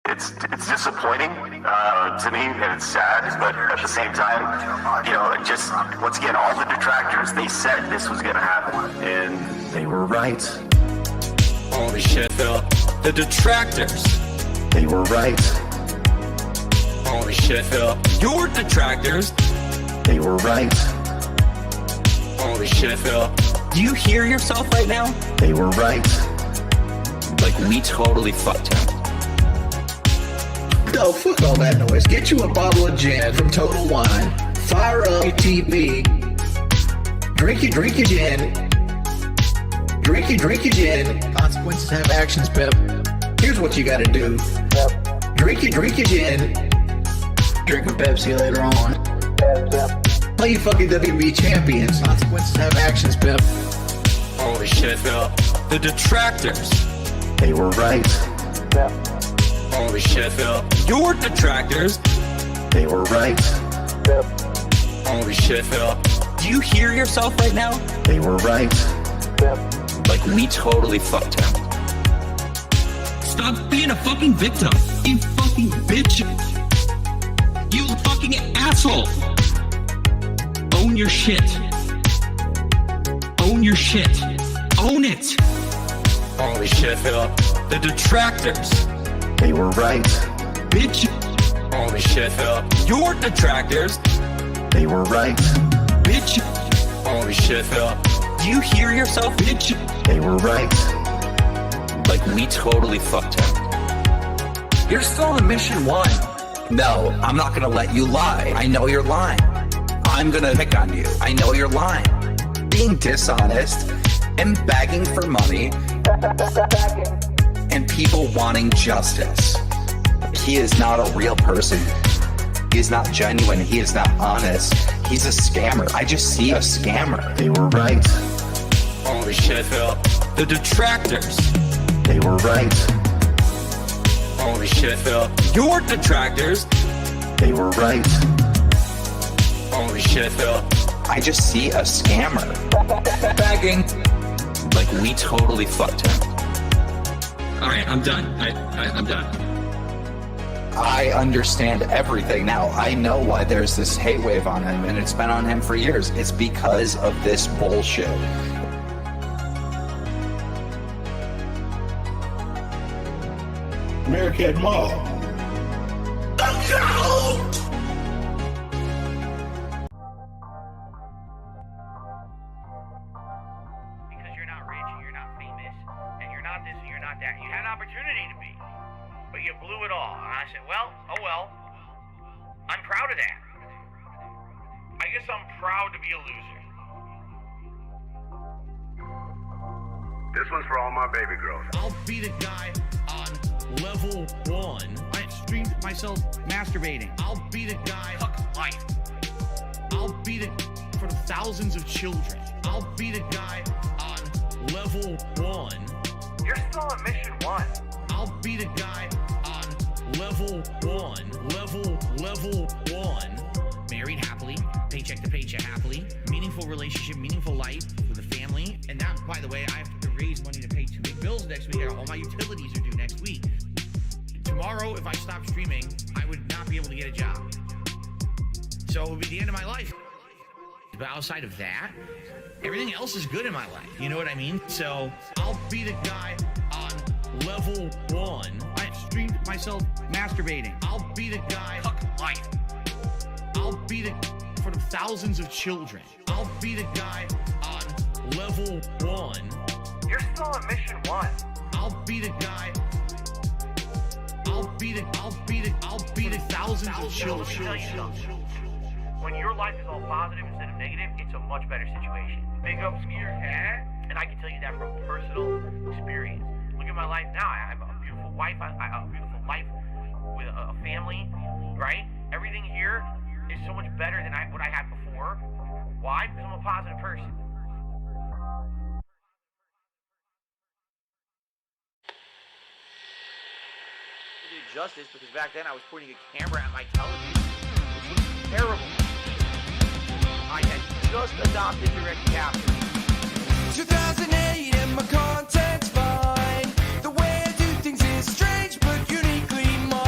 It's disappointing to me, and it's sad, but at the same time, just once again, all the detractors, they said this was going to happen, and they were right. Holy shit, Phil. The detractors. They were right. Holy shit, Phil. Your detractors. They were right. Holy shit, Phil. Do you hear yourself right now? They were right. Like, we totally fucked him. No, fuck all that noise. Get you a bottle of gin from Total Wine. Fire up your TV. Drink your gin. Drink your gin. Consequences have actions, Pep. Here's what you gotta do. Drink your gin. Drink a Pepsi later on. Play your fucking WB champions. Consequences have actions, Pep. Holy shit, Phil. The detractors. They were right. Holy shit, Phil. Your detractors. They were right. Holy shit, Phil. Do you hear yourself right now? They were right. Like, we totally fucked him. Stop being a fucking victim. You fucking bitch. You fucking asshole. Own your shit. Own your shit. Own it. Holy shit, Phil. The detractors. They were right. Bitch. Holy shit, Phil. Your detractors. They were right. Bitch. Holy shit, Phil. Do you hear yourself, bitch? They were right. Like, we totally fucked him. You're still on mission 1. No, I'm not gonna let you lie. I know you're lying. I'm gonna pick on you. I know you're lying. Being dishonest and begging for money and people wanting justice. He is not a real person. He is not genuine. He is not honest. He's a scammer. I just see a scammer. They were right. Holy shit, Phil. The detractors. They were right. Holy shit, Phil. Your detractors. They were right. Holy shit, Phil. I just see a scammer. Begging. Like, we totally fucked him. Alright, I'm done. I'm done. I understand everything now. I know why there's this hate wave on him, and it's been on him for years. It's because of this bullshit. American Mall. Because you're not rich and you're not famous and you're not this and you're not that. You had an opportunity to be, but you blew it all. And I said, well, oh well. I'm proud of that. I guess I'm proud to be a loser. This one's for all my baby girls. I'll be the guy on level 1. I streamed myself masturbating. I'll be the guy. Fuck life. I'll be the for the thousands of children. I'll be the guy on level 1. You're still on mission 1. I'll be the guy on level 1. Level 1. Married happily, paycheck to paycheck happily, meaningful relationship, meaningful life with a family. And now, by the way, I have to raise money to pay 2 big bills next week. All my utilities are due next week. Tomorrow, if I stop streaming, I would not be able to get a job. So it would be the end of my life. But outside of that, everything else is good in my life. You know what I mean? So I'll be the guy on level 1. I streamed myself masturbating. I'll be the guy. Fuck life. I'll be the for the thousands of children. I'll be the guy on level 1. You're still on mission 1. I'll be the guy. I'll be the thousands of children. Let me tell you something. When your life is all positive instead of negative, it's a much better situation. Big ups to your head, and I can tell you that from personal experience. Look at my life now. I have a beautiful wife. I have a beautiful life with a family, right? Everything here is so much better than what I had before. Why? Because I'm a positive person. Justice, because back then I was pointing a camera at my television, which was terrible. I had just adopted direct capture. 2008 and my content's fine. The way I do things is strange but uniquely mine.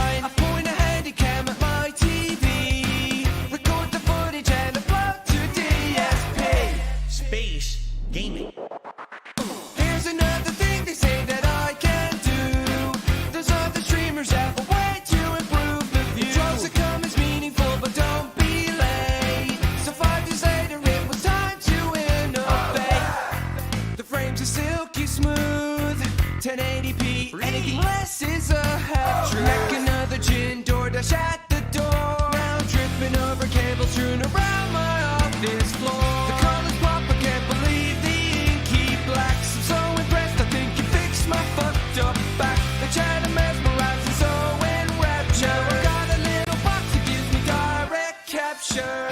1080p, anything less is a half trip. Neck another gin, DoorDash at the door. Now tripping over cables strewn around my office floor. The colors pop, I can't believe the inky blacks. I'm so impressed, I think you fixed my fucked up back. The chat and mesmerizing, so enraptured. Now I got a little box that gives me direct capture.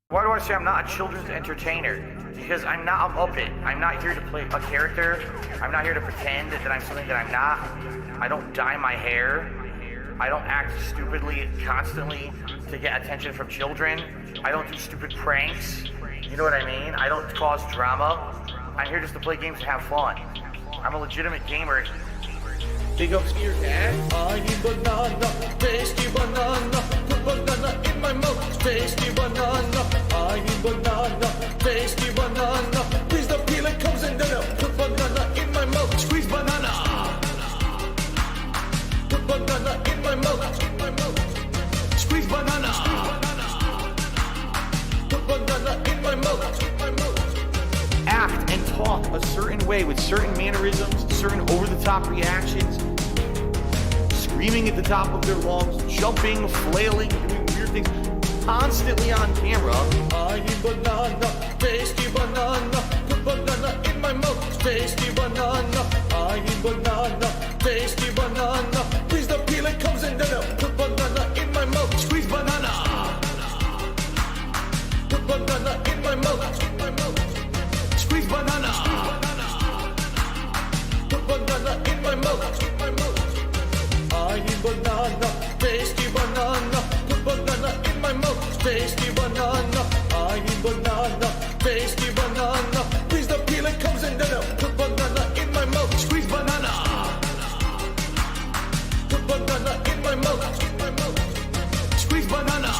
Why do I say I'm not a children's entertainer? Because I'm not a Muppet. I'm not here to play a character. I'm not here to pretend that I'm something that I'm not. I don't dye my hair. I don't act stupidly constantly to get attention from children. I don't do stupid pranks. You know what I mean? I don't cause drama. I'm here just to play games and have fun. I'm a legitimate gamer. Big up Skier Dad. I eat banana, tasty banana. Put banana in my mouth, tasty banana. I eat banana, tasty banana. Please the peel it comes in there. Put banana in my mouth, squeeze banana. Put banana in my mouth, squeeze banana. Put banana in my mouth. Act and talk a certain way with certain mannerisms, certain over-the-top reactions, screaming at the top of their lungs, jumping, flailing, doing weird things, constantly on camera. I eat banana, tasty banana. Put banana in my mouth, tasty banana. I eat banana, tasty banana. Please the peel it comes in there. Put banana in my mouth, squeeze banana. Put banana in my mouth. Squeeze banana. Put banana in my mouth. I eat banana, tasty banana. Put banana in my mouth, tasty banana. I eat banana, tasty banana. Please the peel it comes in there. Put banana in my mouth, squeeze banana. Put banana in my mouth, squeeze banana.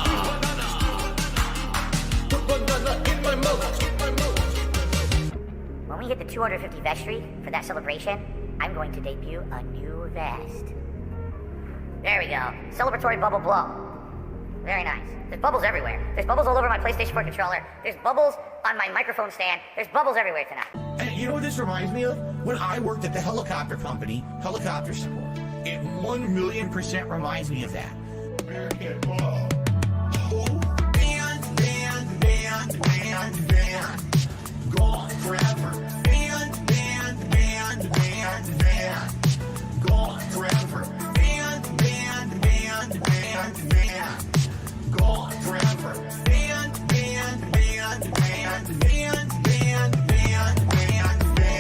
Put banana in my mouth. When we hit the 250 vestry for that celebration, I'm going to debut a new vest. There we go. Celebratory bubble blow. Very nice. There's bubbles everywhere. There's bubbles all over my PlayStation 4 controller. There's bubbles on my microphone stand. There's bubbles everywhere tonight. And you know what this reminds me of? When I worked at the helicopter company, helicopter support. It 1,000,000% reminds me of that. Band. Gone forever. Band. Gone forever. Band. Gone forever. Band.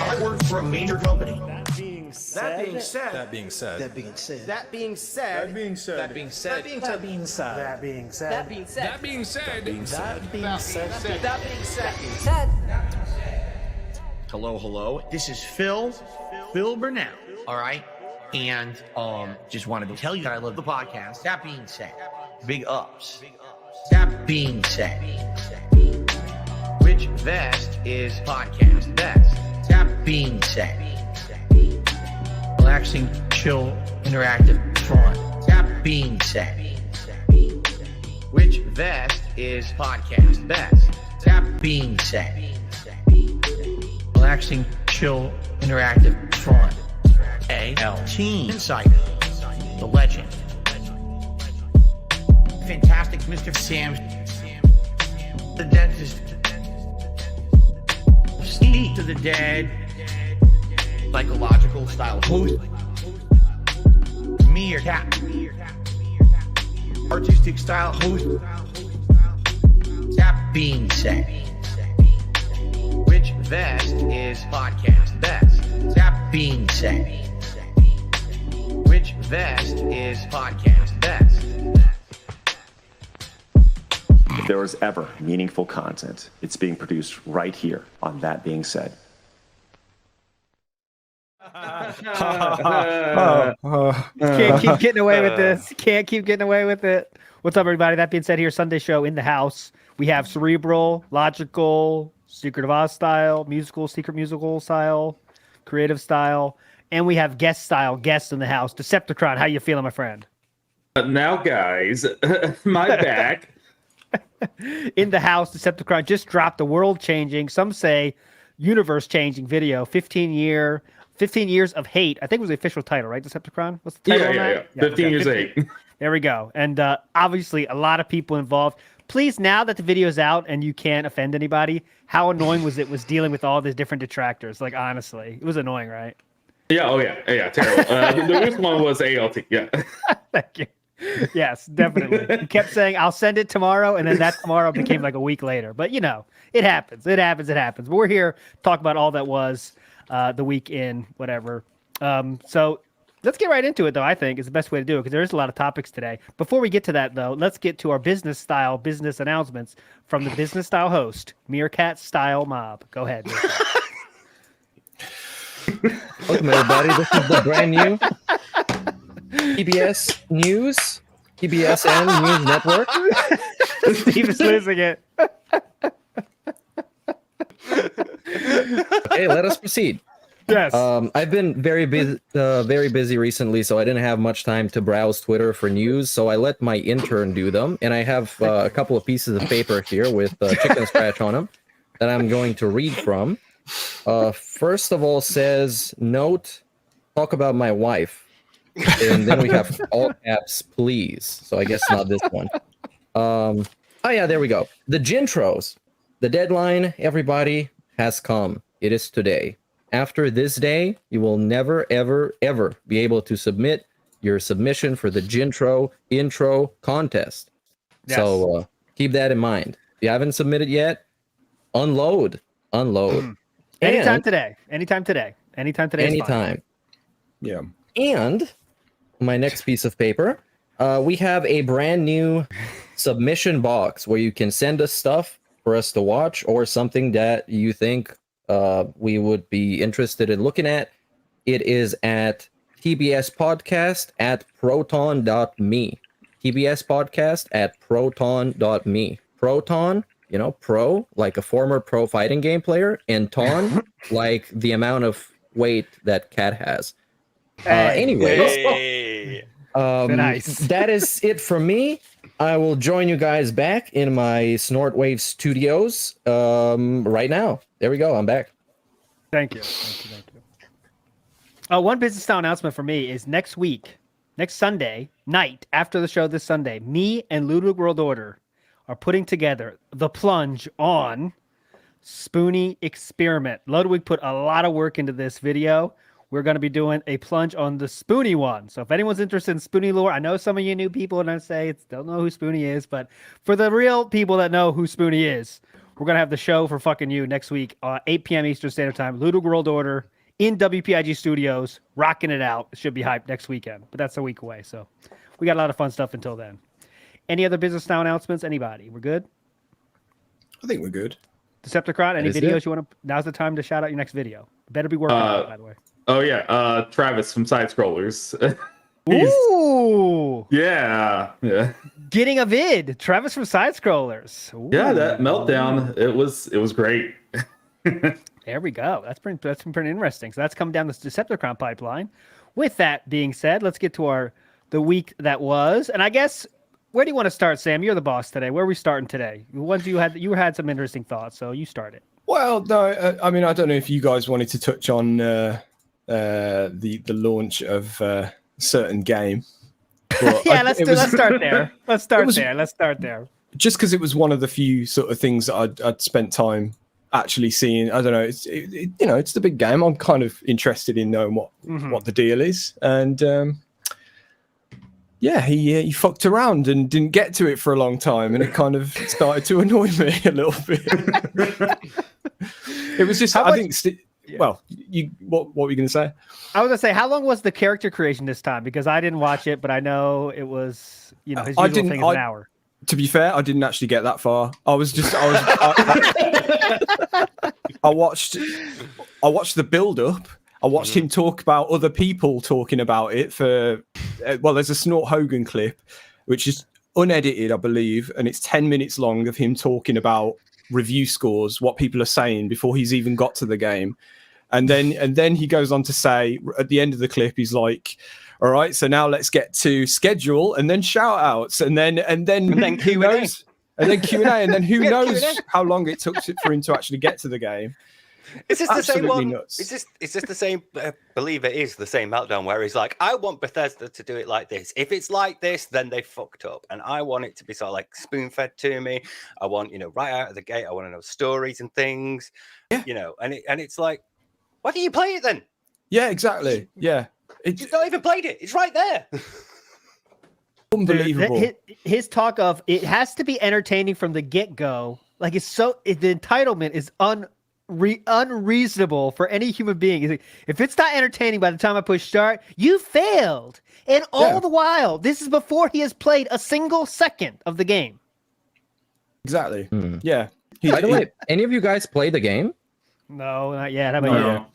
I worked for a major company. That being said. That being said. That being said. That being said. That being said. That being said. That being said. That being said. That being said. That being said. That being said. That being said. That being said. That being said. Said. Hello. This is Phil Burnell. All right. And just wanted to tell you that I love the podcast. That being said, big ups. That being said, which vest is podcast best? That being said, relaxing, chill, interactive, fun. That being said, which vest is podcast best? That being said, relaxing, chill, interactive, fun. A.L. Team Insider, the legend. Fantastic Mr. Sam, the dentist. Speak to the dead. Psychological style host. Meerkat. Artistic style host. That being said, which vest is podcast best? That being said, which vest is podcast best? If there was ever meaningful content, it's being produced right here on That Being Said. Can't keep getting away with this. Can't keep getting away with it. What's up, everybody? That being said, here, Sunday show in the house. We have cerebral, logical, Secret of Oz style, musical, secret musical style, creative style, and we have guest style guests in the house. Decepticon, how you feeling, my friend? Now, guys, my back. In the house, Decepticon just dropped a world-changing, some say universe-changing video, 15 years of hate. I think it was the official title, right, Decepticon? What's the title on that? Yeah. 15 years of hate. There we go. And obviously, a lot of people involved. Please, now that the video's out and you can't offend anybody, how annoying was dealing with all these different detractors? Like, honestly, it was annoying, right? Yeah, terrible. The worst one was ALT, yeah. Thank you. Yes, definitely. He kept saying, I'll send it tomorrow, and then that tomorrow became like a week later. But, it happens. But we're here to talk about all that was the week in whatever. So let's get right into it, though, I think is the best way to do it, because there is a lot of topics today. Before we get to that, though, let's get to our business announcements from the business style host, Meerkat Style Mob. Go ahead. Welcome, everybody. This is the brand new TBS News, TBSN News Network. Steve is losing it. Okay, let us proceed. Yes. I've been very busy recently, so I didn't have much time to browse Twitter for news. So I let my intern do them, and I have a couple of pieces of paper here with chicken scratch on them that I'm going to read from. First of all, says note, talk about my wife, and then we have all caps, please. So I guess not this one. Oh yeah, there we go. The Gintros, the deadline, everybody, has come. It is today. After this day, you will never, ever, ever be able to submit your submission for the Gintro intro contest. Yes. So keep that in mind. If you haven't submitted yet, unload. Anytime today. Anytime. Yeah. And my next piece of paper, we have a brand new submission box where you can send us stuff for us to watch or something that you think we would be interested in looking at. It is at TBSPODCAST@proton.me. TBSPODCAST@proton.me. Proton, pro, like a former pro fighting game player, and ton, like the amount of weight that cat has. Anyways, nice. That is it from me. I will join you guys back in my Snortwave studios right now. There we go. I'm back. Thank you. One business style announcement for me is next Sunday night, after the show this Sunday, me and Ludwig World Order are putting together the plunge on Spoonie Experiment. Ludwig put a lot of work into this video. We're going to be doing a plunge on the Spoonie one. So if anyone's interested in Spoonie lore, I know some of you new people are going to say don't know who Spoonie is, but for the real people that know who Spoonie is, we're going to have the show for fucking you next week, 8 p.m. Eastern Standard Time, Ludwig World Order in WPIG Studios, rocking it out. It should be hyped next weekend, but that's a week away. So we got a lot of fun stuff until then. Any other business now announcements? Anybody? We're good? I think we're good. Decepticon, any videos you want to... Now's the time to shout out your next video. Better be working on it, by the way. Oh, yeah. Travis from Side Scrollers. Ooh! Yeah. Getting a vid. Travis from Side Scrollers. Ooh. Yeah, that meltdown, it was great. There we go. That's pretty interesting. So that's coming down the Decepticon pipeline. With that being said, let's get to the week that was. And I guess... Where do you want to start, Sam? You're the boss today. Where are we starting today? You had some interesting thoughts, so you start it. Well, no, I mean, I don't know if you guys wanted to touch on the launch of a certain game. Yeah, let's start there. Let's start there. Just because it was one of the few sort of things that I'd spent time actually seeing. I don't know. It's the big game. I'm kind of interested in knowing what the deal is, and. Yeah, he fucked around and didn't get to it for a long time, and it kind of started to annoy me a little bit. It was just, what were you going to say? I was going to say, how long was the character creation this time? Because I didn't watch it, but I know it was, his usual thing is an hour. To be fair, I didn't actually get that far. I watched the build-up. I watched him talk about other people talking about it for, there's a Snort Hogan clip, which is unedited, I believe, and it's 10 minutes long of him talking about review scores, what people are saying before he's even got to the game. And then he goes on to say at the end of the clip, he's like, all right, so now let's get to schedule and then shout outs and then who knows? And then Q&A, and then who knows how long it took for him to actually get to the game. Is this the same one? Nuts. Is this the same? Believe it is the same meltdown where he's like, I want Bethesda to do it like this. If it's like this, then they fucked up, and I want it to be sort of like spoon fed to me. I want, right out of the gate, I want to know stories and things, and it's like, why do you play it then? Yeah, exactly. Yeah, you've not even played it. It's right there. Unbelievable. His talk of it has to be entertaining from the get go. Like the entitlement is unreasonable for any human being. He's like, if it's not entertaining by the time I push start, you failed. And all the while, this is before he has played a single second of the game. Exactly. Yeah. By the way, any of you guys play the game? No, not yet. How about you?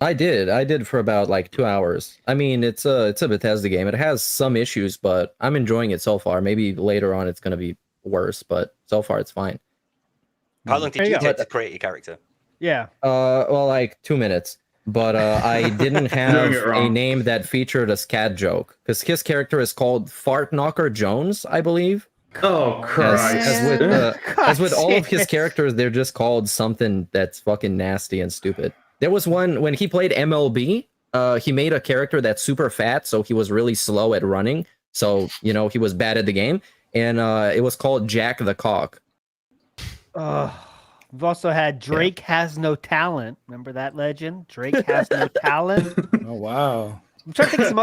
I did for about like 2 hours. I mean, it's a Bethesda game. It has some issues, but I'm enjoying it so far. Maybe later on it's going to be worse, but so far it's fine. How long did you take to create your character? Yeah. Well, like 2 minutes. But I didn't have a name that featured a scat joke because his character is called Fart Knocker Jones, I believe. Oh Christ! As with all of his characters, they're just called something that's fucking nasty and stupid. There was one when he played MLB. He made a character that's super fat, so he was really slow at running. So he was bad at the game, and it was called Jack the Cock. We've also had Drake has no talent. Remember that legend? Drake has no talent. Oh wow! I'm trying to think of some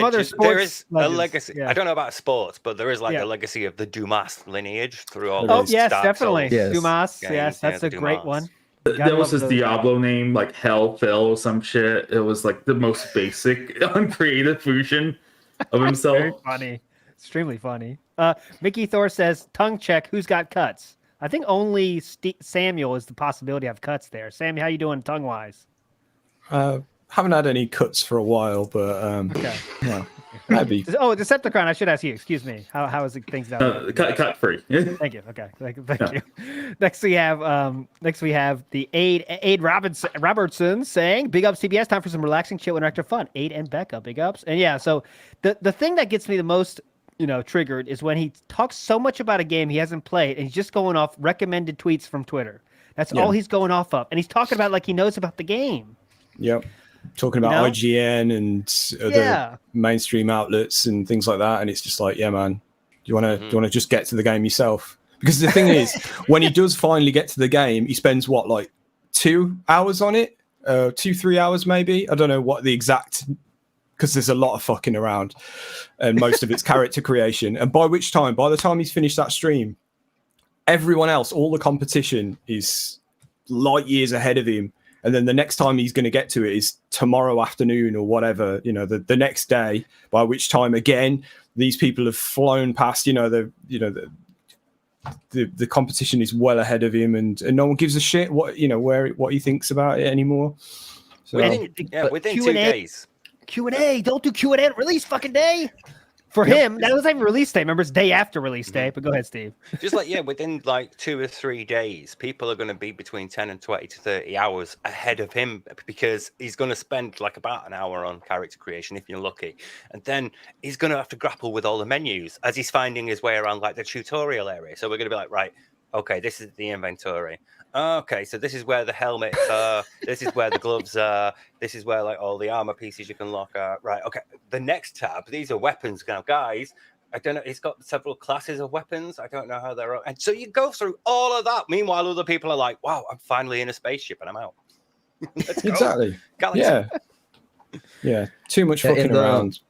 other sports. There is legends. a legacy. Yeah. I don't know about sports, but there is like a legacy of the Dumas lineage through all. Oh those yes, Dark definitely. Souls Dumas. games. Yes, that's a Dumas. great one. There was his Diablo name, like Hell Phil or some shit. It was like the most basic, uncreative fusion of himself. Very funny. Extremely funny. Mickey Thor says, tongue check, who's got cuts? I think only Samuel is the possibility of cuts there. Sammy, how you doing tongue-wise? Haven't had any cuts for a while, but okay. Yeah, maybe. Oh, Decepticon, I should ask you. Excuse me. How is it things out? Cut free. Thank you. Okay. Thank you. Next we have the Aid Robertson saying, "Big ups TBS. Time for some relaxing, chill, interactive fun." Aid and Becca, big ups. And yeah, so the thing that gets me the most triggered is when he talks so much about a game he hasn't played and he's just going off recommended tweets from Twitter. That's all he's going off of, and he's talking about like he knows about the game. Yep. Talking about IGN and other mainstream outlets and things like that, and it's just like, yeah, man, do you want to just get to the game yourself? Because the thing is, when he does finally get to the game, he spends like 2 hours on it, 2-3 hours maybe. I don't know what the exact, because there's a lot of fucking around, and most of it's character creation. And by the time he's finished that stream, everyone else, all the competition is light years ahead of him. And then the next time he's going to get to it is tomorrow afternoon or whatever, the next day, by which time, again, these people have flown past, the competition is well ahead of him, and no one gives a shit what he thinks about it anymore. So, within 2 days. Q&A, don't do Q&A on release fucking day. For him, that wasn't even release day. Remember, it's day after release day. But go ahead, Steve. Just within 2 or 3 days, people are going to be between 10 and 20 to 30 hours ahead of him, because he's going to spend about an hour on character creation if you're lucky, and then he's going to have to grapple with all the menus as he's finding his way around the tutorial area. So we're going to be like, right, okay, this is the inventory. Okay, so this is where the helmets are. This is where the gloves are. This is where all the armor pieces you can lock are. Right, okay. The next tab, these are weapons. Now, guys, I don't know. It's got several classes of weapons. I don't know how they're. And so you go through all of that. Meanwhile, other people are like, wow, I'm finally in a spaceship and I'm out. Let's go. Exactly. Galaxy. Yeah. Yeah. Too much fucking around.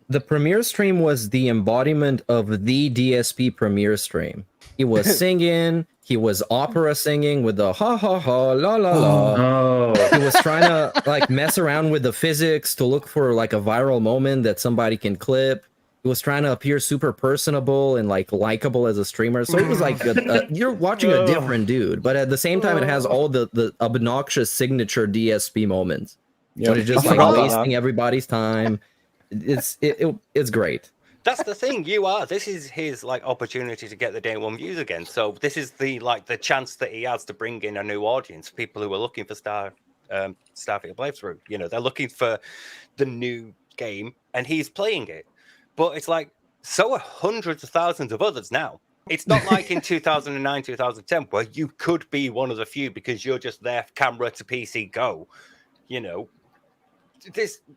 The premiere stream was the embodiment of the DSP premiere stream. He was singing. He was opera singing with the ha ha ha la la la. Oh. He was trying to mess around with the physics to look for a viral moment that somebody can clip. He was trying to appear super personable and likable as a streamer. So it was you're watching a different dude, but at the same time, it has all the obnoxious signature DSP moments. Yeah, so it's just wasting everybody's time. It's great. That's the thing. This is his like opportunity to get the day one views again. So this is the chance that he has to bring in a new audience, people who are looking for Starfield playthrough. You know, they're looking for the new game, and he's playing it. But it's like so are hundreds of thousands of others now. It's not like in 2009, 2010, where you could be one of the few because you're just there, camera to PC, go. You know.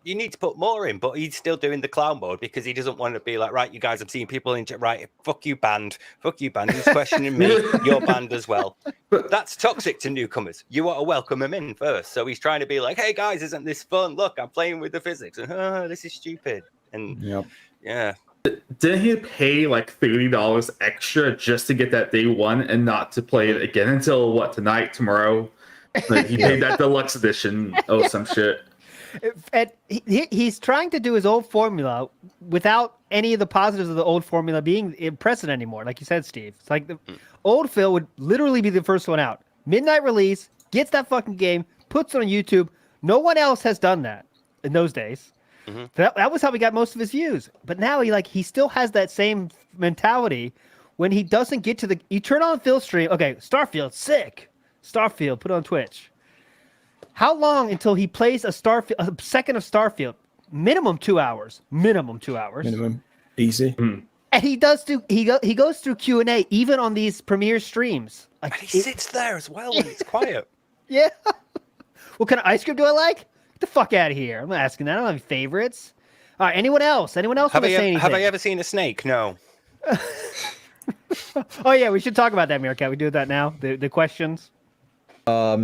You need to put more in, but he's still doing the clown mode because he doesn't want to be like, right, you guys, I'm seeing people in right, fuck you banned, who's questioning me, you're banned as well. That's toxic to newcomers. You want to welcome him in first. So he's trying to be like, hey guys, isn't this fun? Look, I'm playing with the physics, and this is stupid. And yeah. Didn't he pay like $30 extra just to get that day one and not to play it again until tonight, tomorrow? Like, he paid that deluxe edition. Oh, some shit. And he's trying to do his old formula without any of the positives of the old formula being present anymore. Like you said, Steve, it's like the old Phil would literally be the first one out. Midnight release, gets that fucking game, puts it on YouTube. No one else has done that in those days. Mm-hmm. That was how he got most of his views. But now he still has that same mentality when he doesn't get to you turn on Phil's stream. Okay, Starfield, sick. Starfield, put it on Twitch. How long until he plays a second of Starfield? Minimum 2 hours. Minimum. Easy. And he goes through Q&A even on these premiere streams. Like, and he sits there as well when it's quiet. Yeah. What kind of ice cream do I like? Get the fuck out of here. I'm not asking that. I don't have any favorites. All right, anyone else? Anyone else want to say anything? Have I ever seen a snake? No. Oh yeah, we should talk about that, Meerkat. We do that now. The questions.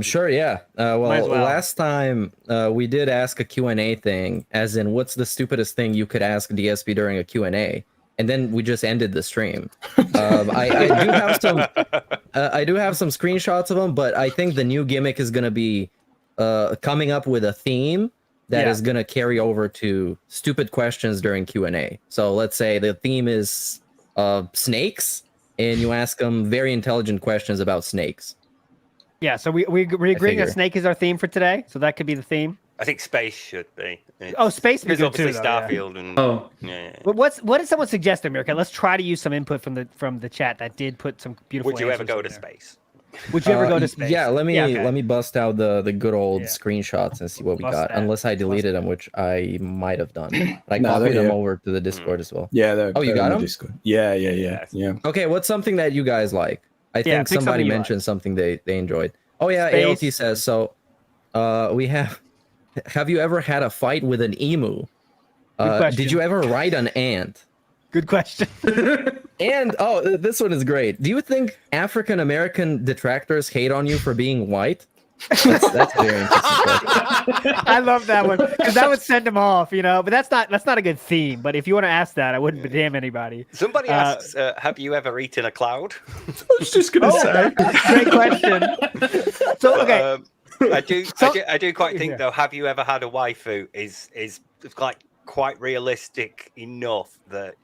Sure, yeah. Well, last time we did ask a Q&A thing, as in, what's the stupidest thing you could ask DSP during a Q&A? And then we just ended the stream. I do have some screenshots of them, but I think the new gimmick is going to be coming up with a theme that is going to carry over to stupid questions during Q&A. So let's say the theme is snakes, and you ask them very intelligent questions about snakes. Yeah, so we're agreeing that snake is our theme for today, so that could be the theme. I think space should be. Space because obviously too, Starfield and But what did someone suggest, America? Let's try to use some input from the chat that did put some beautiful. Would you ever go to space? Would you ever go to space? Yeah, let me bust out the good old screenshots and see what we got. Unless I deleted them, which I might have done. I copied them over to the Discord as well. Yeah. You got them? Discord. Yeah. Okay, what's something that you guys like? I think somebody mentioned something they enjoyed. Oh yeah, Space. ALT says so. We have you ever had a fight with an emu? Did you ever ride an ant? Good question. And this one is great. Do you think African American detractors hate on you for being white? That's very interesting. I love that one because that would send them off, But that's not a good theme. But if you want to ask that, I wouldn't damn anybody. Somebody asks, "Have you ever eaten a cloud?" I was just gonna say. Great question. So okay. I do quite think though. Have you ever had a waifu? Is like quite realistic enough that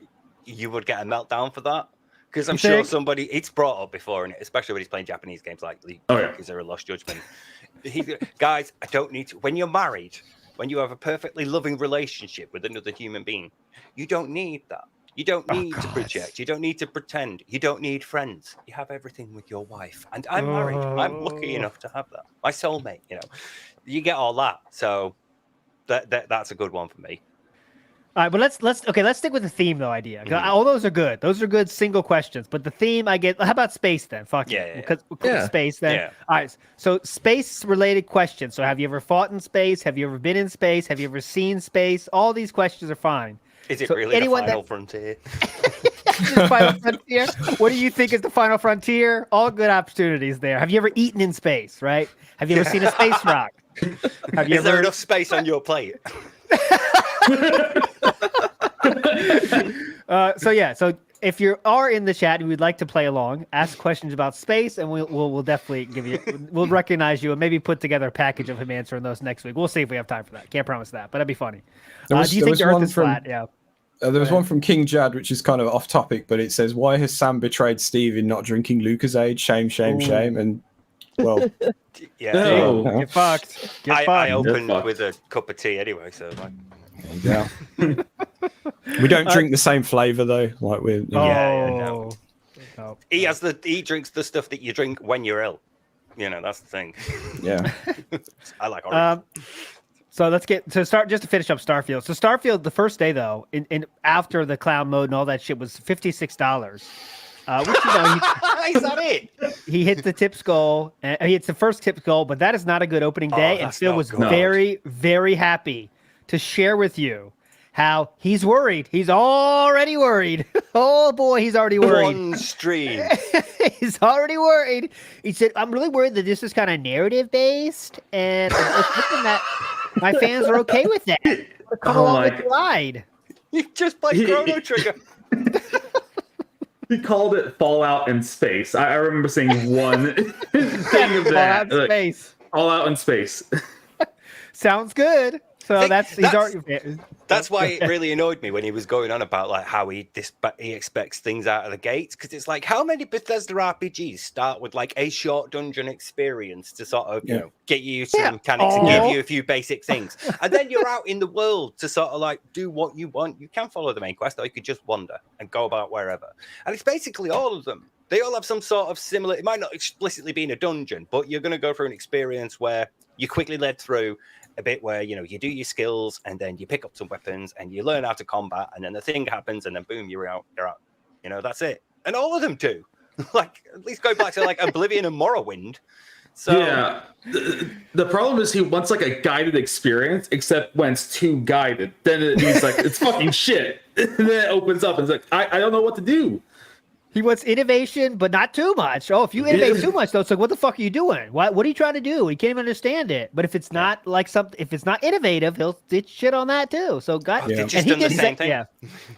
you would get a meltdown for that. Because I'm sure it's brought up before, and especially when he's playing Japanese games like League of Zero Lost Judgment. Guys, I don't need to. When you're married, when you have a perfectly loving relationship with another human being, you don't need that. You don't need to project. You don't need to pretend. You don't need friends. You have everything with your wife. And I'm married. I'm lucky enough to have that. My soulmate, you get all that. So that's a good one for me. All right, but let's stick with the theme though idea. All those are good. Those are good single questions. But the theme I get. How about space then? Fuck it. We'll space then. Yeah. All right. So space related questions. So have you ever fought in space? Have you ever been in space? Have you ever seen space? All these questions are fine. Is it really the final frontier? Final frontier? What do you think is the final frontier? All good opportunities there. Have you ever eaten in space? Right? Have you ever seen a space rock? Is there enough space on your plate? So if you are in the chat and we'd like to play along, ask questions about space, and we'll definitely we'll recognize you and maybe put together a package of him answering those next week. We'll see if we have time for that. Can't promise that, but that'd be funny. Do you think the Earth is flat? Yeah. There was one from King Jad, which is kind of off topic, but it says, "Why has Sam betrayed Steve in not drinking Lucasade? Shame, shame, shame." And well, get fucked. I opened with a cup of tea anyway, so yeah. We don't drink the same flavor though. Like we're No. He drinks the stuff that you drink when you're ill. That's the thing. Yeah. I like orange. So let's just to finish up Starfield. So Starfield, the first day though, in after the cloud mode and all that shit was $56. Which is that it? He hit the tips goal. He hits the first tips goal, but that is not a good opening day. And Phil was very, very happy to share with you how he's worried. He's already worried. Oh boy, he's already worried. One stream. He's already worried. He said, "I'm really worried that this is kind of narrative based, and I'm hoping that my fans are okay with that. Come along with the ride." You just play Chrono Trigger. He called it Fallout in Space. I remember seeing one thing of that. Fallout in Space. Fallout in Space. Sounds good. So that's why it really annoyed me when he was going on about like how he expects things out of the gates, because it's like, how many Bethesda RPGs start with like a short dungeon experience to sort of get you some mechanics and give you a few basic things, and then you're out in the world to sort of like do what you want. You can follow the main quest, or you could just wander and go about wherever. And it's basically all of them. They all have some sort of similar. It might not explicitly be in a dungeon, but you're going to go through an experience where you quickly led through a bit where you do your skills and then you pick up some weapons and you learn how to combat, and then the thing happens and then boom, you're out. That's it. And all of them do. Like, at least go back to like Oblivion and Morrowind. So yeah, the problem is he wants like a guided experience, except when it's too guided, then he's like, it's fucking shit. And then it opens up and it's like, I don't know what to do. He wants innovation, but not too much. Oh, if you innovate too much, though, it's like, what the fuck are you doing? What are you trying to do? He can't even understand it. But if it's not like if it's not innovative, he'll ditch shit on that too. So, God, and he did say, yeah.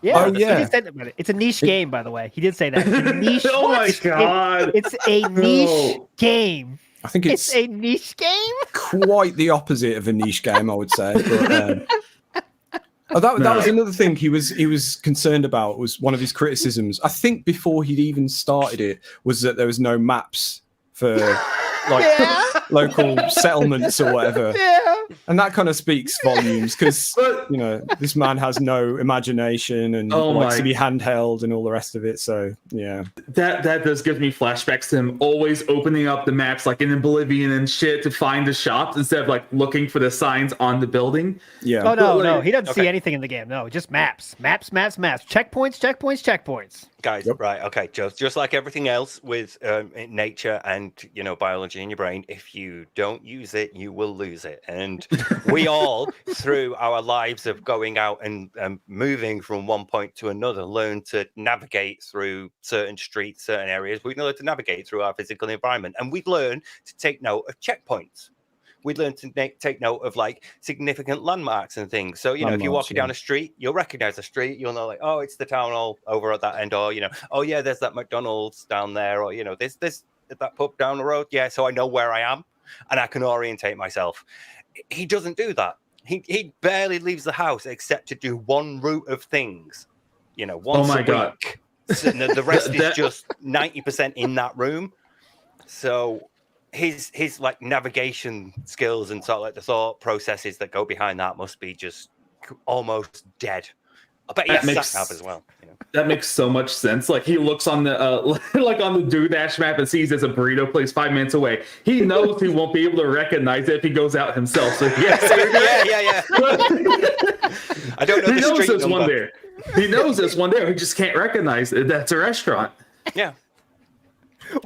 He did say that about it. It's a niche game, by the way. He did say that. It's a niche. Oh my god! It's a niche game. I think it's a niche game. Quite the opposite of a niche game, I would say. But, that was another thing he was concerned about. Was one of his criticisms, I think, before he'd even started it, was that there was no maps for like local settlements or whatever. And that kind of speaks volumes, because this man has no imagination and likes to be handheld and all the rest of it. So yeah, that does give me flashbacks to him always opening up the maps like in Oblivion and shit to find the shops instead of like looking for the signs on the building. Yeah. Oh no, he doesn't see anything in the game. No, just maps. Checkpoints. Guys, right, okay, just like everything else with nature and biology in your brain, if you don't use it, you will lose it. And we all, through our lives of going out and moving from one point to another, learn to navigate through certain streets, certain areas. We learn to navigate through our physical environment, and we learn to take note of checkpoints. We'd learn to take note of like significant landmarks and things. So, if you're walking down a street, you'll recognize the street. You'll know like, oh, it's the town hall over at that end, or, oh yeah, there's that McDonald's down there, or, there's that pub down the road. Yeah. So I know where I am and I can orientate myself. He doesn't do that. He barely leaves the house except to do one route of things, once a week. So the rest is just 90% in that room. So his like navigation skills and sort of like the thought processes that go behind that must be just almost dead. I bet he has sat nav as well. That makes so much sense. Like he looks on the like on the DoorDash map and sees there's a burrito place 5 minutes away. He knows he won't be able to recognize it if he goes out himself. So yeah. I don't know. He knows there's one there. He knows there's one there. He just can't recognize it. That's a restaurant. Yeah.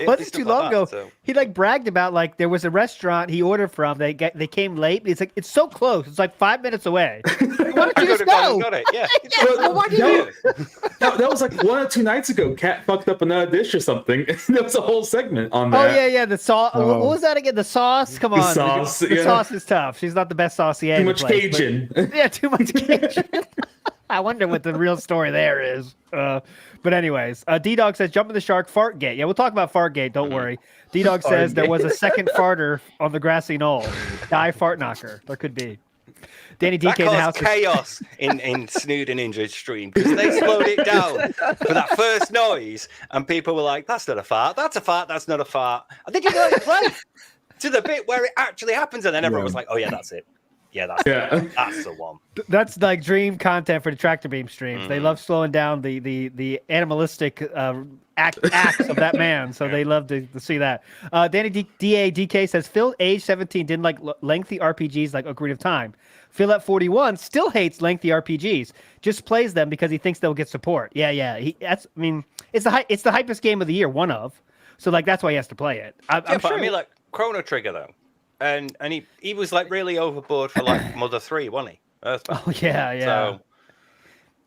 Wasn't too long ago. He like bragged about like there was a restaurant he ordered from. They came late. He's like, it's so close. It's like 5 minutes away. Why don't you just go? Got it. Yeah. Well, why did you? That was like 1 or 2 nights ago. Cat fucked up another dish or something. There was a whole segment on that. Oh yeah. The sauce. What was that again? The sauce. Come on. The sauce is tough. She's not the best saucier. Too much Cajun. Too much Cajun. I wonder what the real story there is. But anyways, D-Dog says, jump in the shark, Fartgate. Yeah, we'll talk about Fartgate. Don't worry. D-Dog says there was a second farter on the grassy knoll. Die fart knocker. There could be. Danny DK in the house. Chaos in Snood and Injured stream, because they slowed it down for that first noise, and people were like, that's not a fart. That's a fart. That's not a fart. And they didn't let it play to the bit where it actually happens. And then everyone was like, oh, yeah, that's it. that's the one. That's like dream content for the tractor beam streams. They love slowing down the animalistic acts of that man, so they love to see that. Danny DK says Phil, age 17, didn't like lengthy RPGs like Ocarina of Time. Phil at 41 still hates lengthy RPGs. Just plays them because he thinks they'll get support. Yeah. It's the hypest game of the year, one of. So like that's why he has to play it. I'm sure. I mean, like Chrono Trigger though, and he was like really overboard for like Mother 3, wasn't he? Earthbound. Oh yeah. So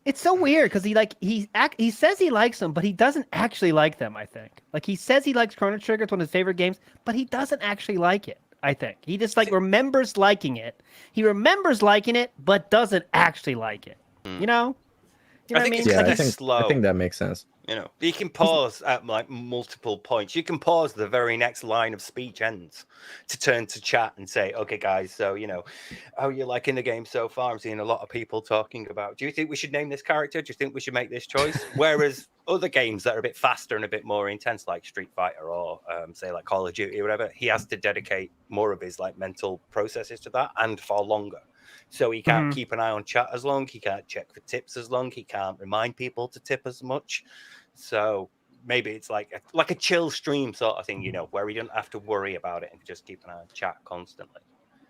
it's so weird because he says he likes them, but he doesn't actually like them. I think like he says he likes Chrono Trigger, it's one of his favorite games, but he doesn't actually like it. I think he just like remembers liking it. He remembers liking it, but doesn't actually like it. You know I think what I mean? it's kind of slow. I think that makes sense. You know, you can pause at like multiple points. You can pause the very next line of speech ends to turn to chat and say, okay, guys, so, you know, how are you liking the game so far? I'm seeing a lot of people talking about, do you think we should name this character? Do you think we should make this choice? Whereas other games that are a bit faster and a bit more intense, like Street Fighter or say like Call of Duty or whatever, he has to dedicate more of his like mental processes to that and for longer. So he can't keep an eye on chat as long. He can't check for tips as long. He can't remind people to tip as much. So maybe it's like a chill stream sort of thing, you know, where he doesn't have to worry about it and just keep an eye on chat constantly.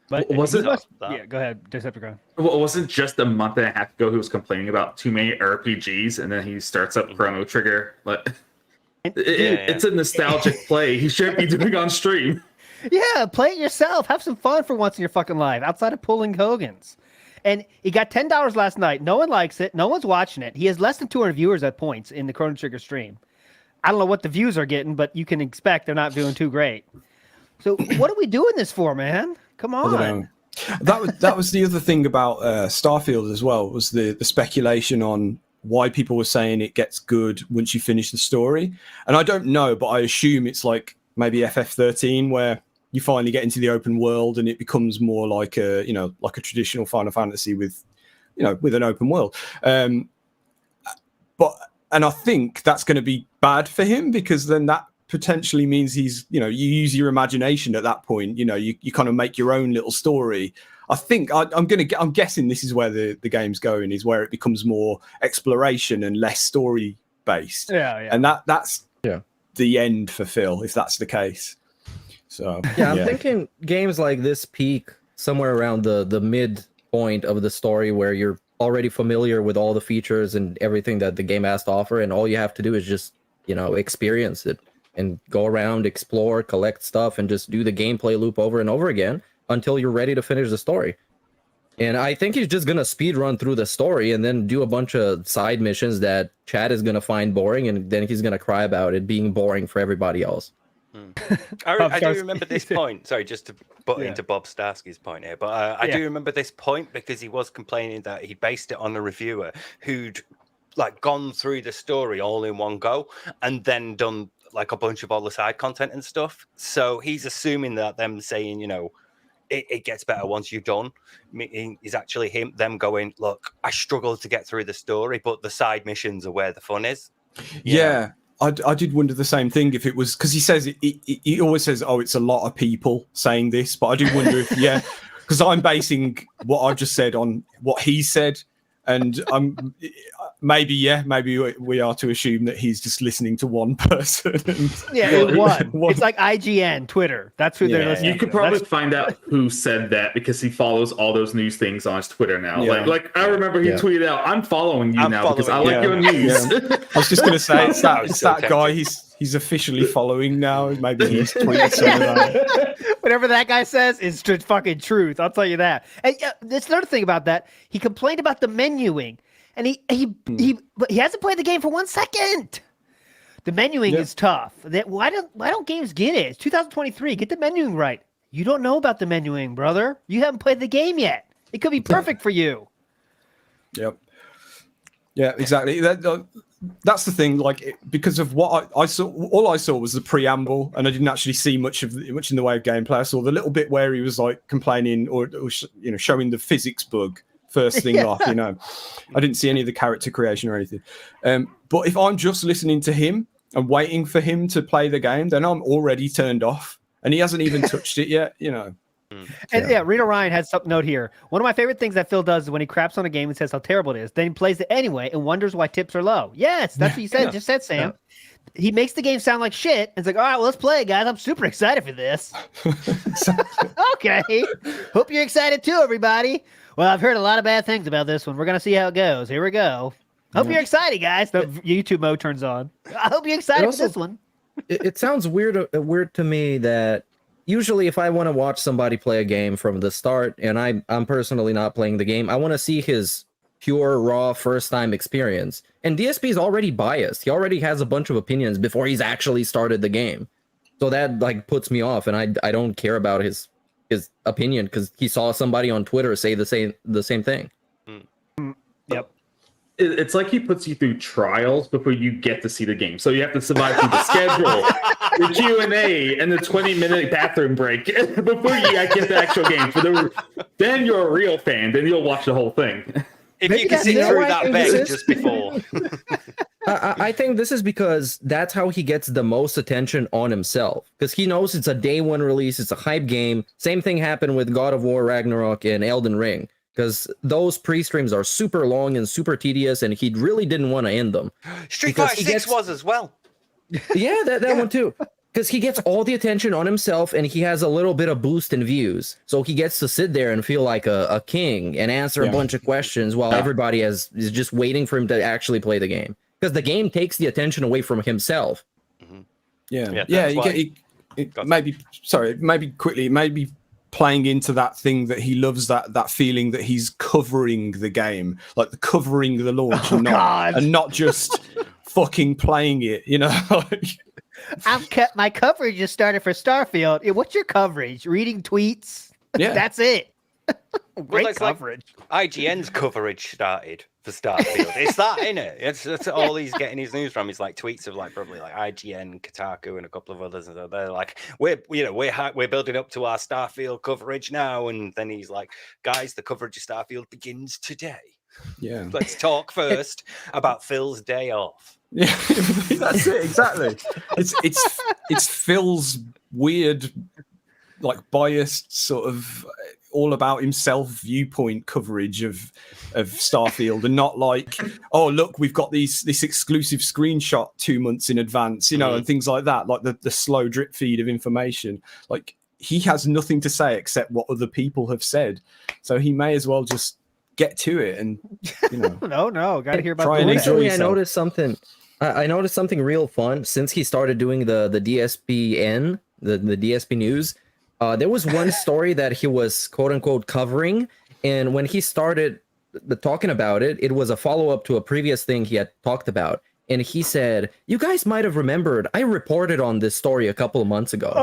But was it? Yeah, go ahead, Decepticon. Well, it wasn't just a month and a half ago he was complaining about too many RPGs, and then he starts up Chrono Trigger. Like, it's a nostalgic play. He shouldn't be doing on stream. Yeah, play it yourself. Have some fun for once in your fucking life, outside of pulling Hogan's. And he got $10 last night. No one likes it. No one's watching it. He has less than 200 viewers at points in the Chrono Trigger stream. I don't know what the views are getting, but you can expect they're not doing too great. So what are we doing this for, man? Come on. That was the other thing about Starfield as well, was the speculation on why people were saying it gets good once you finish the story. And I don't know, but I assume it's like maybe FF13 where you finally get into the open world and it becomes more like a traditional Final Fantasy with an open world. And I think that's going to be bad for him, because then that potentially means he's, you use your imagination at that point. You kind of make your own little story. I think I'm guessing this is where the game's going, is where it becomes more exploration and less story based. Yeah. And that's the end for Phil, if that's the case. So I'm thinking games like this peak somewhere around the midpoint of the story, where you're already familiar with all the features and everything that the game has to offer, and all you have to do is just experience it and go around, explore, collect stuff, and just do the gameplay loop over and over again until you're ready to finish the story. And I think he's just gonna speed run through the story and then do a bunch of side missions that Chad is gonna find boring, and then he's gonna cry about it being boring for everybody else. I do remember this point. Sorry, just to butt into Bob Starsky's point here, but I do remember this point because he was complaining that he based it on a reviewer who'd like gone through the story all in one go and then done like a bunch of all the side content and stuff. So he's assuming that them saying, it gets better once you're done, is actually them going, look, I struggled to get through the story, but the side missions are where the fun is. Yeah. I did wonder the same thing, if it was because he says he always says, oh, it's a lot of people saying this, but I do wonder if because I'm basing what I've just said on what he said, and maybe we are to assume that he's just listening to one person. It's like IGN, Twitter. That's who they're listening to. You could probably find out who said that, because he follows all those news things on his Twitter now. Yeah. Like I remember he tweeted out, "I'm following you now because I like your news." I was just going to say it's that guy. He's officially following now. Maybe he's tweeted something like that. Whatever that guy says is just fucking truth. I'll tell you that. And there's another thing about that. He complained about the menuing, and he hasn't played the game for 1 second. The menuing is tough. Why don't games get it? It's 2023. Get the menuing right. You don't know about the menuing, brother. You haven't played the game yet. It could be perfect for you. Yep. Yeah, exactly. That's the thing. Like, because of what I saw, all I saw was the preamble, and I didn't actually see much in the way of gameplay. I saw the little bit where he was like complaining or showing the physics bug first thing off. I didn't see any of the character creation or anything. But if I'm just listening to him and waiting for him to play the game, then I'm already turned off, and he hasn't even touched it yet. And Rita Ryan has some note here. One of my favorite things that Phil does is when he craps on a game and says how terrible it is, then he plays it anyway and wonders why tips are low. Yes, that's what you said. Just said, Sam. He makes the game sound like shit. And it's like, all right, well, let's play, guys. I'm super excited for this. Okay. Hope you're excited too, everybody. Well, I've heard a lot of bad things about this one. We're gonna see how it goes. Here we go. Hope you're excited, guys. The YouTube mode turns on. I hope you're excited for this one. It sounds weird to me that usually if I want to watch somebody play a game from the start, and I'm personally not playing the game, I want to see his pure, raw, first-time experience. And DSP is already biased. He already has a bunch of opinions before he's actually started the game. So that like puts me off, and I don't care about his opinion because he saw somebody on Twitter say the same thing. Yep. It's like he puts you through trials before you get to see the game. So you have to survive through the schedule, the Q&A, and the 20-minute bathroom break before you get the actual game. Then you're a real fan. Then you'll watch the whole thing. If you can see through that beg just before. I think this is because that's how he gets the most attention on himself. Because he knows it's a day one release. It's a hype game. Same thing happened with God of War, Ragnarok, and Elden Ring. Because those pre-streams are super long and super tedious, and he really didn't want to end them. Street Fighter 6 was as well. Yeah, that one too. Because he gets all the attention on himself, and he has a little bit of boost in views. So he gets to sit there and feel like a king and answer a bunch of questions while everybody is just waiting for him to actually play the game. Because the game takes the attention away from himself. Maybe playing into that thing that he loves, that feeling that he's covering the game, like covering the launch, and not just fucking playing it, you know. My coverage just started for Starfield. What's your coverage? Reading tweets? Yeah, that's it. Great coverage. Like IGN's coverage started for Starfield. It's that, isn't it? It's all he's getting his news from. He's like tweets of like probably like IGN, Kotaku, and a couple of others. And they're like, we're building up to our Starfield coverage now. And then he's like, guys, the coverage of Starfield begins today. Yeah, let's talk first about Phil's day off. Yeah, that's it exactly. It's Phil's weird, like biased sort of all about himself viewpoint coverage of Starfield, and not like, oh look, we've got this exclusive screenshot 2 months in advance, you know, and things like that, like the slow drip feed of information. Like he has nothing to say except what other people have said, so he may as well just get to it and, you know. no, gotta hear about try and enjoy yourself. I noticed something real fun since he started doing the DSPN, the DSP news. There was one story that he was quote unquote covering, and when he started talking about it, it was a follow up to a previous thing he had talked about. And he said, "You guys might have remembered I reported on this story a couple of months ago."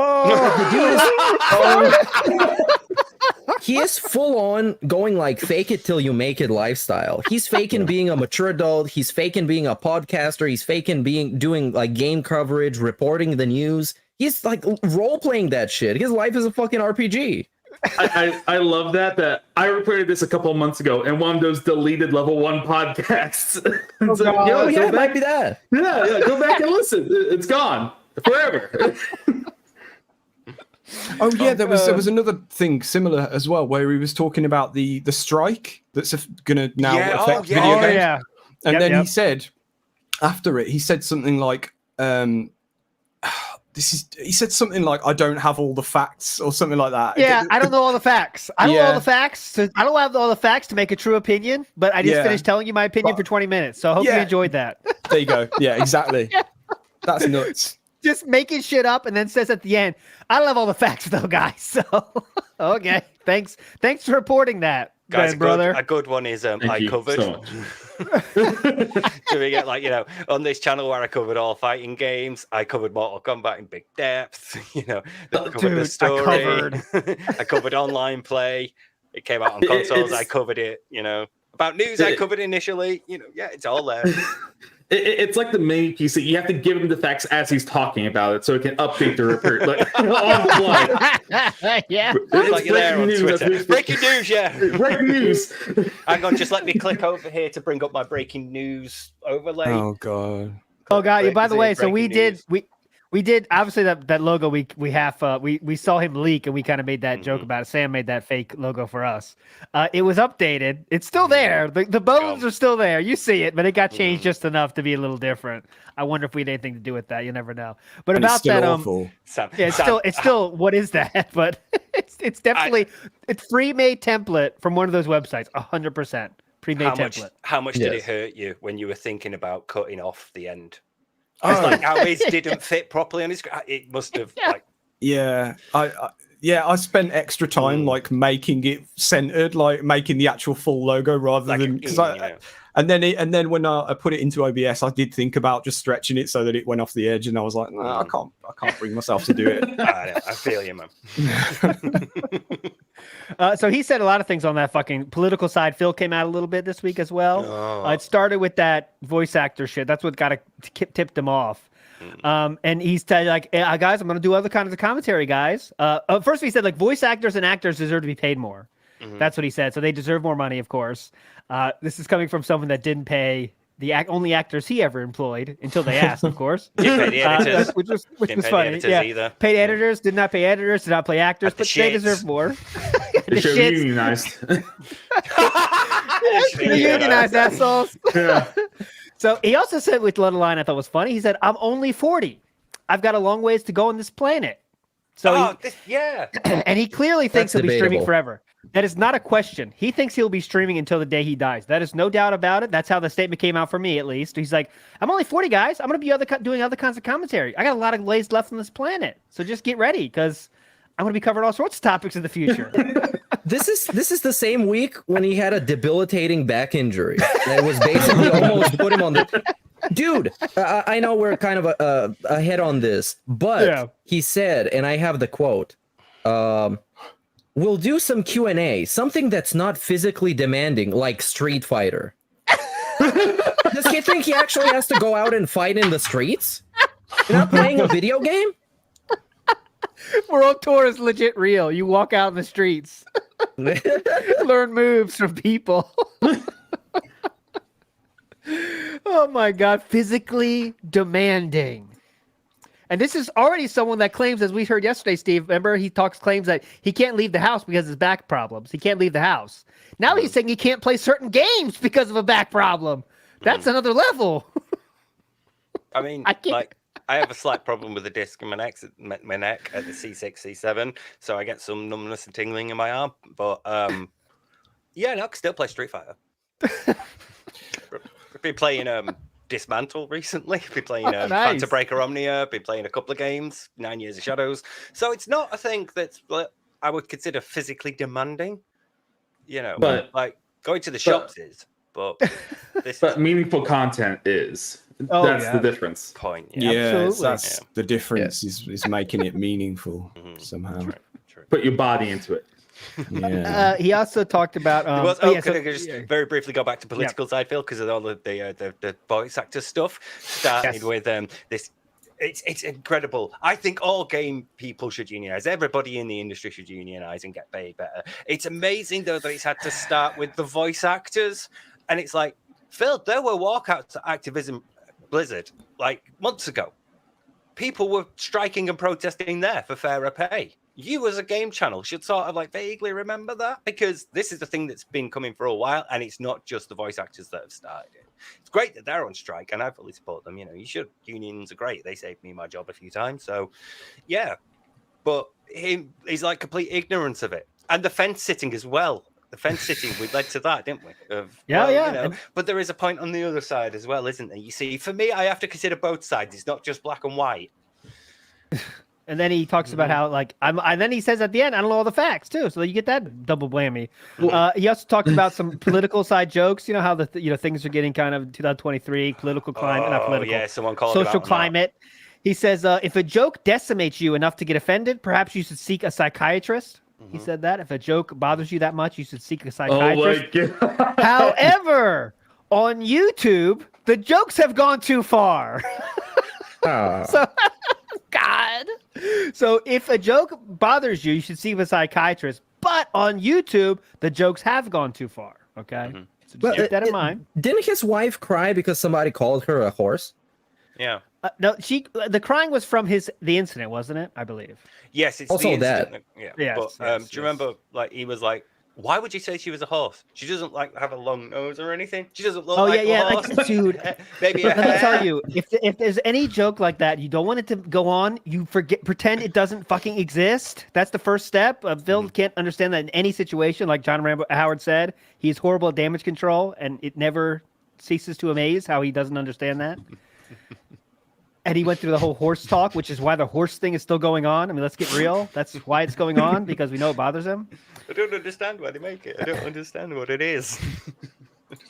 He is full on going like fake it till you make it lifestyle. He's faking being a mature adult. He's faking being a podcaster. He's faking doing like game coverage, reporting the news. He's like role playing that shit. His life is a fucking RPG. I love that I reported this a couple of months ago in one of those deleted level 1 podcasts. It might be that. Yeah, go back and listen. It's gone forever. Oh yeah, there was another thing similar as well where he was talking about the strike that's gonna now affect video games. Yeah. And then he said after it, he said something like, he said something like, I don't have all the facts or something like that. Yeah, I don't know all the facts. I don't know all the facts. I don't have all the facts to make a true opinion, but I just finished telling you my opinion for 20 minutes. So I hope you enjoyed that. There you go. Yeah, exactly. That's nuts. Just making shit up and then says at the end, I don't have all the facts though, guys. So, okay. Thanks for reporting that, guys. brother. A good one is I covered. So Do we get like, you know, on this channel where I covered all fighting games, I covered Mortal Kombat in big depth. You know, I covered the story. I covered online play. It came out on consoles. I covered it. You know, about news I covered initially. You know, yeah, it's all there. It's like the mini PC. You have to give him the facts as he's talking about it, so it can update the report like on the fly. Yeah, it's like you're there on Twitter. Breaking news, yeah. Breaking news. Hang on, just let me click over here to bring up my breaking news overlay. Oh god. Oh god. By the way, so we We did obviously that logo. We saw him leak, and we kind of made that joke about it. Sam made that fake logo for us. It was updated. It's still there. The bones are still there. You see it, but it got changed just enough to be a little different. I wonder if we had anything to do with that. You never know. But And about it's still that, awful. Sam, yeah, it's still what is that? But it's definitely it's pre-made template from one of those websites. 100% pre-made template. How much did it Yes. hurt you when you were thinking about cutting off the end? It's like how his didn't fit properly on his. It must have like. Yeah, I spent extra time like making it centered, like making the actual full logo rather Like than and then when I put it into OBS, I did think about just stretching it so that it went off the edge, and I was like, no, I can't bring myself to do it. I feel you, man. So he said a lot of things on that fucking political side. Phil came out a little bit this week as well. It started with that voice actor shit. That's what tipped him off. And he's like, hey, guys, I'm going to do other kinds of commentary, guys. First, he said like voice actors and actors deserve to be paid more. That's what he said. So they deserve more money, of course. This is coming from someone that didn't pay the only actors he ever employed until they asked, of course. Didn't pay the editors. Which was Didn't pay funny. the editors either. Paid editors, did not pay editors, did not pay actors, but they deserve more. They should have unionized. The unionized assholes. Yeah. So he also said with little line I thought was funny. He said, "I'm only 40. I've got a long ways to go on this planet." So and he clearly thinks he'll be streaming forever. That is not a question. He thinks he'll be streaming until the day he dies. That is no doubt about it. That's how the statement came out for me, at least. He's like, "I'm only 40, guys. I'm going to be doing other kinds of commentary. I got a lot of days left on this planet, so just get ready because I'm going to be covering all sorts of topics in the future." This is the same week when he had a debilitating back injury that was basically almost put him on the. Dude, I know we're kind of ahead on this, but he said, and I have the quote, we'll do some Q&A, something that's not physically demanding, like Street Fighter. Does he think he actually has to go out and fight in the streets? You're not playing a video game? World Tour is legit real. You walk out in the streets, learn moves from people. Oh my God, physically demanding. And this is already someone that claims, as we heard yesterday, Steve, remember he claims that he can't leave the house because of his back problems. He can't leave the house. Now he's saying he can't play certain games because of a back problem. That's another level. I mean, I have a slight problem with the disc in my neck at the C6, C7, so I get some numbness and tingling in my arm. But yeah, no, I can still play Street Fighter. I've been playing Dismantle recently. I've been playing Phantom Breaker Omnia. Been playing a couple of games, 9 Years of Shadows. So it's not a thing that's I would consider physically demanding. You know, But- like going to the shops is, but this But meaningful content is. Oh, That's yeah. the difference. point. Yes, that's the difference is making it meaningful somehow. Put your body into it. Yeah. He also talked about. Can I just very briefly go back to political side, Phil, because of all the voice actor stuff. Started with this. It's incredible. I think all game people should unionize. Everybody in the industry should unionize and get paid better. It's amazing though that it's had to start with the voice actors, and it's like, Phil, there were walkouts at Activision Blizzard like months ago. People were striking and protesting there for fairer pay. You as a game channel should sort of like vaguely remember that, because this is the thing that's been coming for a while, and it's not just the voice actors that have started it. It's great that they're on strike, and I fully support them. You know, you should. Unions are great. They saved me my job a few times. So, yeah. But he's like complete ignorance of it. And the fence sitting as well. The fence sitting, we led to that, didn't we? You know, but there is a point on the other side as well, isn't there? You see, for me, I have to consider both sides. It's not just black and white. And then he talks about how, like, and then he says at the end, I don't know all the facts too. So you get that double whammy. He also talked about some political side jokes. You know how things are getting kind of 2023 political climate, not political. Yeah, someone called social climate. He says, if a joke decimates you enough to get offended, perhaps you should seek a psychiatrist. He said that if a joke bothers you that much, you should seek a psychiatrist. Oh my God. However, on YouTube, the jokes have gone too far. So, God. So if a joke bothers you, you should see a psychiatrist. But on YouTube, the jokes have gone too far. Okay, so just keep that in mind. Didn't his wife cry because somebody called her a horse? Yeah. No, the crying was from the incident, wasn't it? I believe. Yes, it's Also the that. incident. Yeah. Yes, But yes, do you remember, like, he was like, "Why would you say she was a horse? She doesn't like have a long nose or anything. She doesn't look like a horse." Like, dude. Maybe Let me tell you, if there's any joke like that, you don't want it to go on. You pretend it doesn't fucking exist. That's the first step. Phil can't understand that in any situation. Like John Howard said, he's horrible at damage control, and it never ceases to amaze how he doesn't understand that. And he went through the whole horse talk, which is why the horse thing is still going on. I mean, let's get real. That's why it's going on, because we know it bothers him. I don't understand why they make it. I don't understand what it is.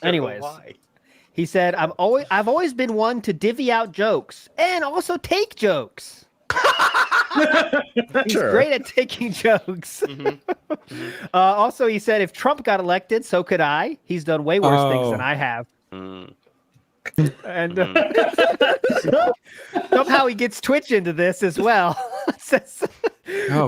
Anyways, why? He said, I've always been one to divvy out jokes and also take jokes. He's great at taking jokes. Also, he said, if Trump got elected, so could I. He's done way worse things than I have. And somehow he gets Twitch into this as well. Says,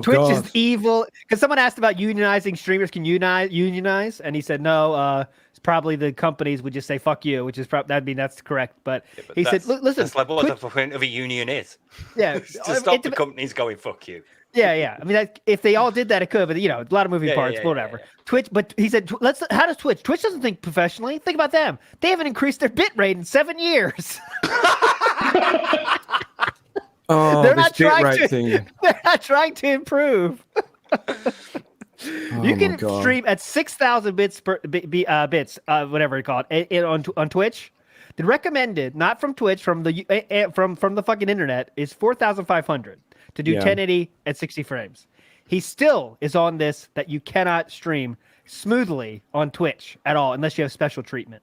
Twitch is evil. Because someone asked about unionizing streamers. Can unionize? And he said, no, it's probably the companies would just say, fuck you, which is that's correct. But, he said, listen. That's like what the point of a union is. Yeah. To stop the companies going, fuck you. Yeah. I mean, if they all did that, it could, but a lot of moving parts, whatever. Yeah. Twitch, but he said, how does Twitch? Twitch doesn't think professionally. Think about them. They haven't increased their bit rate in 7 years. They're not trying to improve. You can stream at 6,000 bits per whatever you call it, on Twitch. The recommended, not from Twitch, from the fucking internet, is 4,500 to do 1080 at 60 frames. He still is on this that you cannot stream smoothly on Twitch at all unless you have special treatment.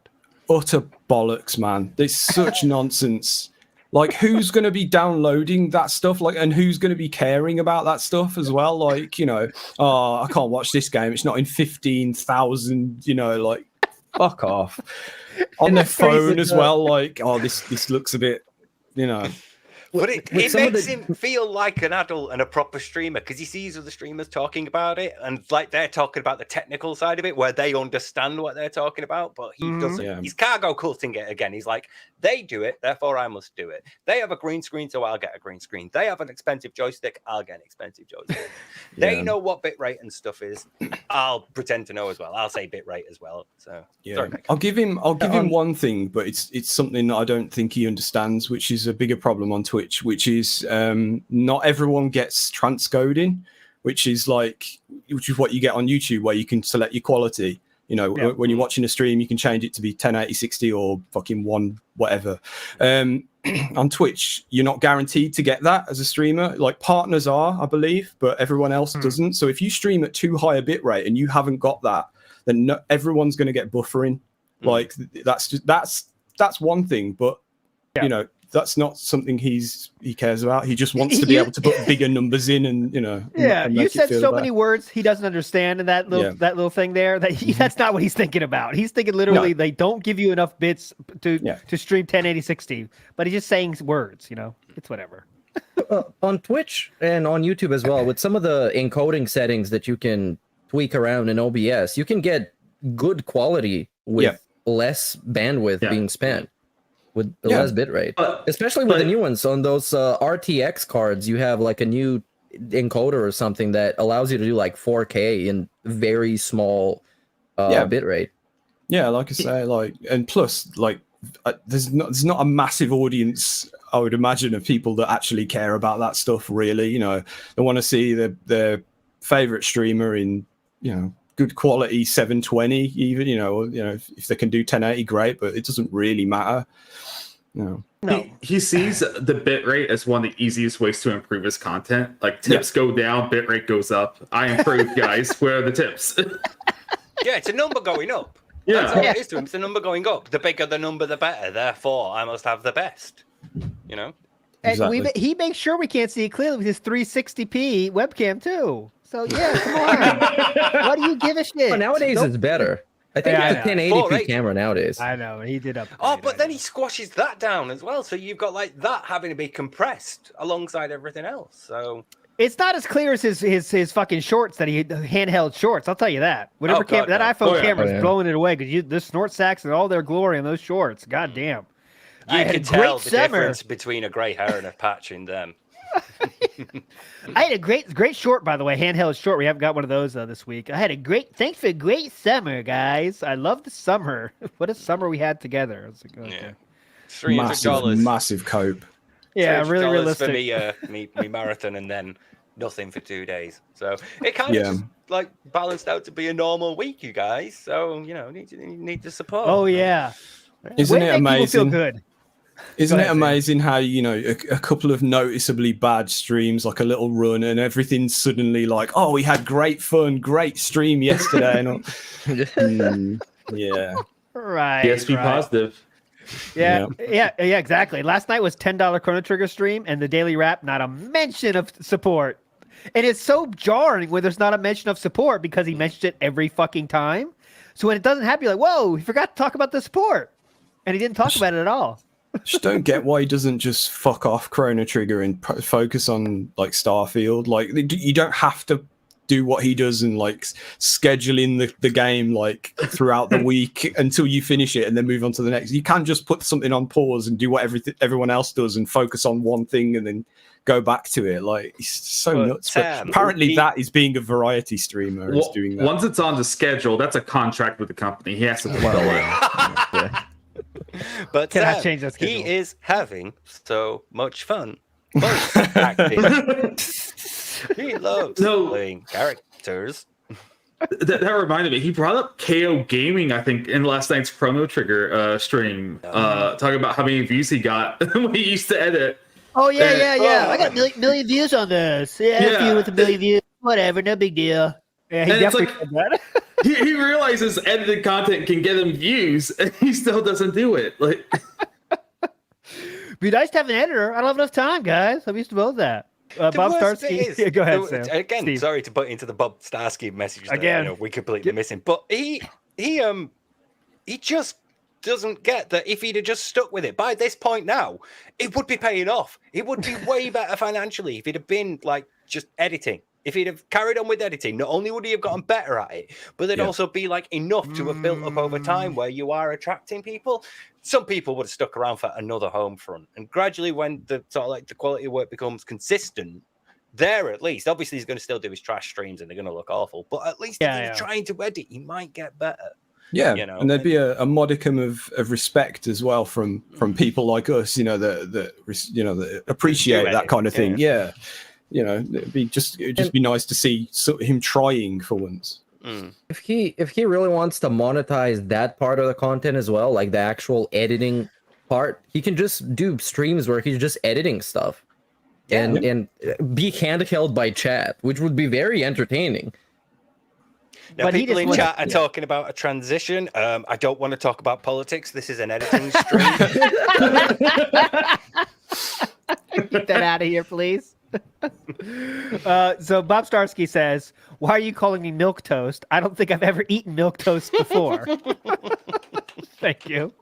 Utter bollocks, man. There's such nonsense. Like, who's going to be downloading that stuff? Like, and who's going to be caring about that stuff as well? Like, I can't watch this game. It's not in 15,000, like, fuck off. On their phone as well, like, this looks a bit, But it makes him feel like an adult and a proper streamer, because he sees other streamers talking about it, and like they're talking about the technical side of it where they understand what they're talking about, but he doesn't. Yeah. He's cargo culting it again. He's like, they do it, therefore I must do it. They have a green screen, so I'll get a green screen. They have an expensive joystick, I'll get an expensive joystick. They know what bitrate and stuff is. I'll pretend to know as well. I'll say bitrate as well. So sorry, I'll give him one thing, but it's something that I don't think he understands, which is a bigger problem on Twitch, which is not everyone gets transcoding, which is what you get on YouTube, where you can select your quality. When you're watching a stream, you can change it to be 1080, 60, or fucking one whatever. On Twitch, you're not guaranteed to get that as a streamer. Like, partners are, I believe, but everyone else doesn't. So if you stream at too high a bit rate and you haven't got that, then everyone's going to get buffering. Like, that's one thing, but that's not something he cares about. He just wants to be able to put bigger numbers in, and and you said so many words he doesn't understand in that little thing there. That's not what he's thinking about. He's thinking literally they don't give you enough bits to stream 1080 60, but he's just saying words. It's whatever. On Twitch and on YouTube as well, with some of the encoding settings that you can tweak around in OBS, you can get good quality with less bandwidth being spent. With less bitrate, especially with the new ones on those RTX cards, you have like a new encoder or something that allows you to do like 4K in very small bitrate. Yeah, like I say, and plus, there's not a massive audience, I would imagine, of people that actually care about that stuff. Really, they want to see their favorite streamer in good quality 720, even if they can do 1080, great, but it doesn't really matter. No. He sees the bitrate as one of the easiest ways to improve his content. Like, tips go down, bitrate goes up. I improve, guys. Where are the tips? It's a number going up. That's all it is to him. It's a number going up. The bigger the number, the better. Therefore, I must have the best. And Exactly. he makes sure we can't see it clearly with his 360p webcam too. So come on. What do you give a shit? Well, nowadays it's better. I think it's a 1080p camera nowadays. I know, he did but then he squashes that down as well. So you've got that having to be compressed alongside everything else. So it's not as clear as his fucking shorts that he handheld shorts. I'll tell you that. Whatever that iPhone camera is blowing it away because the snort sacks and all their glory on those shorts. God damn. You had a can tell great the summer. difference between a grey hair and a patch in them. I had a great short, by the way. Handheld short. We haven't got one of those this week. I had a thanks for a great summer, guys. I love the summer. What a summer we had together. I was like, okay. Yeah. $300. Massive cope. Yeah, really $300 realistic. for me marathon, and then nothing for 2 days. So it kind of just like balanced out to be a normal week, you guys. So need the support. Oh yeah. Isn't Way it to make people feel amazing? good. Isn't Go it ahead, Sam. amazing how a couple of noticeably bad streams, like a little run, and everything's suddenly like, oh, we had great fun, great stream yesterday, and yeah, Right. PSP right. positive. Yeah, exactly. Last night was $10 Chrono Trigger stream, and the Daily Wrap, not a mention of support. And it's so jarring when there's not a mention of support because he mentions it every fucking time. So when it doesn't happen, you're like, whoa, he forgot to talk about the support. And he didn't talk about it at all. Just don't get why he doesn't just fuck off Chrono Trigger and focus on like Starfield. Like you don't have to do what he does and like schedule in the game like throughout the week until you finish it and then move on to the next. You can just put something on pause and do what everyone else does and focus on one thing and then go back to it. Like it's so nuts. But apparently that is being a variety streamer. Is doing that. Once it's on the schedule, that's a contract with the company. He has to fulfill it. But Cannot change that schedule. he is having so much fun. Voice acting. He loves playing characters. That reminded me. He brought up KO Gaming, I think, in last night's Chrono Trigger stream, talking about how many views he got when he used to edit. Oh, yeah. I got a million views on this. Yeah, you with a million views. Whatever, no big deal. Yeah, he And it's definitely like- said that. He realizes edited content can get him views, and he still doesn't do it. Like, Be nice to have an editor. I don't have enough time, guys. I'm used to both that. Bob worst bit Starsky. is- Yeah, go ahead, the- Sam. Again, Steve. sorry to put into the Bob Starsky message that Again. we completely missing, but he just doesn't get that if he'd have just stuck with it by this point now, it would be paying off. It would be way better financially if he'd have been like just editing. If he'd have carried on with editing, not only would he have gotten better at it, but there'd also be like enough to have built up over time where you are attracting people. Some people would have stuck around for another home front, and gradually, when the sort of like the quality of work becomes consistent, there at least, obviously he's going to still do his trash streams and they're going to look awful, but at least if he's trying to edit, he might get better. Yeah, you know? and there'd be a modicum of respect as well from people like us, that appreciate that kind of thing. Yeah. It'd just be nice to see him trying for once. If he really wants to monetize that part of the content as well, like the actual editing part, he can just do streams where he's just editing stuff and be handheld by chat, which would be very entertaining. Now, But he people just in chat wanna- are talking about a transition. I don't want to talk about politics. This is an editing stream. Get that out of here, please. So Bob Starsky says, "Why are you calling me milk toast? I don't think I've ever eaten milk toast before." Thank you.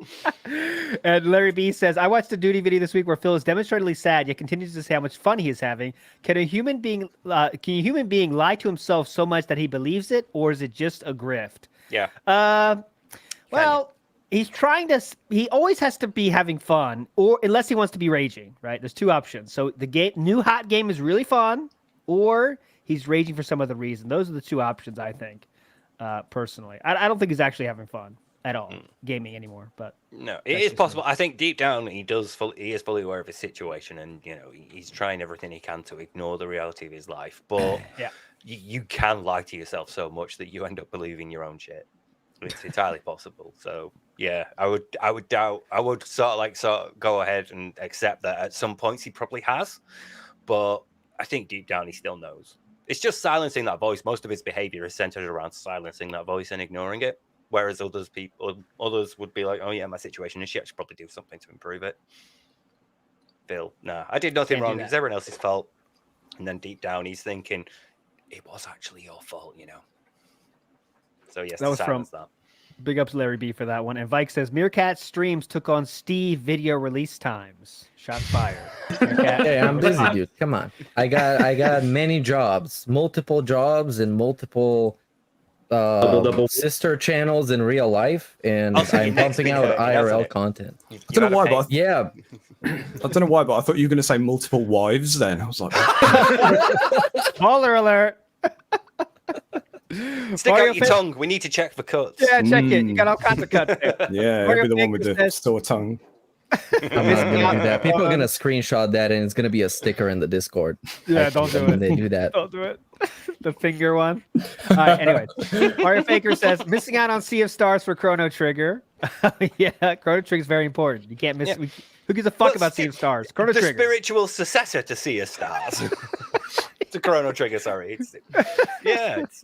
And Larry B says, "I watched a Duty video this week where Phil is demonstrably sad yet continues to say how much fun he is having. Can a human being lie to himself so much that he believes it, or is it just a grift?" Yeah. Well, he's trying to. He always has to be having fun, or unless he wants to be raging. Right? There's two options. So the new hot game is really fun, or he's raging for some other reason. Those are the two options, I think. Personally, I don't think he's actually having fun at all gaming anymore. But no, it is possible. I think deep down he is fully aware of his situation, and he's trying everything he can to ignore the reality of his life. But yeah. You can lie to yourself so much that you end up believing your own shit. It's entirely possible. So yeah, I would sort of go ahead and accept that at some points he probably has, but I think deep down he still knows. It's just silencing that voice. Most of his behavior is centered around silencing that voice and ignoring it. Whereas others would be like, oh yeah, my situation is shit, I should probably do something to improve it. Phil, nah, I did nothing wrong. It's everyone else's fault. And then deep down he's thinking, it was actually your fault, So yes, that was from Big ups Larry B for that one. And Vike says Meerkat streams took on Steve video release times. Shot fired. Hey, I'm busy, dude. Come on. I got many jobs, multiple jobs, and multiple sister channels in real life, and so I'm your neck's pumping been out hurting, hasn't IRL it? content. I don't know why, but Yeah. I don't know why, but I thought you were going to say multiple wives. Then I was like, Spoiler alert. Stick Mario out your tongue. We need to check for cuts. Yeah, check it. You got all kinds of cuts there. yeah, Mario it'll be the one with Faker the says- sore tongue. I'm not gonna do that. People are gonna screenshot that, and it's gonna be a sticker in the Discord. Yeah, don't do when it. they do that. Don't do it. The finger one. All right, anyway. Mario Faker says, missing out on Sea of Stars for Chrono Trigger. Yeah, Chrono Trigger is very important. You can't miss Yeah. Who gives a fuck But about Sea of Stars? Chrono The Trigger. spiritual successor to Sea of Stars. To Chrono Trigger, sorry. It's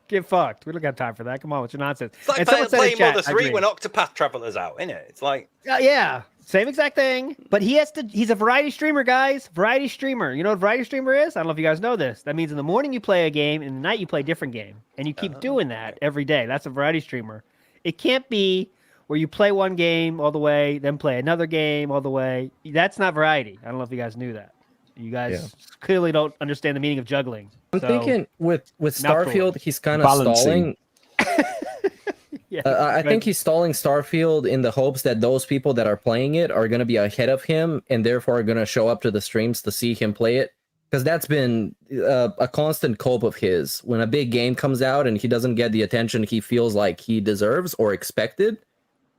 Get fucked. We don't got time for that. Come on, what's your nonsense? It's like And someone said in playing chat, Mother I 3 agree. when Octopath Traveler's out, isn't it? It's like, Yeah, same exact thing. But he's a variety streamer, guys. Variety streamer. You know what variety streamer is? I don't know if you guys know this. That means in the morning you play a game, and at night you play a different game. And you keep doing that every day. That's a variety streamer. It can't be where you play one game all the way, then play another game all the way. That's not variety. I don't know if you guys knew that. You guys clearly don't understand the meaning of juggling. I'm thinking with Not Starfield, true. he's kind of Balancing. stalling. Yeah, I think he's stalling Starfield in the hopes that those people that are playing it are going to be ahead of him, and therefore are going to show up to the streams to see him play it. Because that's been a constant cope of his. When a big game comes out and he doesn't get the attention he feels like he deserves or expected,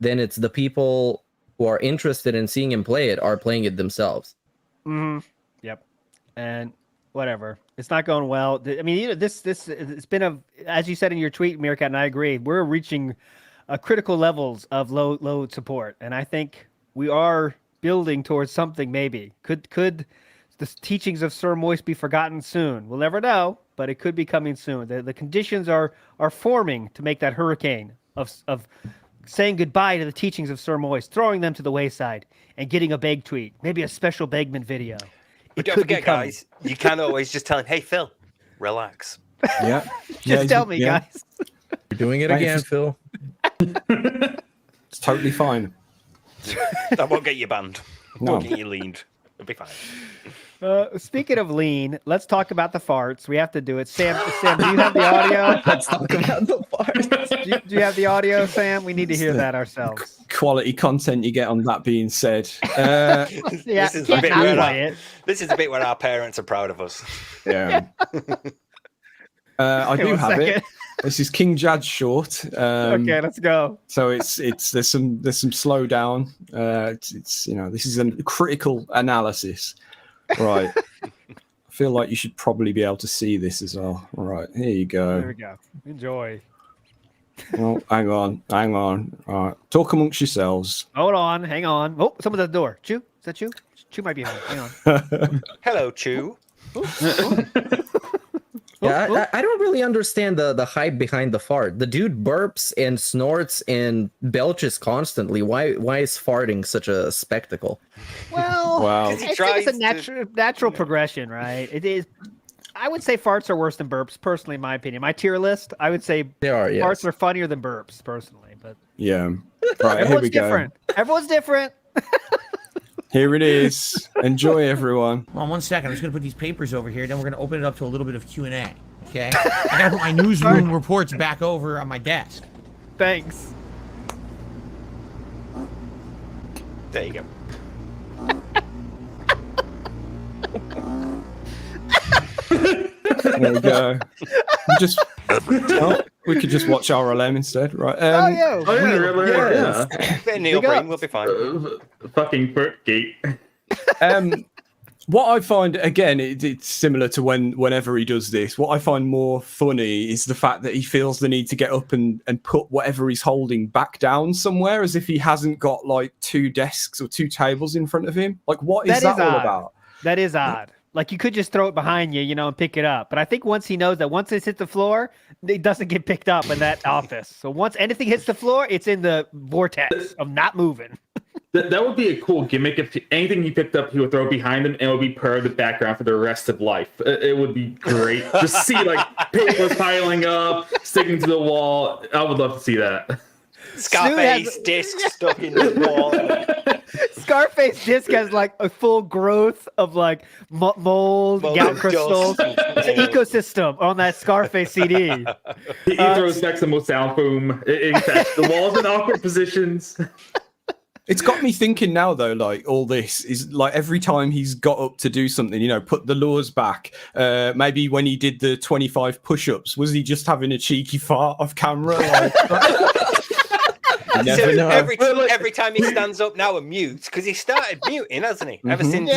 then it's the people who are interested in seeing him play it are playing it themselves. Mm-hmm. Yep. And whatever. It's not going well. I mean, this it's been as you said in your tweet, Meerkat, and I agree. We're reaching critical levels of load support, and I think we are building towards something. Maybe could the teachings of Sir Moist be forgotten soon? We'll never know, but it could be coming soon. The conditions are forming to make that hurricane of saying goodbye to the teachings of Sir Moist, throwing them to the wayside, and getting a beg tweet, maybe a special Begman video. but don't forget, guys, you can always just tell him, hey, Phil, relax. Yeah. Just tell me, guys. You're doing it Right, again, just- Phil. It's totally fine. That won't get you banned. No. Won't get you leaned. It'll be fine. Speaking of lean, let's talk about the farts. We have to do it. Sam, do you have the audio? Let's talk about the farts. Do you have the audio, Sam? We need to hear that ourselves. Quality content you get on that being said. Yeah, This is the can't bit not where play it. this is the bit where our parents are proud of us. Yeah. I Hey, do one have second. it. This is King Jad's short. Okay, let's go. So there's some slowdown. It's this is a critical analysis, right? I feel like you should probably be able to see this as well. All right, here you go. There we go. Enjoy. Oh, hang on. All right, talk amongst yourselves. Hold on. Hang on. Oh, someone's at the door. Chew? Is that Chew? Chew might be home. Hang on. Hello, Chew. Yeah, I don't really understand the hype behind the fart. The dude burps and snorts and belches constantly. Why is farting such a spectacle? Well, Wow. I think it's a natural progression, right? It is. I would say farts are worse than burps, personally, in my opinion. My tier list, I would say They are, yes. farts are funnier than burps, personally. But Yeah. Right, here everyone's we go. different. Everyone's different. Here it is. Enjoy, everyone. Hold on 1 second. I'm just going to put these papers over here. Then we're going to open it up to a little bit of Q&A. Okay? I got to put my newsroom reports back over on my desk. Thanks. There you go. There we go. We could just watch RLM instead, right? yeah. Bit of neoprene, we'll be fine. Fucking Burtgate. What I find, again, it's similar to whenever he does this. What I find more funny is the fact that he feels the need to get up and put whatever he's holding back down somewhere, as if he hasn't got like 2 desks or 2 tables in front of him. Like, what is that all odd. about? That is odd. Like, you could just throw it behind you, and pick it up. But I think once he knows that once it's hit the floor, it doesn't get picked up in that office. So once anything hits the floor, it's in the vortex of not moving. That would be a cool gimmick. If anything he picked up, he would throw it behind him, and it would be part of the background for the rest of life. It would be great. Just see like papers piling up, sticking to the wall. I would love to see that. Scarface disc stuck in the wall. Scarface disc has like a full growth of like mold, gout crystals. It's an ecosystem on that Scarface CD. He throws back some sound boom. It affects the walls in awkward positions. It's got me thinking now, though, like all this is like every time he's got up to do something, put the lures back. Maybe when he did the 25 push-ups, was he just having a cheeky fart off camera? Like, you never know. Every time he stands up now and mutes, because he started muting, hasn't he? Ever since,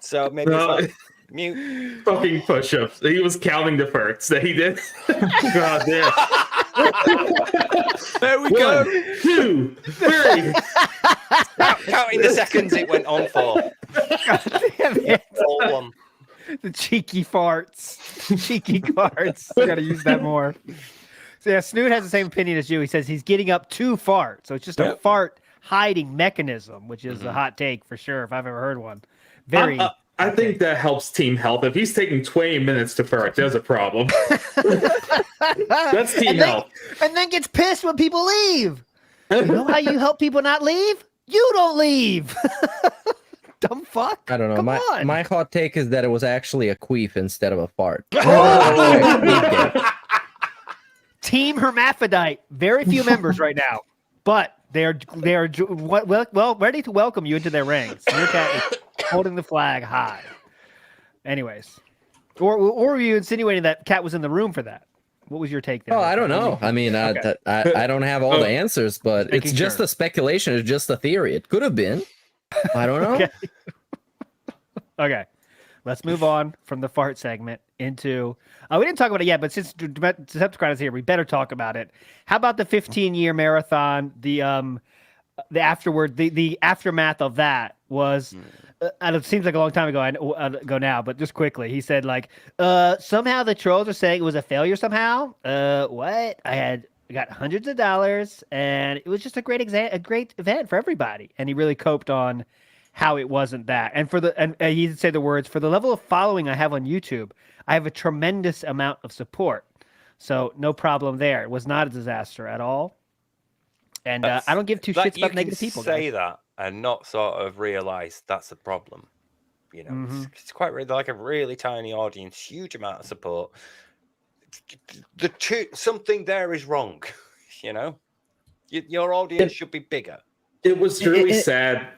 So maybe it's like mute. Fucking push-ups. He was counting the farts that he did. God damn. There we go. 2, 3. Counting the seconds it went on for. God damn it. The cheeky farts. Cheeky farts. We got to use that more. So yeah, Snoot has the same opinion as you. He says he's getting up to fart. So it's just a fart hiding mechanism, which is a hot take for sure, if I've ever heard one. Very... I think that helps team health. If he's taking 20 minutes to fart, there's a problem. That's team health. And then gets pissed when people leave. You know how you help people not leave? You don't leave. Dumb fuck. I don't know. Come on. My hot take is that it was actually a queef instead of a fart. Team Hermaphrodite. Very few members right now, but they are well ready to welcome you into their ranks. Your cat is holding the flag high. Anyways, or were you insinuating that Cat was in the room for that? What was your take there? Oh, I don't know. I mean, Okay. I don't have all the answers, but Making it's just sure. a speculation. It's just a theory. It could have been. I don't know. Okay. Let's move on from the fart segment into. We didn't talk about it yet, but since Decepticon is here, we better talk about it. How about the 15-year marathon? The aftermath of that was. It seems like a long time ago now, but just quickly, he said like, somehow the trolls are saying it was a failure somehow. What? I got hundreds of dollars, and it was just a great event for everybody. And he really coped on how it wasn't that. And he did say the words, for the level of following I have on YouTube, I have a tremendous amount of support. So no problem there. It was not a disaster at all. And I don't give two shits about negative people. Say that and not sort of realize that's a problem. It's quite like a really tiny audience, huge amount of support. Something there is wrong. Your audience should be bigger. It was really sad.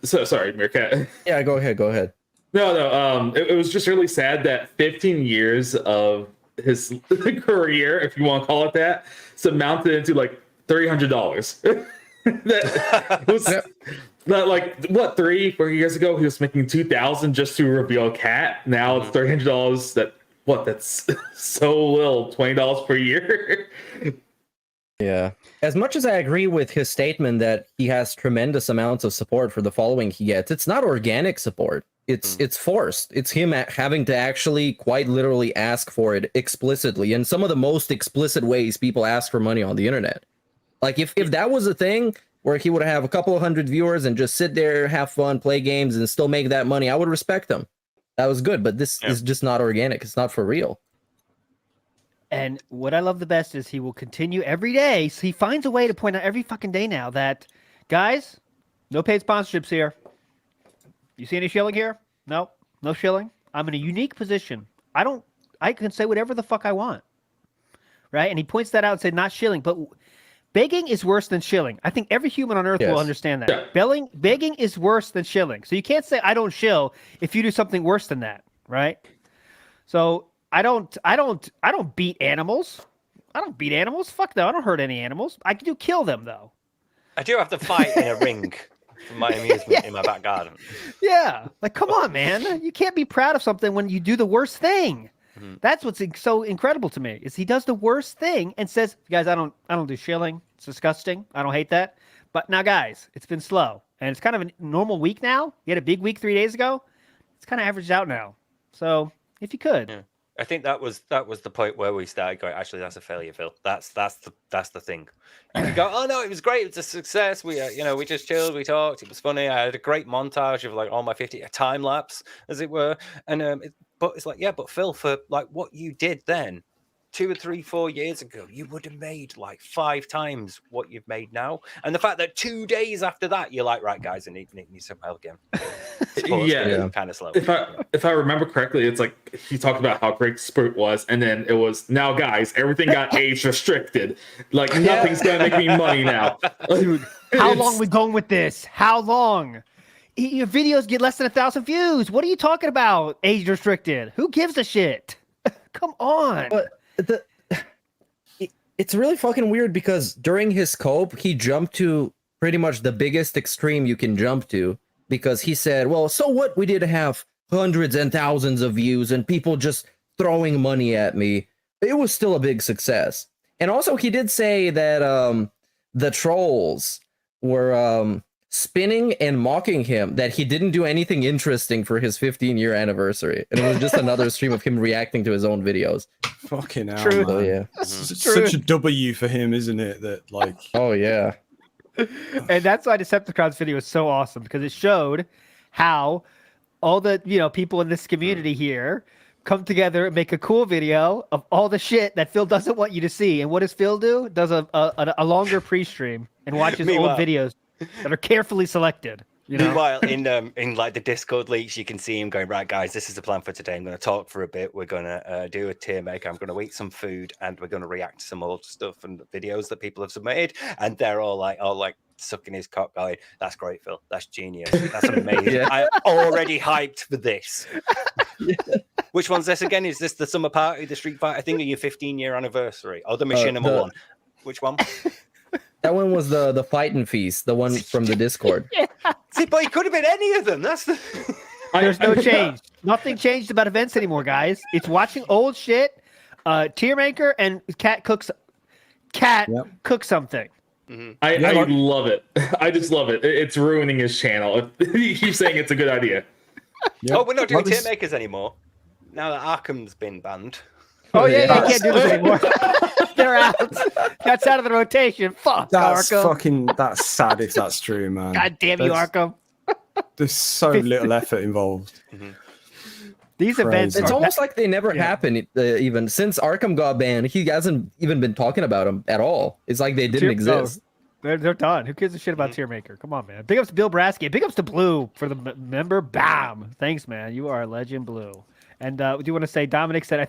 So sorry, Meerkat. Yeah, go ahead. No. It was just really sad that 15 years of his career, if you want to call it that, amounted into like $300. That was like what 3-4 years ago he was making $2,000 just to reveal Cat. Now it's $300. That's so little. $20 per year. Yeah. As much as I agree with his statement that he has tremendous amounts of support for the following he gets, it's not organic support. It's forced. It's him having to actually quite literally ask for it explicitly in some of the most explicit ways people ask for money on the internet. Like if that was a thing where he would have a couple of hundred viewers and just sit there, have fun, play games, and still make that money, I would respect him. That was good, but this is just not organic. It's not for real. And what I love the best is he will continue every day. So he finds a way to point out every fucking day now that, guys, no paid sponsorships here. You see any shilling here? No shilling. I'm in a unique position. I can say whatever the fuck I want. Right? And he points that out and said, not shilling, but begging is worse than shilling. I think every human on earth will understand that. Yeah. Begging is worse than shilling. So you can't say I don't shill if you do something worse than that, right? So I don't beat animals. I don't beat animals. Fuck no, I don't hurt any animals. I do kill them though. I do have to fight in a ring for my amusement in my back garden. Yeah. Like come on, man. You can't be proud of something when you do the worst thing. That's what's so incredible to me is he does the worst thing and says, guys, I don't do shilling. It's disgusting. I don't hate that. But now, guys, it's been slow. And it's kind of a normal week now. You had a big week 3 days ago. It's kind of averaged out now. So if you could. Yeah. I think that was the point where we started going, actually, that's a failure, Phil. That's the thing. You could go, oh, no, it was great. It's a success. We, we just chilled. We talked. It was funny. I had a great montage of like all my 50, a time lapse, as it were. And but it's like, yeah, but Phil, for like what you did then, 2 or 3, 4 years ago, you would have made like 5 times what you've made now. And the fact that 2 days after that, you're like, right, guys, I need some help again. Yeah. Kind of slow. If I remember correctly, it's like he talked about how great Spurt was, and then it was, now guys, everything got age restricted. Like nothing's gonna make me money now. Dude, how long are we going with this? How long? Your videos get less than 1,000 views. What are you talking about? Age restricted. Who gives a shit? Come on. But it's really fucking weird because during his scope, he jumped to pretty much the biggest extreme you can jump to, because he said, well, so what? We did have hundreds and thousands of views and people just throwing money at me. It was still a big success. And also he did say that the trolls were spinning and mocking him, that he didn't do anything interesting for his 15-year anniversary. And it was just another stream of him reacting to his own videos. Fucking hell, True. man. Oh, yeah. It's such a W for him, isn't it? That like, oh yeah. And that's why Decepticon's video is so awesome, because it showed how all the people in this community here come together and make a cool video of all the shit that Phil doesn't want you to see. And what does Phil do? Does a longer pre-stream and watches old videos that are carefully selected. Meanwhile, in like the Discord leaks, you can see him going, right, guys, this is the plan for today. I'm going to talk for a bit. We're going to do a tier maker. I'm going to eat some food, and we're going to react to some old stuff and videos that people have submitted. And they're all like sucking his cock, going, "That's great, Phil. That's genius. That's amazing. Yeah. I'm already hyped for this." Which one's this again? Is this the summer party, the Street Fighter thing, or your 15-year anniversary, or the Machinima one? Which one? That one was the Fightin' Feast, the one from the Discord. See, but it could have been any of them. That's the. There's no change. Nothing changed about events anymore, guys. It's watching old shit. Tier maker and Cat cooks something. Mm-hmm. I love it. I just love it. It's ruining his channel. He keeps saying it's a good idea. Oh, we're not doing tier makers anymore. Now that Arkham's been banned. Oh yeah, they can't do this anymore. They're out. That's out of the rotation. Fuck, that's Arkham. That's sad if that's true, man. God damn you, Arkham. There's so little effort involved. Mm-hmm. These events, it's almost like they never happened. Even since Arkham got banned, he hasn't even been talking about them at all. It's like they didn't exist. They're done. Who gives a shit about tier maker? Come on, man. Big ups to Bill Brasky. Big ups to Blue for the member. Bam. Thanks, man. You are a legend, Blue. And do you want to say Dominic said?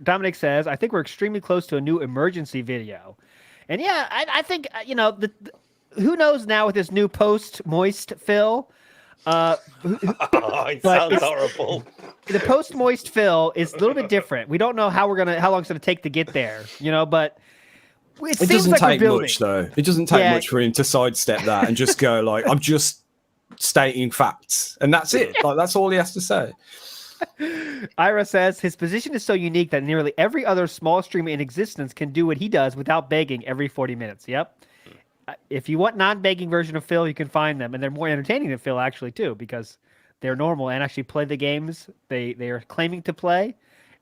Dominic says I think we're extremely close to a new emergency video. And yeah, I think who knows now with this new post-moist fill. It sounds horrible. The post-moist fill is a little bit different. We don't know how long it's going to take to get there. But it doesn't like take much though. It doesn't take much for him to sidestep that and just go like, "I'm just stating facts," and that's it. Like that's all he has to say. Ira says his position is so unique that nearly every other small streamer in existence can do what he does without begging every 40 minutes. Yep. If you want non-begging version of Phil, you can find them, and they're more entertaining than Phil actually too, because they're normal and actually play the games they are claiming to play,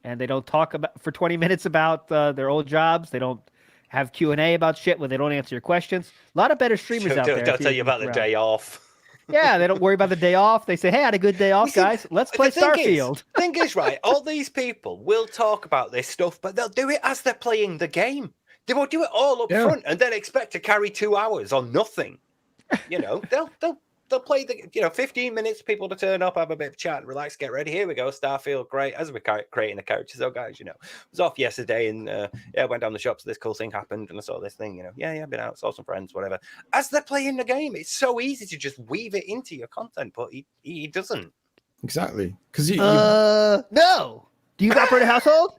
and they don't talk about for 20 minutes about their old jobs. They don't have Q&A about shit where they don't answer your questions. A lot of better streamers out there. Don't tell you about the day off. Yeah, they don't worry about the day off. They say, "Hey, I had a good day off, guys. Let's play Starfield." Thing is, right, all these people will talk about this stuff, but they'll do it as they're playing the game. They won't do it all up front and then expect to carry 2 hours on nothing. They'll play the 15 minutes, people to turn up, have a bit of chat, relax, get ready. Here we go, Starfield, great. As we're creating the characters, guys, I was off yesterday and I went down the shops. This cool thing happened and I saw this thing. I've been out, saw some friends, whatever. As they're playing the game, it's so easy to just weave it into your content, but he doesn't. Exactly, because no. Do you operate a household?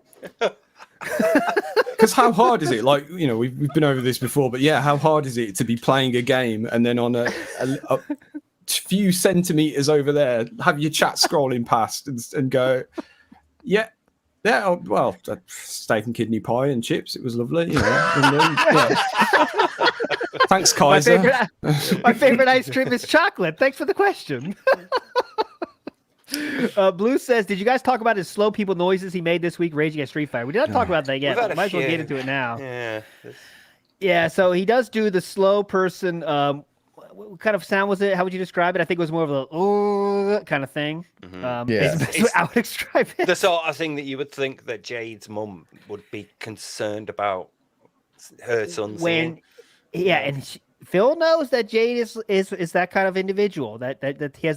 Because how hard is it? Like we've been over this before, but yeah, how hard is it to be playing a game and then on a few centimeters over there have your chat scrolling past and go, well, steak and kidney pie and chips, it was lovely, and then, thanks, Kaiser. My favorite ice cream is chocolate. Thanks for the question. Blue says, did you guys talk about his slow people noises he made this week raging at Street Fighter? We did not talk about that yet. Might as well get into it now. Yeah, so he does do the slow person. what kind of sound was it? How would you describe it? I think it was more of a kind of thing. Yeah. Is I would describe it. The sort of thing that you would think that Jade's mum would be concerned about her son seeing. And Phil knows that Jade is that kind of individual. That he's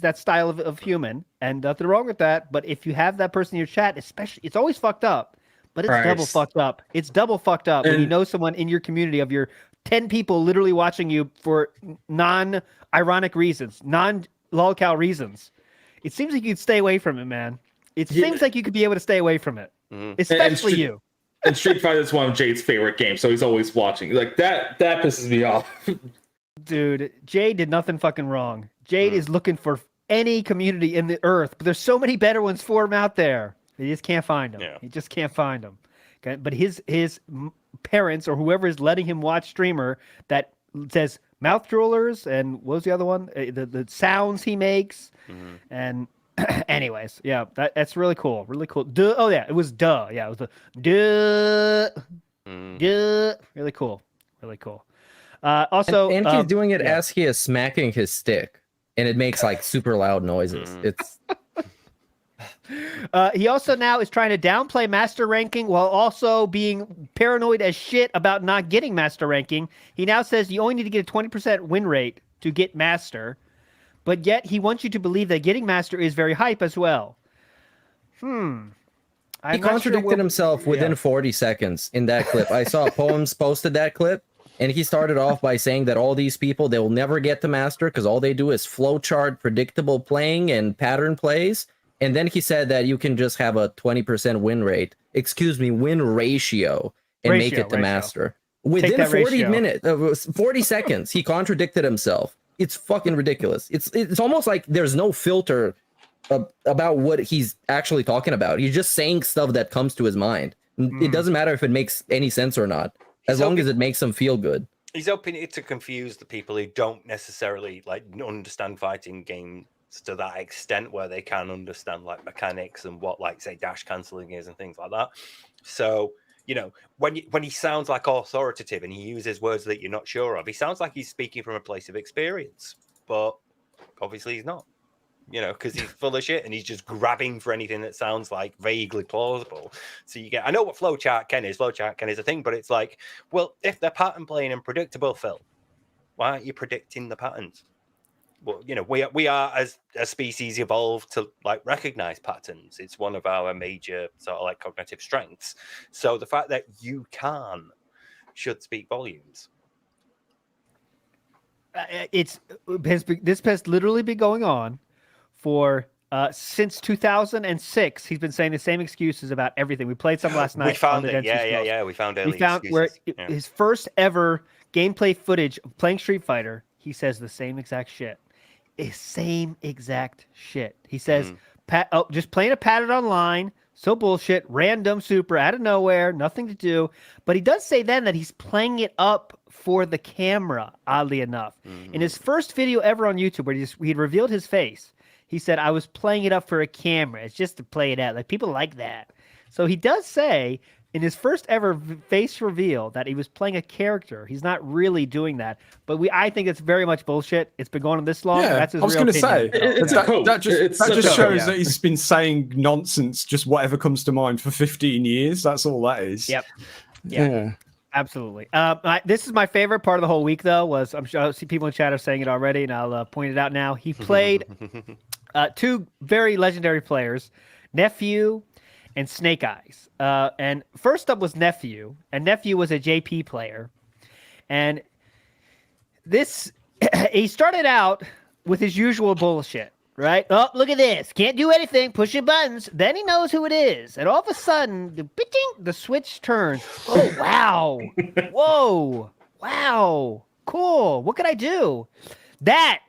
that style of human, and nothing wrong with that. But if you have that person in your chat, especially, it's always fucked up. But it's double fucked up. It's double fucked up when you know someone in your community of your 10 people literally watching you for non-ironic reasons, non-lolcow reasons. It seems like you'd stay away from it, man. It seems like you could be able to stay away from it, especially you. And Street Fighter is one of Jade's favorite games, so he's always watching. Like that pisses me off. Dude, Jade did nothing fucking wrong. Jade is looking for any community in the earth, but there's so many better ones for him out there. He just can't find them. Yeah. He just can't find them. Okay, but his parents or whoever is letting him watch streamer that says mouth droolers and what was the other one? The sounds he makes. And anyways, yeah, that's really cool. Really cool. Duh. Oh yeah, it was duh. Yeah, it was duh. Duh. Really cool. Really cool. Also, and he's doing it as he is smacking his stick, and it makes like super loud noises. It's. He also now is trying to downplay master ranking while also being paranoid as shit about not getting master ranking. He now says you only need to get a 20% win rate to get master, but yet he wants you to believe that getting master is very hype as well. He contradicted himself within 40 seconds in that clip. I saw Poems posted that clip, and he started off by saying that all these people, they will never get to master because all they do is flowchart predictable playing and pattern plays. And then he said that you can just have a 20% win ratio and make it to master. Within 40 seconds, he contradicted himself. It's fucking ridiculous. It's almost like there's no filter about what he's actually talking about. He's just saying stuff that comes to his mind. It doesn't matter if it makes any sense or not, as long as it makes him feel good. He's hoping it to confuse the people who don't necessarily understand fighting games to that extent, where they can understand mechanics and what say dash cancelling is and things like that. So when he sounds authoritative and he uses words that you're not sure of, he sounds like he's speaking from a place of experience, but obviously he's not, because he's full of shit and he's just grabbing for anything that sounds vaguely plausible. So I know what flowchart Ken is. Flowchart Ken is a thing, but it's well, if they're pattern playing and predictable, Phil, why aren't you predicting the patterns? Well, we are as a species evolved to recognize patterns. It's one of our major sort of cognitive strengths. So the fact that you can should speak volumes. This has literally been going on for since 2006. He's been saying the same excuses about everything. We played some last night. We found it. Yeah. We found early excuses. Where his first ever gameplay footage of playing Street Fighter. He says the same exact shit. Same exact shit. He says, just playing a pattern online, so bullshit, random, super, out of nowhere, nothing to do. But he does say then that he's playing it up for the camera, oddly enough. In his first video ever on YouTube, where he'd revealed his face, he said, I was playing it up for a camera. It's just to play it out. People like that. So he does say in his first ever face reveal that he was playing a character. He's not really doing that, but I think it's very much bullshit. It's been going on this long. Yeah, that's his I was going to say that just shows that he's been saying nonsense, just whatever comes to mind for 15 years. That's all that is. Yep. Yeah. Absolutely. This is my favorite part of the whole week, though. I see people in chat are saying it already, and I'll point it out now. He played two very legendary players, Nephew and Snake Eyes. And first up was Nephew, and Nephew was a JP player. And he started out with his usual bullshit, right? Oh, look at this. Can't do anything. Pushing buttons. Then he knows who it is. And all of a sudden, the switch turns. Oh, wow. Whoa. Wow. Cool. What could I do? That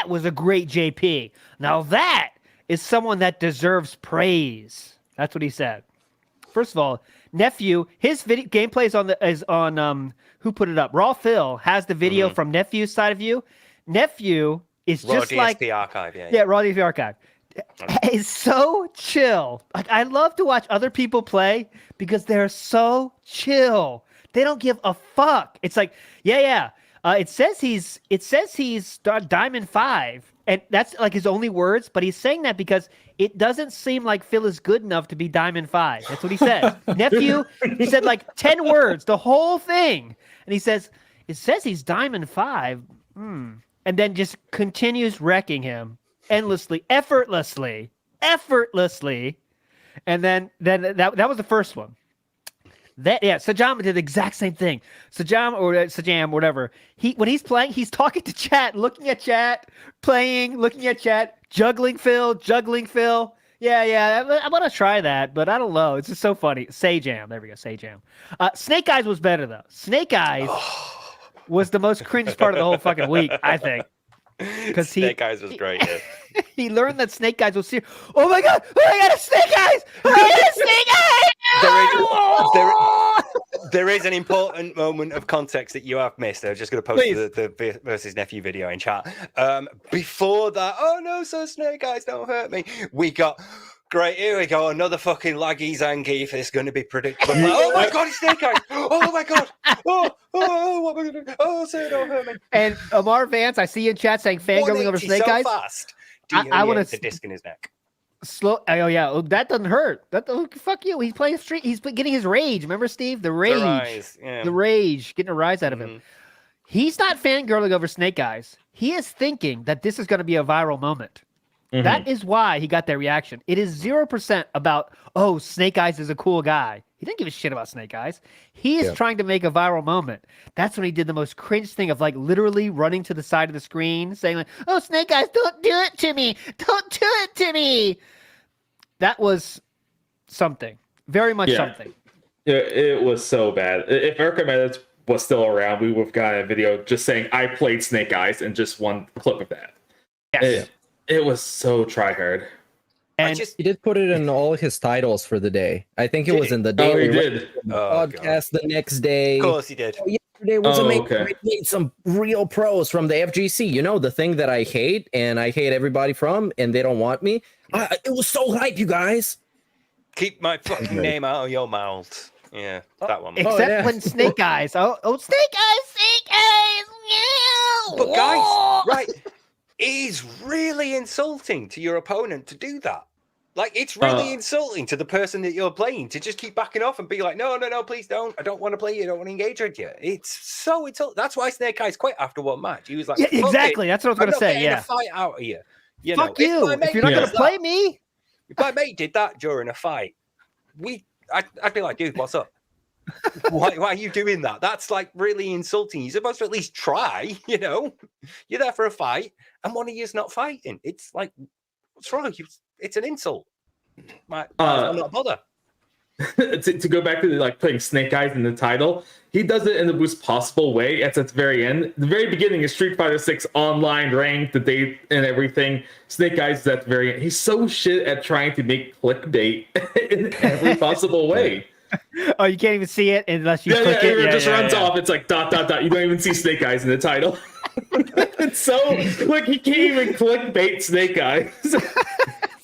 was a great JP. Now that is someone that deserves praise. That's what he said. First of all, Nephew, his video gameplay is on who put it up? Raw Phil has the video from Nephew's side of view. Nephew is Raw just DSP archive, yeah, Raw DSP archive. It's so chill. I love to watch other people play because they're so chill. They don't give a fuck. It's It says he's Diamond 5, and that's like his only words. But he's saying that because it doesn't seem like Phil is good enough to be Diamond 5. That's what he says. Nephew, he said like 10 words, the whole thing, and he says it says he's Diamond 5, and then just continues wrecking him endlessly, effortlessly, and then that was the first one. Sajam did the exact same thing. Sajam, whatever. When he's playing, he's talking to chat, looking at chat, playing, looking at chat, juggling Phil. Yeah. I want to try that, but I don't know. It's just so funny. Sajam, there we go. Sajam. Snake Eyes was better though. Snake Eyes was the most cringe part of the whole fucking week, I think. Because Snake Eyes was great. Yeah. He learned that Snake Eyes was serious. Oh my god! It's Snake Eyes! It's Snake Eyes! There is an important moment of context that you have missed. I'm just going to post the versus nephew video in chat. Before that, oh no, so Snake Eyes, don't hurt me. We got great. Here we go. Another fucking laggy Zangief. It's going to be predictable. Oh my god, it's Snake Eyes! Oh my god! Oh, what am I going to do? Oh, say don't hurt me. And Amar Vance, I see you in chat saying fangirling over Snake Eyes. Fast. I want the disc in his neck. Slow. Oh yeah, that doesn't hurt. Fuck you. He's playing street. He's getting his rage. Remember, Steve? The rage. The rage. Getting a rise out of him. He's not fangirling over Snake Eyes. He is thinking that this is going to be a viral moment. That is why he got that reaction. It is 0% about, oh, Snake Eyes is a cool guy. He didn't give a shit about Snake Eyes. He is trying to make a viral moment. That's when he did the most cringe thing of like literally running to the side of the screen saying like, oh, Snake Eyes, don't do it to me. Don't do it to me. That was something. Very much something. It was so bad. If Erica Meadows was still around, we would have gotten a video just saying, I played Snake Eyes, and just one clip of that. Yes. It was so try-hard. And he did put it in all his titles for the day. I think it was in the day. Oh, he did. Podcast the next day. Of course he did. Yesterday was amazing. We made some real pros from the FGC. You know, the thing that I hate and I hate everybody from, and they don't want me. It was so hype, you guys. Keep my fucking name out of your mouth. Yeah, that one. Except when Snake Eyes. Oh, Snake Eyes. Yeah. But guys, right. It is really insulting to your opponent to do that. Like, it's really insulting to the person that you're playing to just keep backing off and be like, no, please don't. I don't want to play you. I don't want to engage with you. It's so insulting. That's why Snake Eyes quit after one match. He was like, yeah, exactly. That's what I was going to say. Yeah. A fight out of you. Fuck you. If you're not going to play me. If my mate did that during a fight, I'd be like, dude, what's up? Why are you doing that? That's like really insulting. You're supposed to at least try, you know? You're there for a fight, and one of you's not fighting. It's like, what's wrong? It's an insult. I'm not bother. to go back to like putting Snake Eyes in the title, he does it in the most possible way. At the very end, the very beginning is Street Fighter 6 online ranked, the date and everything. Snake Eyes is at the very end. He's so shit at trying to make clickbait in every possible way. Oh, you can't even see it unless you click it. It just runs off. It's like ... You don't even see Snake Eyes in the title. It's so like he can't even clickbait Snake Eyes.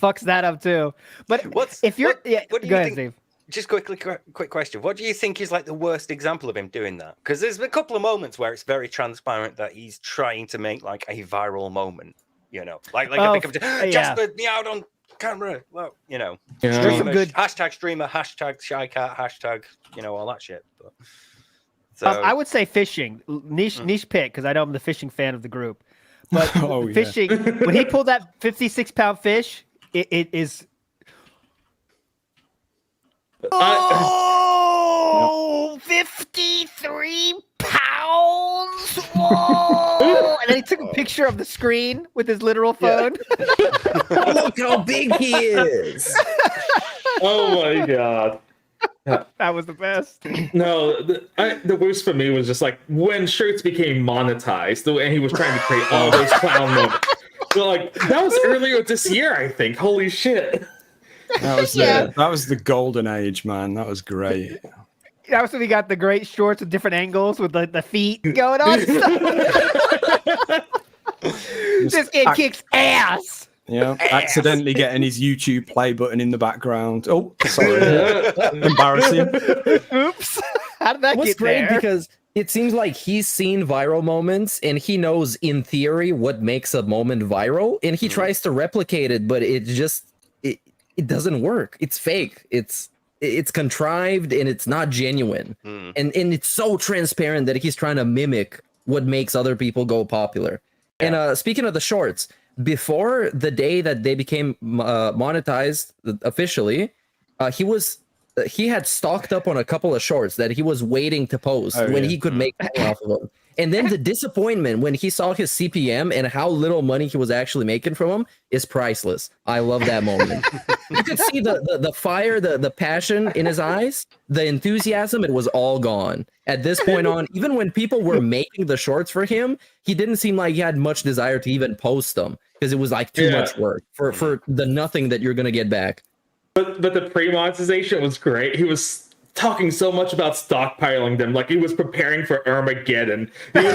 Fucks that up too. But what do you think? Steve. Just quick question. What do you think is like the worst example of him doing that? Because there's a couple of moments where it's very transparent that he's trying to make like a viral moment. You know, like I think of Jasper meowed on camera. Well, you know, some good hashtag streamer, hashtag shy cat, hashtag, you know, all that shit. But, so I would say fishing niche pick because I know I'm the fishing fan of the group. But fishing when he pulled that 56-pound fish, it is. 53 pounds. Whoa! And then he took a picture of the screen with his literal phone. Look how big he is. Oh my god. That was the best. No, the worst for me was just like when shirts became monetized and he was trying to create all those clown moments. So like that was earlier this year, I think. Holy shit. That was the golden age, man. That was great. That was when we got the great shorts with different angles with the feet going on. This kid kicks ass. Yeah, accidentally getting his YouTube play button in the background. Oh, sorry. Embarrassing. Oops. How did that get there? Great because It seems like he's seen viral moments and he knows in theory what makes a moment viral, and he tries to replicate it, but it doesn't work. It's fake. It's contrived and it's not genuine. And it's so transparent that he's trying to mimic what makes other people go popular. And speaking of the shorts, before the day that they became monetized officially, he had stocked up on a couple of shorts that he was waiting to post he could make money off of them. And then the disappointment when he saw his CPM and how little money he was actually making from them is priceless. I love that moment. You could see the fire, the passion in his eyes, the enthusiasm. It was all gone. At this point on, even when people were making the shorts for him, he didn't seem like he had much desire to even post them because it was like too much work for the nothing that you're going to get back. But the pre-monetization was great. He was talking so much about stockpiling them, like he was preparing for Armageddon. He was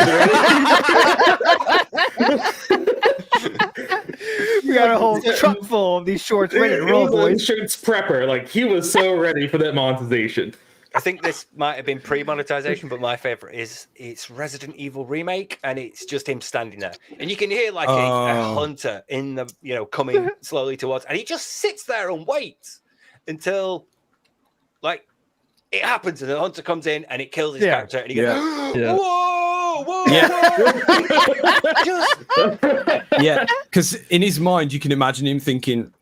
We got a whole truck full of these shorts ready to roll, boys. Shorts prepper. Like he was so ready for that monetization. I think this might have been pre-monetization, but my favorite is it's Resident Evil remake, and it's just him standing there, and you can hear like a hunter in the coming slowly towards, and he just sits there and waits until like it happens, and the hunter comes in and it kills his character, and he goes, "Whoa, whoa, yeah, because in his mind you can imagine him thinking,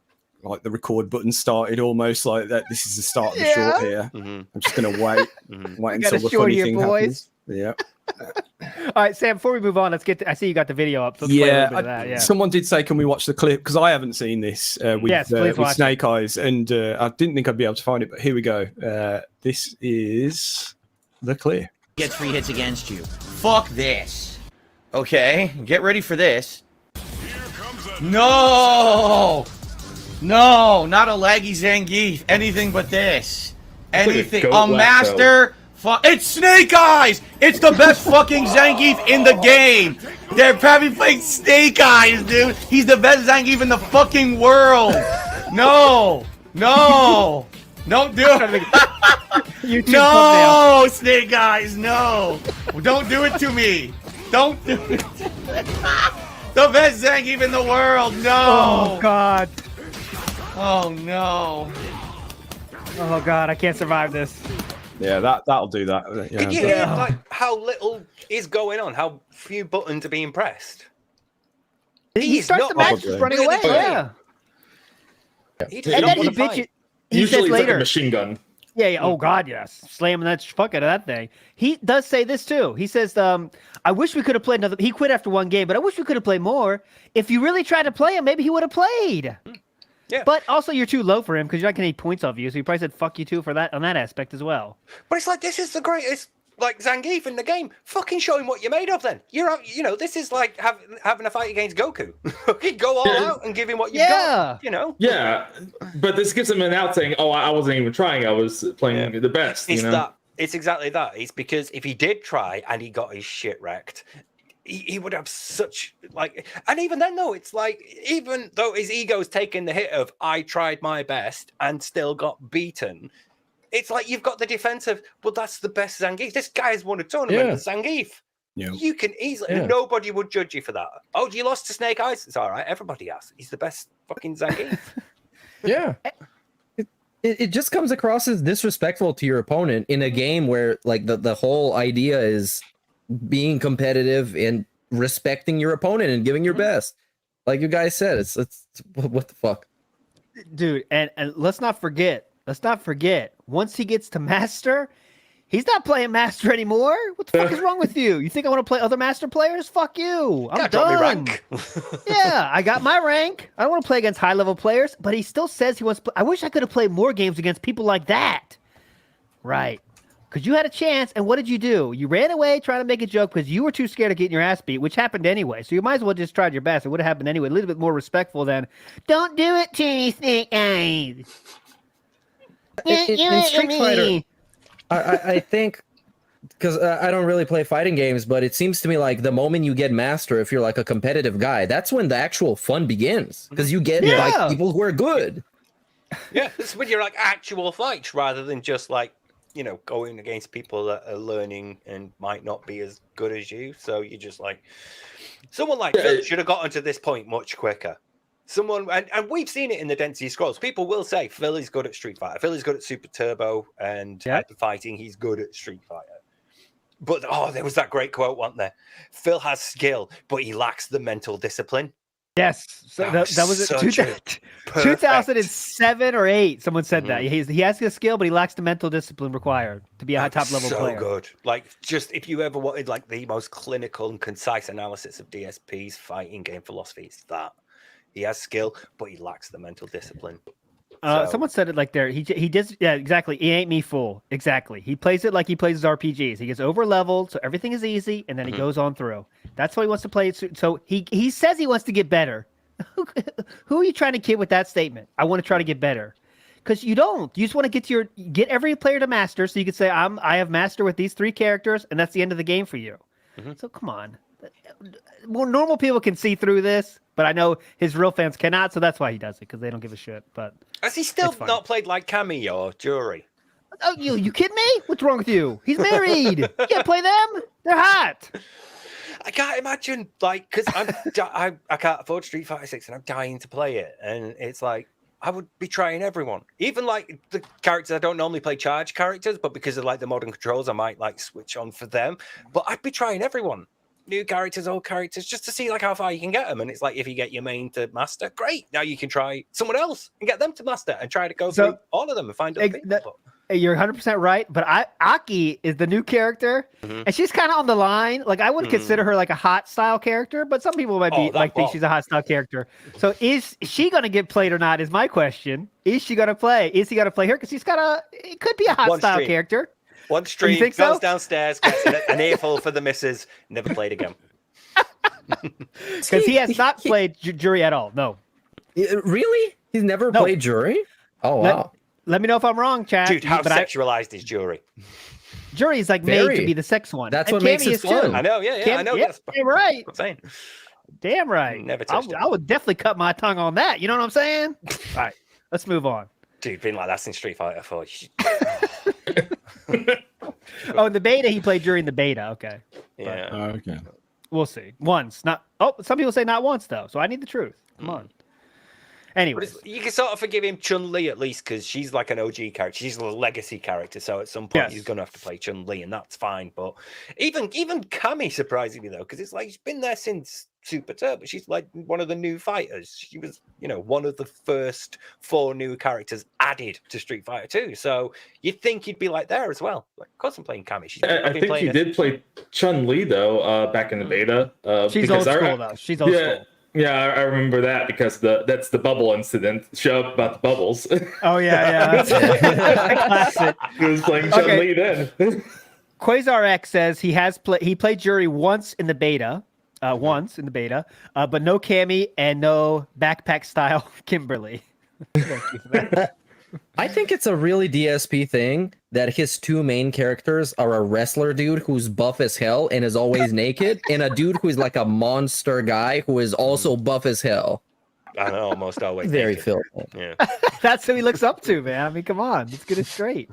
like the record button started almost like that. This is the start of the short here. I'm just gonna wait until the funny thing happens. Yeah. All right, Sam. Before we move on, let's get. I see you got the video up. So let's play a little bit of that. Someone did say, "Can we watch the clip?" Because I haven't seen this with Snake Eyes, and I didn't think I'd be able to find it. But here we go. This is the clip. Get 3 hits against you. Fuck this. Okay, get ready for this. No, not a laggy Zangief. Anything but this. Anything. A master. It's Snake Eyes! It's the best fucking Zangief in the game! They're probably playing Snake Eyes, dude! He's the best Zangief in the fucking world! No! Don't do it! No! Snake Eyes, no! Don't do it to me! Don't do it! The best Zangief in the world, no! Oh, God. Oh, no. Oh, God, I can't survive this. Yeah, that'll do that. Yeah. Can you hear like how little is going on? How few buttons are being pressed? He starts the match just running away. Yeah. He And then he bitches. He Usually says it's later. like a machine gun. Yeah. Oh God, yes. Slamming that fuck out of that thing. He does say this too. He says, "I wish we could have played another." He quit after one game, but I wish we could have played more. If you really tried to play him, maybe he would have played. Yeah. But also, you're too low for him because you're not getting any points off you. So he probably said "fuck you" too for that on that aspect as well. But it's like this is the greatest like Zangief in the game. Fucking show him what you're made of. Then this is like having a fight against Goku. Go all out and give him what you've got. Yeah, but this gives him an out saying, "Oh, I wasn't even trying. I was playing the best." It's It's exactly that. It's because if he did try and he got his shit wrecked, he would have such and even then though, it's like even though his ego's taken the hit of I tried my best and still got beaten, it's like you've got the defense of, well, that's the best Zangief. This guy's won a tournament with Zangief. Yeah. You can easily nobody would judge you for that. Oh, you lost to Snake Eyes? It's all right. Everybody has. He's the best fucking Zangief. Yeah. It just comes across as disrespectful to your opponent in a game where like the whole idea is being competitive and respecting your opponent and giving your best. Like you guys said, it's what the fuck, dude. And let's not forget, once he gets to master, he's not playing master anymore. What the fuck is wrong with you? You think I want to play other master players? Fuck you. I'm done. Yeah, I got my rank. I don't want to play against high level players, but he still says he wants to I wish I could have played more games against people like that. Right. Because you had a chance, and what did you do? You ran away trying to make a joke because you were too scared of getting your ass beat, which happened anyway. So you might as well just tried your best. It would have happened anyway. A little bit more respectful than, don't do it to me, Snake Eyes. In Street Fighter, I think, because I don't really play fighting games, but it seems to me like the moment you get master, if you're like a competitive guy, that's when the actual fun begins. Because you get like people who are good. Yeah, it's when you're like actual fights rather than just like going against people that are learning and might not be as good as you. So you're just like, someone like Phil should have gotten to this point much quicker. Someone, and we've seen it in the Density Scrolls. People will say Phil is good at Street Fighter. Phil is good at Super Turbo and Hyper Fighting. He's good at Street Fighter. But there was that great quote, wasn't there? Phil has skill, but he lacks the mental discipline. Yes, so that was 2007 or 8. Someone said that he has the skill, but he lacks the mental discipline required to be a high top level player. So good. Like, just if you ever wanted like the most clinical and concise analysis of DSP's fighting game philosophy, it's that. He has skill, but he lacks the mental discipline. Someone said it like there. He does. Yeah, exactly. He ain't me fool. Exactly. He plays it like he plays his RPGs. He gets over leveled, so everything is easy, and then he goes on through. That's what he wants to play. So he says he wants to get better. Who are you trying to kid with that statement? I want to try to get better, because you don't. You just want to get every player to master, so you can say I have master with these 3 characters, and that's the end of the game for you. So come on. More normal people can see through this, but I know his real fans cannot, so that's why he does it, because they don't give a shit. But has he still not played like Cammy or Jury? Oh, you kidding me? What's wrong with you? He's married. You can't play them. They're hot. I can't imagine, like, because I can't afford Street Fighter 6 and I'm dying to play it, and it's like I would be trying everyone, even like the characters I don't normally play charge characters, but because of like the modern controls, I might like switch on for them. But I'd be trying everyone. New characters, old characters, just to see like how far you can get them. And it's like, if you get your main to master, great. Now you can try someone else and get them to master and try to go through all of them and find other people. You're 100% right, but Aki is the new character, and she's kind of on the line. Like, I wouldn't consider her like a hot style character, but some people might be think she's a hot style character. So is she going to get played or not is my question. Is she going to play? Is he going to play her? Because she's got it could be a hot style character. One stream, goes downstairs, gets an earful for the missus, never played again. Because he has not played Jury at all. No. Really? He's never played Jury? Oh, wow. Let me know if I'm wrong, Chad. Dude, how sexualized is Jury? Jury is like made to be the sex one. That's what makes it fun. I know, I know. Yeah, damn right. I'm saying. Damn right. Never touched I would definitely cut my tongue on that. You know what I'm saying? All right, let's move on. Dude, been like that since Street Fighter 4. Oh, in the beta, he played during the beta. Okay. Yeah. Okay. We'll see. Once, not. Oh, some people say not once though. So I need the truth. Come on. Anyways, you can sort of forgive him Chun-Li at least, because she's like an OG character. She's a legacy character, so at some point he's going to have to play Chun-Li, and that's fine. But even Cammy surprising me though, because it's like she's been there since Super Turbo. She's like one of the new fighters. She was, one of the first 4 new characters added to Street Fighter 2. So you'd think he'd be like there as well. Like, of course, I'm playing Cammy. I think she did play Chun-Li though, back in the beta. She's old school though. She's old school. Yeah, I remember that because that's the bubble incident. Show up about the bubbles. Oh yeah. Classic. He was playing Chun-Li then. Quasar X says he played Jury once in the beta. But no Cammy and no backpack style Kimberly. Thank you for that. I think it's a really DSP thing that his 2 main characters are a wrestler dude who's buff as hell and is always naked, and a dude who's like a monster guy who is also buff as hell. I know, almost always. Very Phil. Yeah. That's who he looks up to, man. I mean, come on, let's get it straight.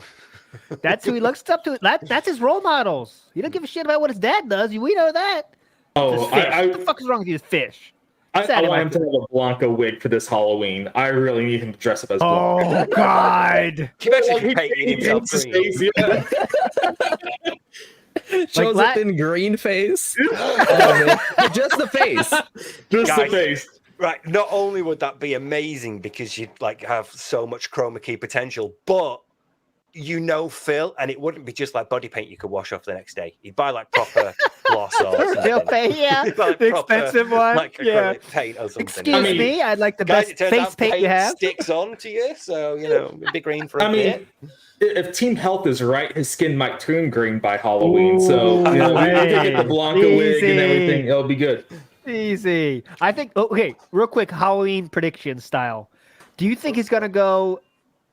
That's who he looks up to. That's his role models. He don't give a shit about what his dad does. We know that. Oh, what the fuck is wrong with you, Fish? I want him to have a Blanca wig for this Halloween. I really need him to dress up as Oh, Blanca. God. Can you imagine painting himself green? Shows up in green face. Just the face. Just the face. Right. Not only would that be amazing because you'd like have so much chroma key potential, but Phil, and it wouldn't be just like body paint you could wash off the next day. You'd buy like proper gloss or They'll pay, like the expensive one. Like acrylic paint or something. Excuse me, I'd like the best face paint you have. Sticks on to you, so it'd be green for a bit. If Team Health is right, his skin might turn green by Halloween. So we can get the Blanca wig and everything. It'll be good. Easy. I think. Okay, real quick, Halloween prediction style. Do you think he's gonna go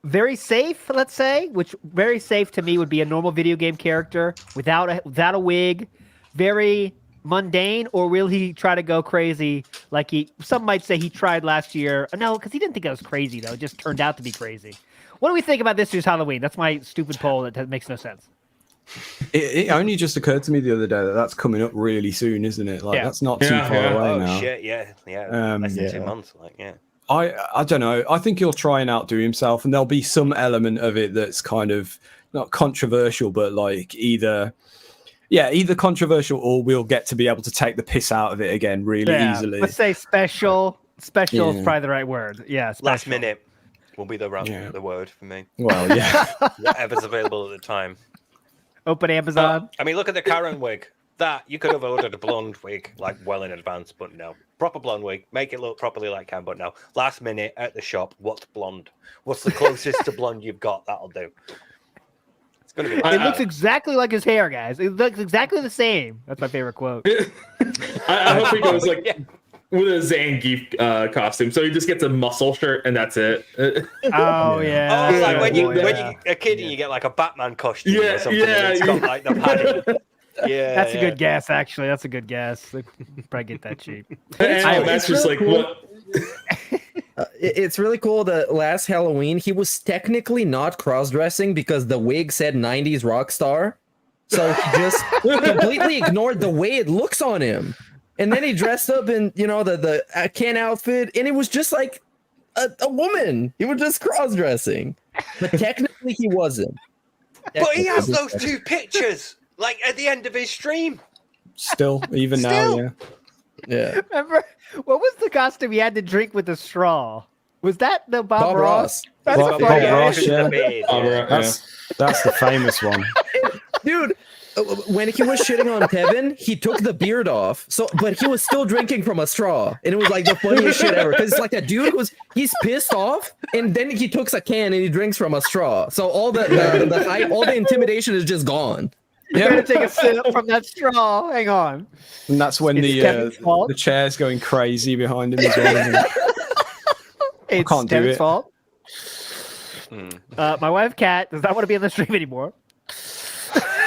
very safe, let's say, which very safe to me would be a normal video game character without a wig, very mundane, or will he try to go crazy like some might say he tried last year? No, because he didn't think it was crazy though. It just turned out to be crazy. What do we think about this year's Halloween? That's my stupid poll that makes no sense. It only just occurred to me the other day that that's coming up really soon, isn't it? Like that's not too far away now. Oh shit, yeah. Less than 2 months, like I don't know. I think he'll try and outdo himself, and there'll be some element of it that's kind of not controversial, but like either controversial, or we'll get to be able to take the piss out of it again really easily. Let's say special. Special is probably the right word. Yeah, special. Last minute will be the word for me. Well, yeah. Whatever's available at the time. Open Amazon. I mean, look at the Karen wig. That you could have ordered a blonde wig like well in advance, but no. Proper blonde wig. Make it look properly like Karen, but no. Last minute at the shop. What's blonde? What's the closest to blonde you've got? That'll do. It's gonna be. It looks exactly like his hair, guys. It looks exactly the same. That's my favorite quote. I hope he goes like with a Zangief costume, so he just gets a muscle shirt and that's it. Oh yeah. Oh, like when you're a kid and you get like a Batman costume or something. And it's got like the padding. Yeah, that's a good guess. Actually, that's a good guess. They probably get that cheap. That's just like what. It's really cool that last Halloween he was technically not cross-dressing because the wig said 90s rock star. So he just completely ignored the way it looks on him. And then he dressed up in, the Ken outfit, and it was just like a woman. He was just cross-dressing. But technically he wasn't. But he has those two pictures, like at the end of his stream. Still, even now, yeah. Remember, what was the costume he had to drink with a straw? Was that the Bob Ross? That's Bob Ross, yeah. That's the famous one. Dude, when he was shitting on Kevin, he took the beard off. But he was still drinking from a straw, and it was like the funniest shit ever. Because it's like a dude he's pissed off, and then he takes a can and he drinks from a straw. So all the hype, all the intimidation is just gone. You're gonna take a sip from that straw. Hang on. And that's when the chair's going crazy behind him as well. It's can't do Kevin's it. fault. My wife, Kat, does not want to be on the stream anymore.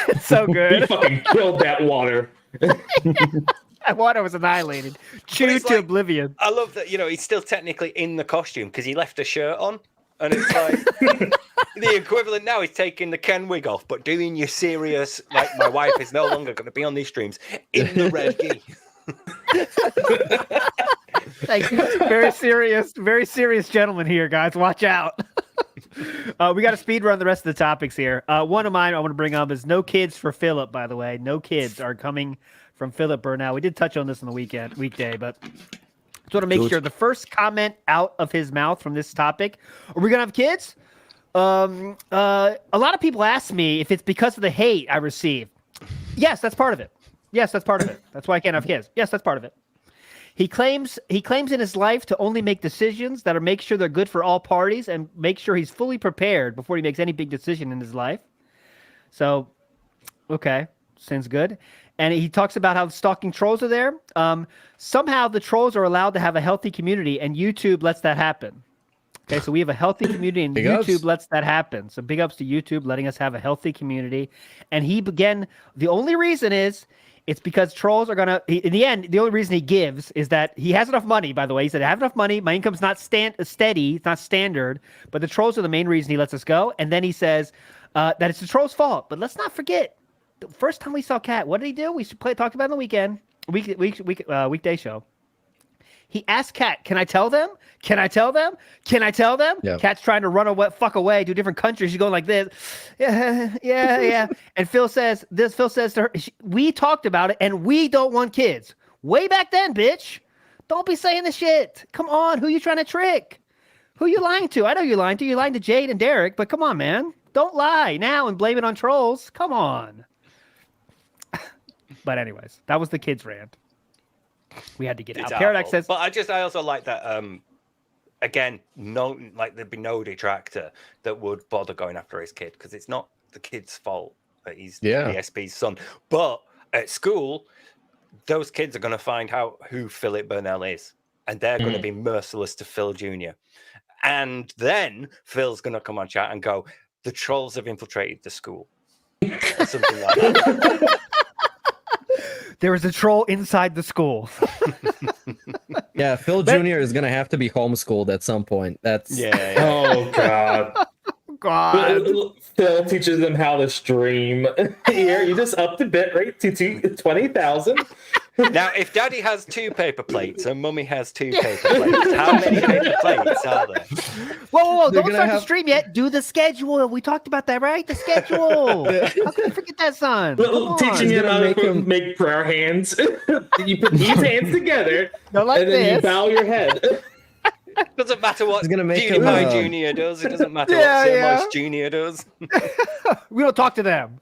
It's so good. He fucking killed that water. That water was annihilated. Chewed to oblivion. I love that, he's still technically in the costume because he left a shirt on. And it's like the equivalent now is taking the Ken wig off, but doing your serious, like my wife is no longer going to be on these streams in the red gi. Like, very serious gentleman here, guys. Watch out. We got to speed run the rest of the topics here. One of mine I want to bring up is no kids for Philip, by the way. No kids are coming from Philip Burnell. We did touch on this on the weekday, but just want to make sure the first comment out of his mouth from this topic, are we going to have kids? A lot of people ask me if it's because of the hate I receive. Yes, that's part of it. That's why I can't have kids. Yes, that's part of it. He claims in his life to only make decisions that make sure they're good for all parties and make sure he's fully prepared before he makes any big decision in his life. So, okay, sounds good. And he talks about how stalking trolls are there. Somehow the trolls are allowed to have a healthy community, and YouTube lets that happen. Okay, so we have a healthy community, and YouTube lets that happen. So big ups to YouTube letting us have a healthy community. And the only reason is it's because trolls are going to, in the end, the only reason he gives is that he has enough money, by the way. He said, I have enough money. My income's not steady. It's not standard. But the trolls are the main reason he lets us go. And then he says that it's the trolls' fault. But let's not forget, the first time we saw Kat, what did he do? We talked about it on the weekday show. He asked Kat, can I tell them? Can I tell them? Can I tell them? Yeah. Kat's trying to run away to different countries. She's going like this. Yeah. And Phil says to her, we talked about it and we don't want kids. Way back then, bitch. Don't be saying this shit. Come on. Who you trying to trick? Who you lying to? I know you're lying to. You're lying to Jade and Derek, but come on, man. Don't lie now and blame it on trolls. Come on. But anyways, that was the kids rant. We had to get out. Paradox says, but I also like that. Again, there'd be no detractor that would bother going after his kid because it's not the kid's fault that he's BSP's son. But at school, those kids are going to find out who Philip Burnell is, and they're going to be merciless to Phil Jr. And then Phil's going to come on chat and go, "The trolls have infiltrated the school," or something like that. There was a troll inside the school. Yeah, Phil Jr. is going to have to be homeschooled at some point. That's Oh, God. God. Phil teaches them how to stream. Here, you just up the bit rate to 20,000. Now, if Daddy has 2 paper plates and Mummy has 2 paper plates, how many paper plates are there? Whoa! They're Don't gonna start the stream yet. Do the schedule. We talked about that, right? The schedule. How can I forget that, son? Come on. Teaching him how to make prayer hands. You put these hands together, like and then you this. bow your head. Doesn't matter what It's gonna make PewDiePie him, Jr. does. It doesn't matter Yeah, what yeah. Moist Jr. does. We don't talk to them.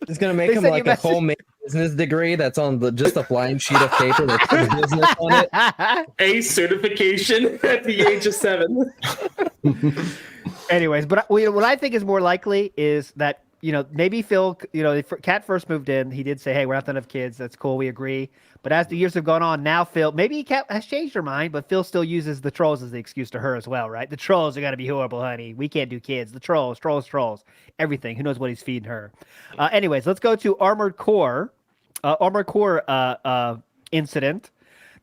It's gonna make They him send you like a message- homemade business degree that's on just a blank sheet of paper that says business on it. A certification at the age of 7. Anyways, but what I think is more likely is that, maybe Phil, Kat first moved in. He did say, hey, we're not going to have kids. That's cool. We agree. But as the years have gone on, now Phil, maybe Kat has changed her mind, but Phil still uses the trolls as the excuse to her as well, right? The trolls are going to be horrible, honey. We can't do kids. The trolls. Everything. Who knows what he's feeding her? Anyways, let's go to Armored Core. Incident.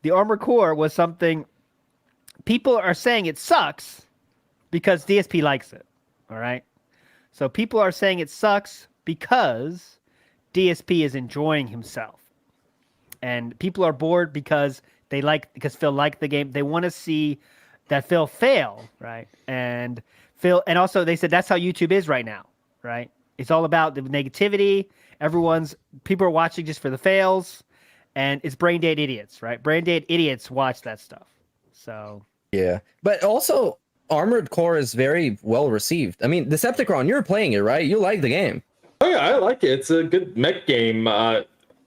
The Armored Core was something people are saying it sucks because DSP likes it. All right. So people are saying it sucks because DSP is enjoying himself. And people are bored because Phil liked the game. They want to see that Phil fail, right? And also they said that's how YouTube is right now, right? It's all about the negativity. People are watching just for the fails, and it's brain dead idiots, right? Brain dead idiots watch that stuff. So yeah, but also Armored Core is very well received. I mean, Decepticon, you're playing it, right? You like the game. Oh yeah, I like it. It's a good mech game. I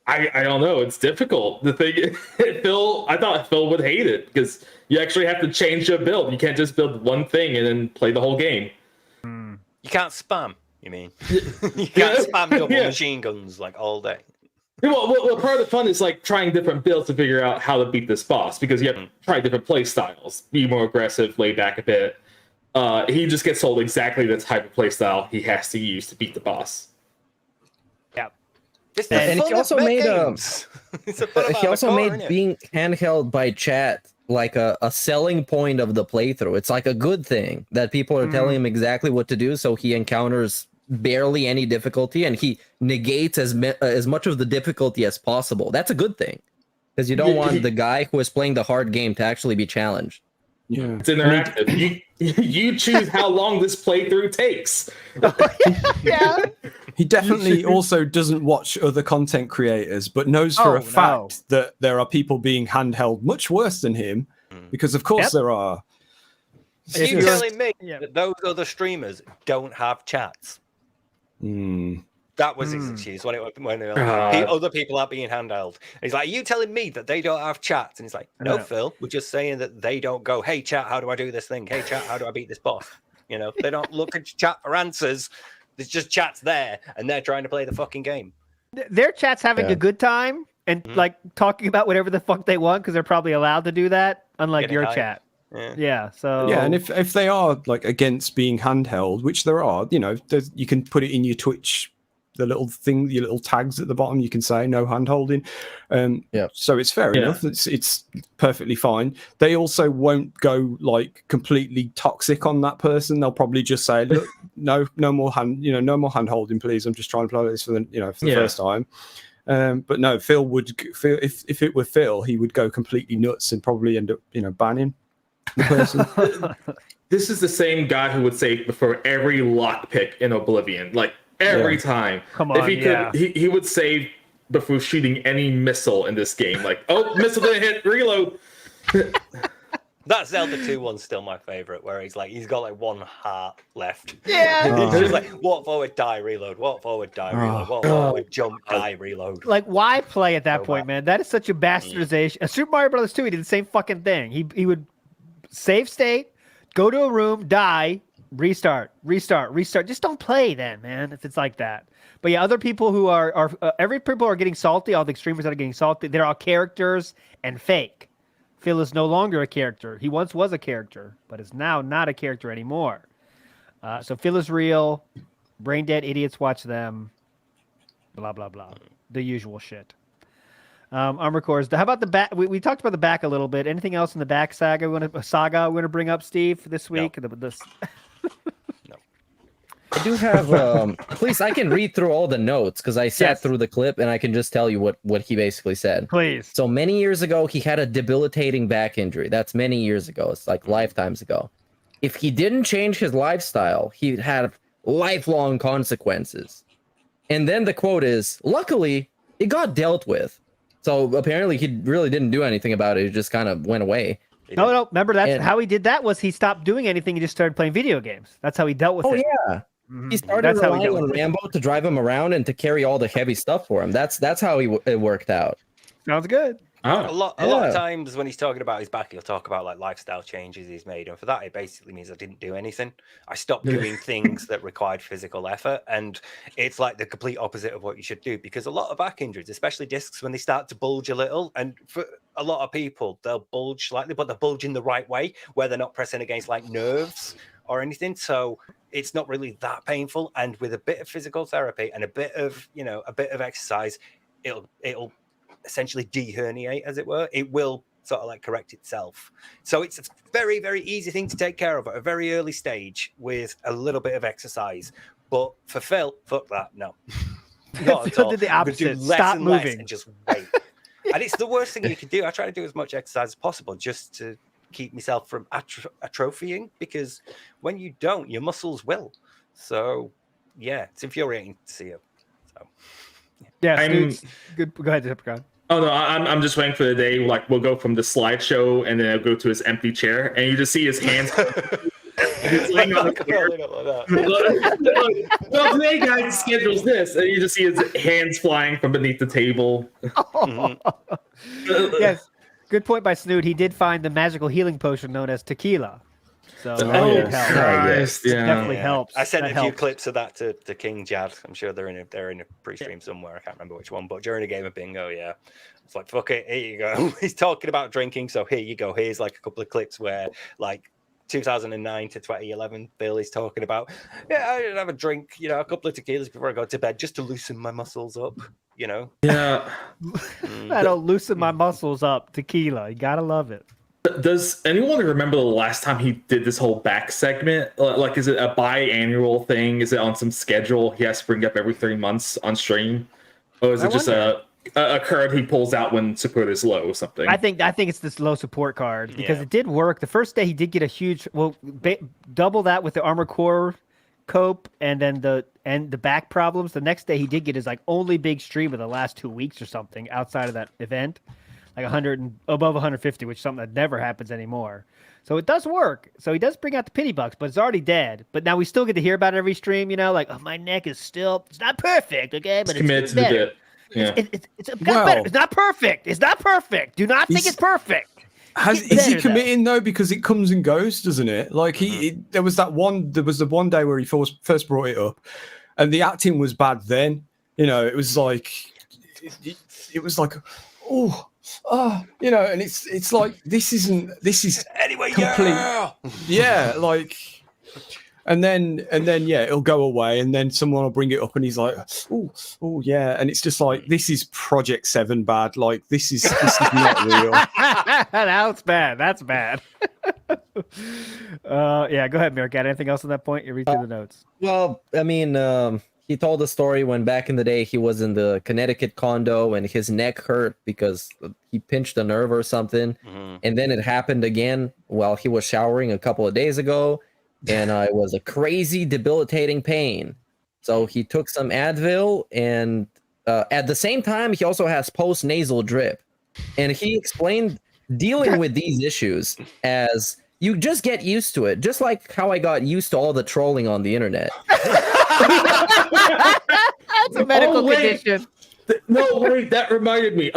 don't know. It's difficult. The thing, I thought Phil would hate it because you actually have to change your build. You can't just build one thing and then play the whole game. You can't spam, you mean? You can't spam double machine guns like all day. Well, part of the fun is like trying different builds to figure out how to beat this boss because you have to try different play styles. Be more aggressive, lay back a bit. He just gets told exactly the type of play style he has to use to beat the boss. And he also made being handheld by chat like a selling point of the playthrough. It's like a good thing that people are telling him exactly what to do, so he encounters barely any difficulty and he negates as much of the difficulty as possible. That's a good thing because you don't want the guy who is playing the hard game to actually be challenged. Yeah, it's interactive. You choose how long this playthrough takes. Yeah. He definitely also doesn't watch other content creators, but knows for a fact that there are people being handheld much worse than him, because of course there are. Are you telling me that those other streamers don't have chats? That was his excuse when other people are being handheld. He's like, are you telling me that they don't have chats? And he's like, no, Phil, we're just saying that they don't go, hey, chat, how do I do this thing? Hey, chat, how do I beat this boss? They don't look at chat for answers. There's just chats there, and they're trying to play the fucking game. Their chat's having a good time and like talking about whatever the fuck they want because they're probably allowed to do that, unlike your chat. Yeah. So and if they are like against being handheld, which there are, you can put it in your Twitch, the little thing, your little tags at the bottom. You can say no hand holding. So it's fair enough. It's perfectly fine. They also won't go like completely toxic on that person. They'll probably just say, look, no more hand holding, please. I'm just trying to play this for the first time. But no, Phil if it were Phil, he would go completely nuts and probably end up, banning the person. This is the same guy who would say before every lockpick in Oblivion, like every time. Come on, if he could, he would save before shooting any missile in this game. Like, oh, missile didn't hit, reload. That Zelda 2 one's still my favorite, where he's got like one heart left. Yeah. He's just like, walk forward, die, reload, walk forward, die, reload, walk forward, jump, die, reload. Like, why play at that point, man? That is such a bastardization. Super Mario Brothers 2, he did the same fucking thing. He would save state, go to a room, die, restart. Just don't play then, man, if it's like that. But yeah, other people who are every people are getting salty. All the streamers that are getting salty, they're all characters and fake. Phil is no longer a character. He once was a character, but is now not a character anymore. So Phil is real. Brain dead idiots watch them. Blah blah blah. The usual shit. Armor cores. How about the back? We talked about the back a little bit. Anything else in the back saga we want to bring up, Steve, this week? No. do have at least I can read through all the notes because I sat through the clip and I can just tell you what he basically said. Please. So many years ago, he had a debilitating back injury. That's many years ago. It's like lifetimes ago. If he didn't change his lifestyle, he'd have lifelong consequences. And then the quote is, luckily, it got dealt with. So apparently he really didn't do anything about it. It just kind of went away. No. Remember, that's how he did that was he stopped doing anything. He just started playing video games. That's how he dealt with it. Oh, yeah. He started relying on Rambo to drive him around and to carry all the heavy stuff for him. That's how it worked out. Sounds good. A lot of times when he's talking about his back, he'll talk about like lifestyle changes he's made, and for that it basically means I didn't do anything. I stopped doing things that required physical effort, and it's like the complete opposite of what you should do, because a lot of back injuries, especially discs, when they start to bulge a little, and for a lot of people they'll bulge slightly, but they're bulging the right way where they're not pressing against like nerves or anything, so it's not really that painful. And with a bit of physical therapy and a bit of exercise, it'll essentially deherniate, as it were. It will sort of like correct itself. So it's a very, very easy thing to take care of at a very early stage with a little bit of exercise. But for Phil, fuck that, no. Not at all. Did the opposite. Do less Stop and less moving and just wait. And it's the worst thing you can do. I try to do as much exercise as possible just to keep myself from atrophying, because when you don't, your muscles will. So yeah, it's infuriating to see it. So yeah, good. Go ahead, Zipcon. Oh no, I'm just waiting for the day like we'll go from the slideshow and then I'll go to his empty chair and you just see his hands. He's laying on the chair. Well, today, guys, schedules this, and you just see his hands flying from beneath the table. Yes, good point by Snood. He did find the magical healing potion known as tequila. So definitely helps. I sent that a few helps. clips of that to King Jad. I'm sure they're in a pre-stream somewhere. I can't remember which one, but during a game of bingo, yeah, it's like, fuck it, here you go. He's talking about drinking, so here you go. Here's like a couple of clips where like 2009 to 2011, Bill is talking about, I didn't have a drink, a couple of tequilas before I go to bed just to loosen my muscles up, Yeah. I don't loosen my muscles up. Tequila, you gotta love it. Does anyone remember the last time he did this whole back segment? Like, is it a biannual thing? Is it on some schedule he has to bring up every 3 months on stream? Or is it just a card he pulls out when support is low or something? I think it's this low support card because it did work. The first day he did get a huge, double that with the armor core cope and then the back problems. The next day he did get his like only big stream of the last 2 weeks or something outside of that event. Like 100 and above 150, which is something that never happens anymore. So it does work. So he does bring out the pity bucks, but it's already dead. But now we still get to hear about it every stream, like, oh, my neck is still, it's not perfect, okay? But it's better. Yeah. It's better. It's not perfect. It's not perfect. Do not think it's perfect. Is he committing though? Because it comes and goes, doesn't it? Like there was the one day where he first brought it up, and the acting was bad. Then it was like, and it's like this is anyway, complete, yeah, like, and then it'll go away, and then someone will bring it up, and he's like, oh yeah, and it's just like this is Project 7 bad, like this is not real. That's bad. That's bad. Yeah, go ahead, Mirk. Got anything else on that point? You read through the notes. Well, I mean, he told a story when back in the day he was in the Connecticut condo and his neck hurt because he pinched a nerve or something. And then it happened again while he was showering a couple of days ago. And it was a crazy, debilitating pain. So he took some Advil, and at the same time, he also has post-nasal drip. And he explained dealing with these issues as you just get used to it, just like how I got used to all the trolling on the internet. That's a medical condition. No, wait, that reminded me.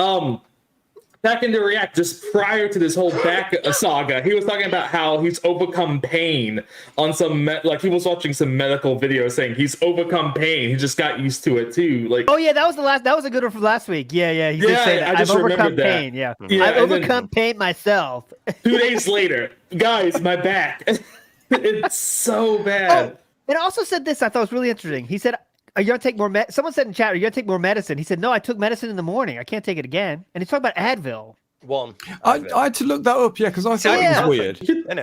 Back in the React, just prior to this whole back saga, he was talking about how he's overcome pain on some he was watching some medical video saying he's overcome pain. He just got used to it too. Like, oh yeah, that was a good one from last week. Yeah, he did say that. I've overcome pain. Yeah, I've overcome pain myself. 2 days later, guys, my back. It's so bad. Oh, it also said this. I thought was really interesting. He said, "Are you gonna take more?" Someone said in chat, "Are you gonna take more medicine?" He said, "No, I took medicine in the morning. I can't take it again." And he's talking about Advil. I had to look that up, because I thought it was weird.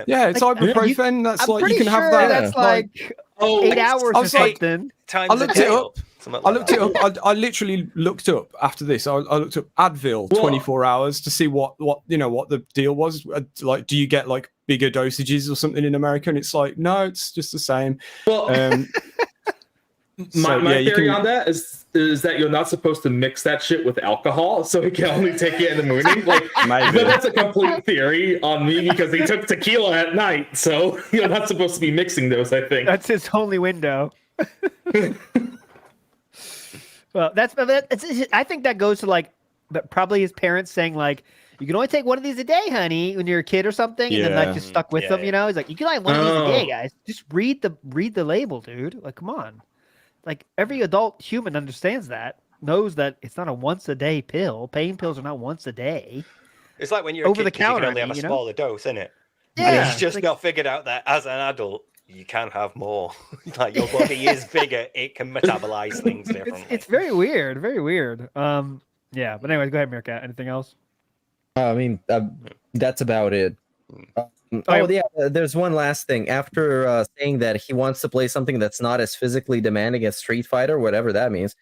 Yeah, it's ibuprofen. That's I'm like you can sure have that. That's like 8 hours I or was like- something. Times I looked it up. Something I like looked it up. I literally looked up after this. I looked up Advil 24 hours to see what the deal was. Like, do you get like bigger dosages or something in America? And it's like, no, it's just the same. Well, my you theory can- on that is that you're not supposed to mix that shit with alcohol, so he can only take it in the morning. Like, Maybe. but that's a complete theory on me because he took tequila at night, so you're not supposed to be mixing those. I think That's his only window. Well, I think that goes to like probably his parents saying like, you can only take one of these a day, honey, when you're a kid or something, and then like just stuck with them. You know, he's like, you can only have one of these a day, guys. Just read the label, dude. Like, come on. Like every adult human understands that, knows that it's not a once a day pill. Pain pills are not once a day. It's like when you're over a kid, the 'cause counter. you can only have a smaller dose, isn't it? Yeah, And he's just not figured out that as an adult, you can have more. Like your body is bigger, it can metabolize things differently. It's very weird, very weird. Yeah, but anyways, go ahead, Meerkat. Anything else? I mean, that's about it. There's one last thing. After saying that he wants to play something that's not as physically demanding as Street Fighter, whatever that means,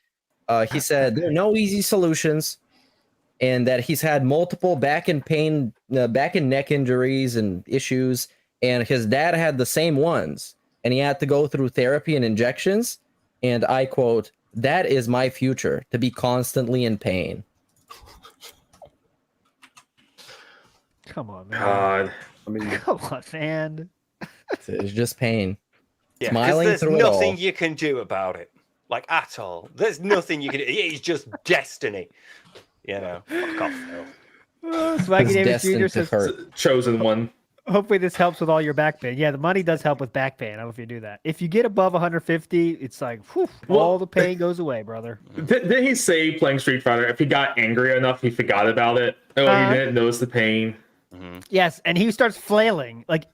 he said there are no easy solutions, and that he's had multiple back and neck injuries and issues, and his dad had the same ones, and he had to go through therapy and injections. And I quote, "That is my future, to be constantly in pain." Come on, man. God. I mean, come on, man. It's just pain. Yeah, 'cause Smiling there's through it all. nothing you can do about it, like at all. There's nothing you can do. It's just destiny. You know, fuck off, Phil. Swaggy Davis Jr. says, chosen one. hopefully this helps with all your back pain. Yeah, the money does help with back pain. I don't know if you do that. If you get above 150, it's like, whew, all the pain goes away, brother. Didn't he say playing Street Fighter, if he got angry enough, he forgot about it? He didn't notice the pain. Yes, and he starts flailing, like,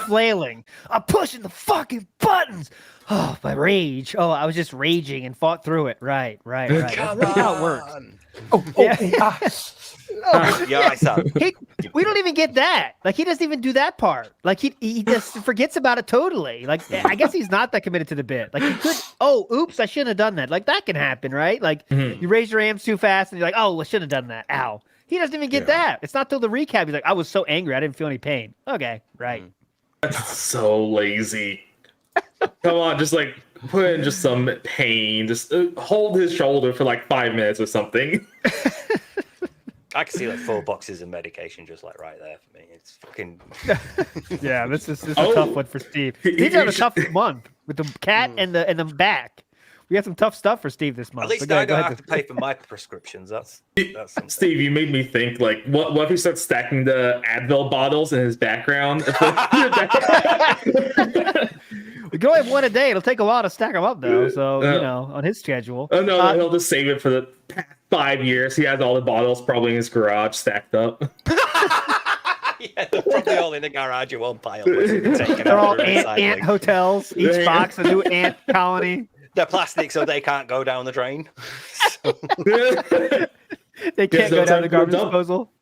flailing. I'm pushing the fucking buttons. Oh, my rage. Oh, I was just raging and fought through it. Right. That's how it works. We don't even get that. Like, he doesn't even do that part. Like, he just forgets about it totally. Like, I guess he's not that committed to the bit. Like, he could, oops, I shouldn't have done that. Like, that can happen, right? Like, you raise your arms too fast and you're like, I shouldn't have done that. Ow. He doesn't even get that. It's not till the recap. He's like, I was so angry, I didn't feel any pain. Okay, right. That's so lazy. Come on, just like put in just some pain. Just hold his shoulder for like 5 minutes or something. I can see like 4 boxes of medication just like right there for me. It's fucking. Yeah, this is a tough one for Steve. Steve's had a tough month with the cat and the back. We got some tough stuff for Steve this month. At least I don't have to pay for my prescriptions. That's something. Steve, you made me think, like, what if he starts stacking the Advil bottles in his background? We can only have one a day. It'll take a while to stack them up, though. So, on his schedule. Oh, no, he'll just save it for the past 5 years. He has all the bottles probably in his garage stacked up. Yeah, they're probably all in the garage in one pile. They're all ant hotels. Each box a new ant colony. They're plastic, so they can't go down the drain. They can't go down the garbage disposal.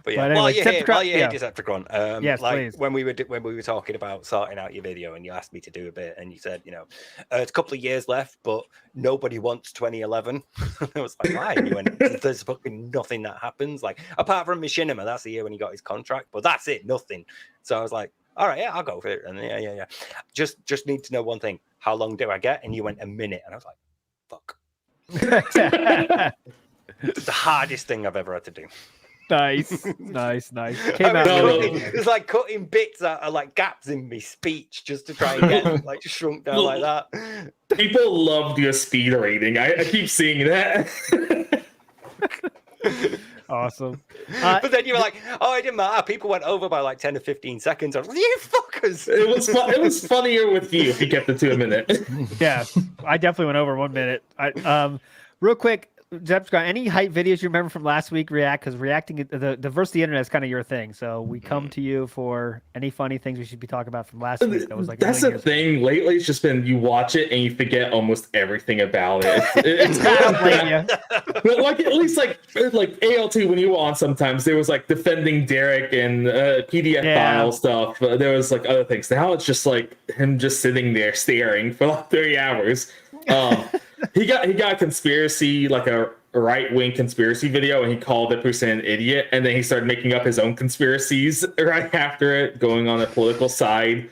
But yeah, Anyway, while you're here, yeah. Decepticon, Yes, like please. when we were talking about sorting out your video, and you asked me to do a bit, and you said, it's a couple of years left, but nobody wants 2011. I was like, why? And you went, there's fucking nothing that happens, like apart from Machinima, that's the year when he got his contract, but that's it, nothing. So I was like, all right, yeah, I'll go for it. And yeah. Just need to know one thing. How long do I get? And you went a minute, and I was like, fuck. It's the hardest thing I've ever had to do. Nice. Came out it's like cutting bits out of like gaps in my speech just to try and get like shrunk down like that. People loved your speed rating. I keep seeing that. Awesome. But then you were like, it didn't matter. People went over by like 10 to 15 seconds. I was like, you fuckers. It was funnier with you if you kept it to a minute. Yeah, I definitely went over 1 minute. Real quick, Zepscott, any hype videos you remember from last week? Because reacting the versus the internet is kind of your thing. So we come to you for any funny things we should be talking about from last week. That was like that's the thing. Lately, it's just been you watch it and you forget almost everything about it. It's kind of bad. But like at least like ALT when you were on, sometimes there was like defending Derek and PDF file stuff. There was like other things. Now it's just like him just sitting there staring for like 30 hours. He got a conspiracy, like a right-wing conspiracy video, and he called the person an idiot, and then he started making up his own conspiracies right after it, going on a political side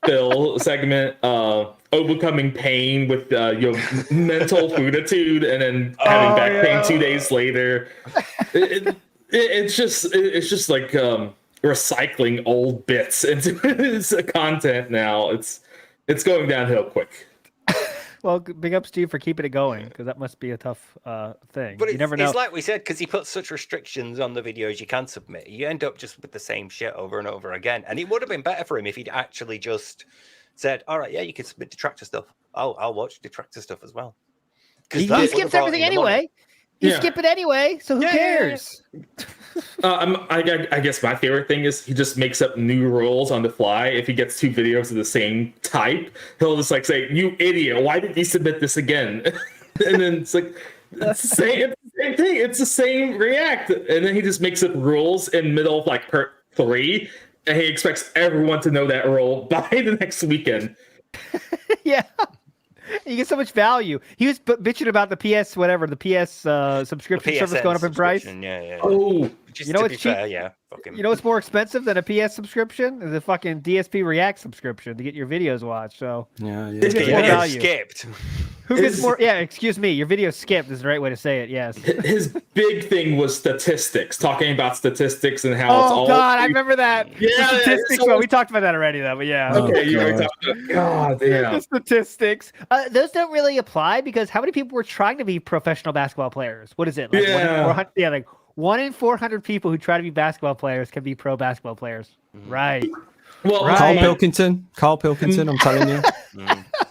Phil segment, overcoming pain with mental fortitude, and then having back pain 2 days later. It's just like recycling old bits into his content now. It's going downhill quick. Well, big ups to you for keeping it going, because that must be a tough thing. But you never know. It's like we said, because he puts such restrictions on the videos you can submit. You end up just with the same shit over and over again. And it would have been better for him if he'd actually just said, all right, yeah, you can submit detractor stuff. I'll watch detractor stuff as well. He skips everything anyway. You skip it anyway, so who cares? I guess my favorite thing is he just makes up new rules on the fly. If he gets 2 videos of the same type, he'll just like say, "You idiot! Why did you submit this again?" And then it's like it's the same thing. It's the same react, and then he just makes up rules in middle of like part 3, and he expects everyone to know that rule by the next weekend. Yeah. You get so much value. He was bitching about the PS subscription service going up in price. Yeah. Oh, you know what's cheap? Fair, yeah. You know what's more expensive than a PS subscription? Is a fucking DSP React subscription to get your videos watched. So yeah. Who gets more value? Skipped. Who gets more? Yeah, excuse me. Your video skipped is the right way to say it. Yes. His big thing was statistics, talking about statistics and how it's all. Oh God, I remember that. Yeah, the statistics. Well, we talked about that already, though. But yeah. Okay, you already talked about. God damn. The statistics. Those don't really apply because how many people were trying to be professional basketball players? What is it? Like 1 in 400 people who try to be basketball players can be pro basketball players. Right. Well, right. Carl Pilkington, I'm telling you.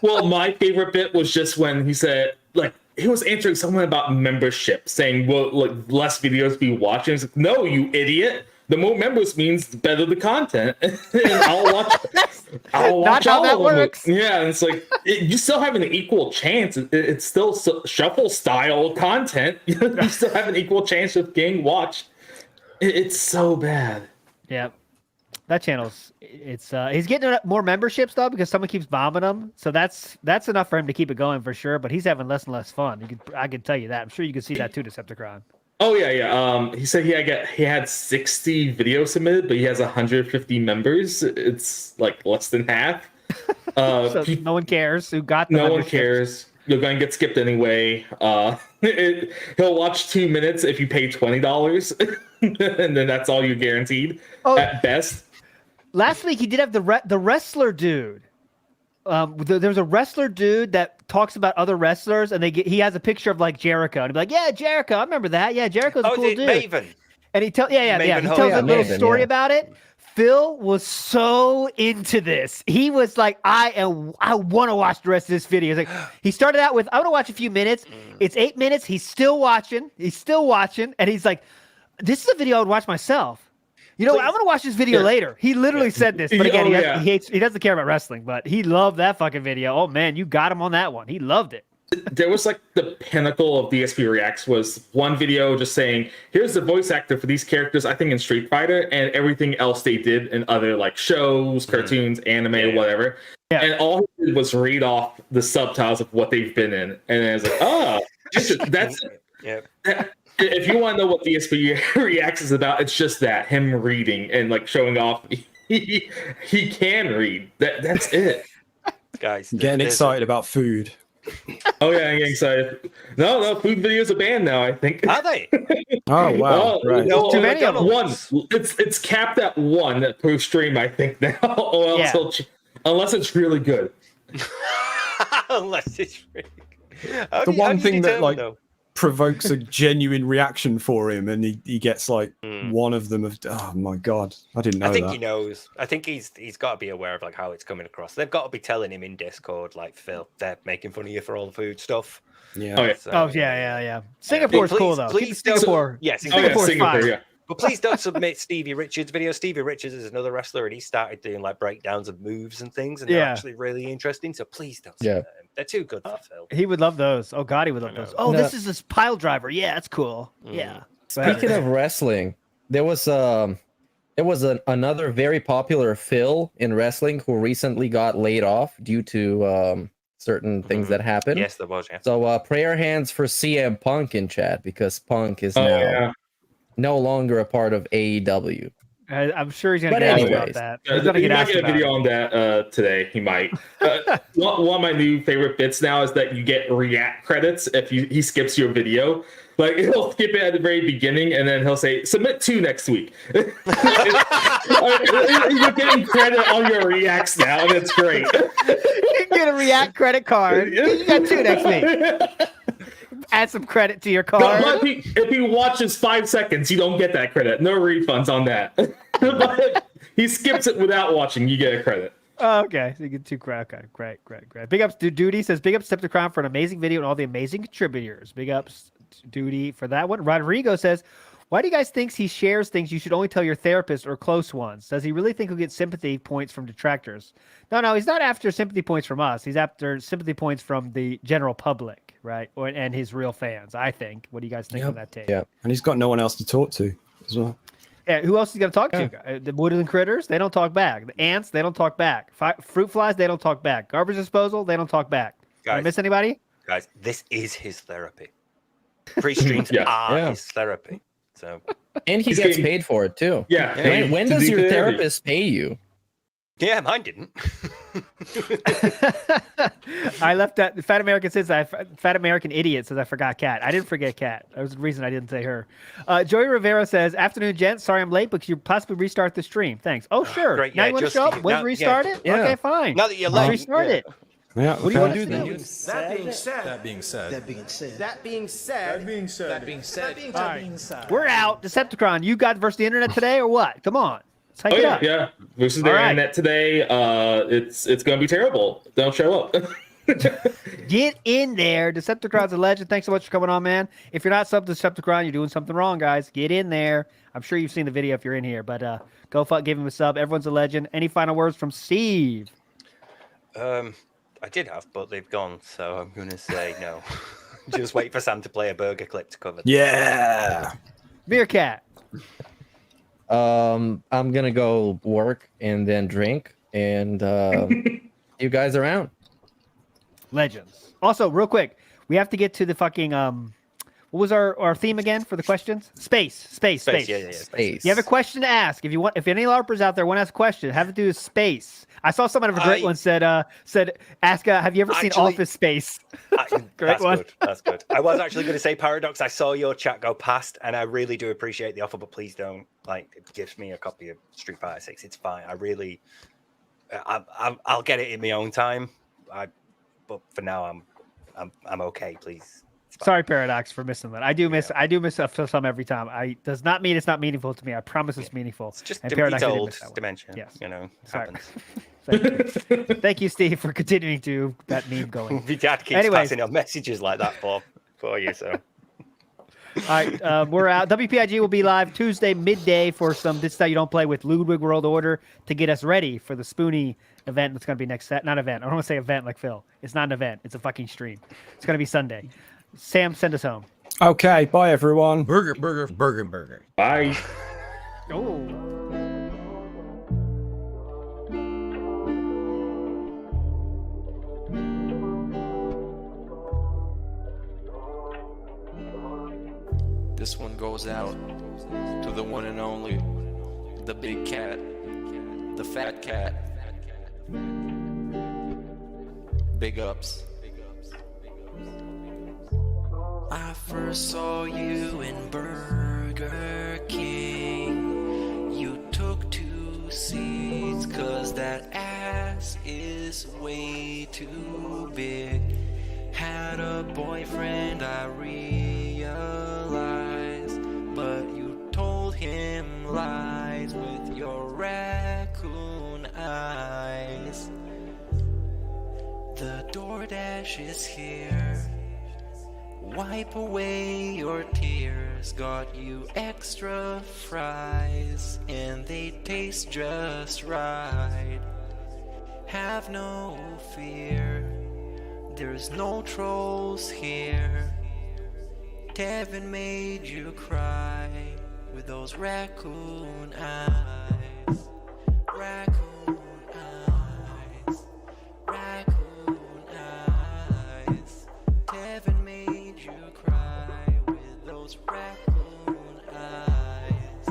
Well, my favorite bit was just when he said, like, he was answering someone about membership, saying, well, like, less videos be watching. He's like, no, you idiot. The more members means the better the content. And I'll watch Not how all that of them. works. Yeah, and it's like, you still have an equal chance. It's still shuffle style content. You still have an equal chance of getting watched. It's so bad. Yeah. That channel's he's getting more memberships though because someone keeps bombing him, so that's enough for him to keep it going for sure. But he's having less and less fun. I can tell you that. I'm sure you can see that too, Decepticon. Oh yeah. He said he had 60 videos submitted, but he has 150 members. It's like less than half. So no one cares who got the no one cares. You're going to get skipped anyway. He'll watch 2 minutes if you pay $20, and then that's all you're guaranteed at best. Last week he did have the wrestler dude. There's a wrestler dude that talks about other wrestlers, and he has a picture of like Jericho, and he'd be like, "Yeah, Jericho, I remember that. Yeah, Jericho's a cool dude." Maven. And he tells he tells a little story about it. Phil was so into this. He was like, I want to watch the rest of this video. He's like, he started out with, I want to watch a few minutes. It's 8 minutes. He's still watching. And he's like, this is a video I would watch myself. You know, I'm going to watch this video later. He literally said this. But again, he doesn't care about wrestling, but he loved that fucking video. Oh man, you got him on that one. He loved it. There was like the pinnacle of DSP Reacts was one video just saying, here's the voice actor for these characters, I think in Street Fighter, and everything else they did in other like shows, cartoons, anime, whatever. Yeah. And all he did was read off the subtitles of what they've been in. And I was like, that's it. If you want to know what DSP Reacts is about, it's just that, him reading and like showing off he can read. That's it. Guys, getting excited about food. Oh yeah, I'm getting excited. No, food videos are banned now, I think. Are they? Oh wow! Right. Too many of them. One. It's capped at 1 per stream, I think now. Or else unless it's really good. Unless it's really good. The one thing that like provokes a genuine reaction for him, and he gets like one of them. Oh my god, I didn't know. I think that. he knows. I think he's got to be aware of like how it's coming across. They've got to be telling him in Discord, like, Phil, they're making fun of you for all the food stuff. Yeah. Oh, yeah. Oh yeah. Singapore's cool though. Please Keep Singapore. Yes, Singapore's Singapore, fine. yeah. But please don't submit Stevie Richards' video. Stevie Richards is another wrestler, and he started doing like breakdowns of moves and things, and they're Yeah. actually really interesting. So please don't submit them. They're too good for Phil. He would love those. Oh God, he would love those. Oh, No. this is this pile driver. Yeah, that's cool. Yeah. Speaking of wrestling, there was another very popular Phil in wrestling who recently got laid off due to certain things that happened. Yes, there was. Yeah. So prayer hands for CM Punk in chat, because Punk is now no longer a part of AEW. I'm sure he's gonna But get asked anyways, about that. He's gonna He get might asked get a about video it. on that today. He might. One of my new favorite bits now is that you get react credits if he skips your video. Like, he'll skip it at the very beginning, and then he'll say, submit 2 next week. You're getting credit on your reacts now, and it's great. You get a React credit card. You got 2 next week. Add some credit to your card. No, if he watches 5 seconds, you don't get that credit. No refunds on that. But he skips it without watching, you get a credit. Oh, okay, so you get 2 credit. Okay, great. Big ups to Duty says, big ups to Decepticon for an amazing video and all the amazing contributors. Big ups to Duty for that one. Rodrigo says, why do you guys think he shares things you should only tell your therapist or close ones? Does he really think he'll get sympathy points from detractors? No, he's not after sympathy points from us. He's after sympathy points from the general public, right? And his real fans, I think. What do you guys think of that take? Yeah, and he's got no one else to talk to as well. Yeah, who else is he going to talk to? The woodland critters, they don't talk back. The ants, they don't talk back. Fruit flies, they don't talk back. Garbage disposal, they don't talk back. Did I miss anybody? Guys, this is his therapy. Pre-streams are his therapy. So, and he gets paid for it too. Yeah. When does your therapist pay you? Yeah, mine didn't. I left that. Fat American says, Fat American Idiot says, I forgot Cat. I didn't forget Cat. That was the reason I didn't say her. Joey Rivera says, afternoon, gents. Sorry I'm late, but could you possibly restart the stream? Thanks. Oh, sure. Great, now yeah, you want to just- show up? Let's now- restart yeah. it? Yeah. Okay, fine. Now that you're Let's late, restart it. Yeah, What do you want to do then? then? That being said. We're out. Decepticon, you got versus the internet today or what? Come on. Let's hike it up. Yeah. Versus the internet today. It's going to be terrible. Don't show up. Get in there. Decepticon's a legend. Thanks so much for coming on, man. If you're not subbed to Decepticon, you're doing something wrong, guys. Get in there. I'm sure you've seen the video if you're in here, but go give him a sub. Everyone's a legend. Any final words from Steve? I did have, but they've gone, so I'm going to say no. Just wait for Sam to play a burger clip to cover. Yeah. Meerkat. I'm gonna go work and then drink, and you guys around. Legends. Also, real quick, we have to get to the fucking what was our theme again for the questions? Space. Yeah. Space. You have a question to ask. If any LARPers out there want to ask a question, have it do with space. I saw someone have a great one said ask have you ever seen Office Space? Great one. That's good. I was actually going to say Paradox. I saw your chat go past, and I really do appreciate the offer, but please don't it gives me a copy of Street Fighter 6. It's fine. I really, I'll get it in my own time. But for now, I'm okay. Please. Sorry, Paradox, for missing that. I do miss some every time. Does not mean it's not meaningful to me. I promise it's meaningful. It's just Paradox, I did old miss that one. dimension. Yes. Sorry. Thank you, Steve, for continuing to that meme going. My dad keeps passing on messages like that for you. So. All right, we're out. WPIG will be live Tuesday midday for some This Is How You Don't Play with Ludwig World Order to get us ready for the Spoonie event that's going to be next not event. I don't want to say event like Phil. It's not an event. It's a fucking stream. It's going to be Sunday. Sam, send us home. Okay, bye everyone. Burger. Bye. Oh. This one goes out to the one and only, the big cat, the fat cat. Big ups. I first saw you in Burger King. You took 2 seats 'cause that ass is way too big. Had a boyfriend, I realized, but you told him lies with your raccoon eyes. The DoorDash is here. wipe away your tears. Got you extra fries, and they taste just right. Have no fear, there's no trolls here. Devin made you cry with those raccoon eyes. Raccoon eyes. Raccoon eyes. Devin made you cry with those raccoon eyes.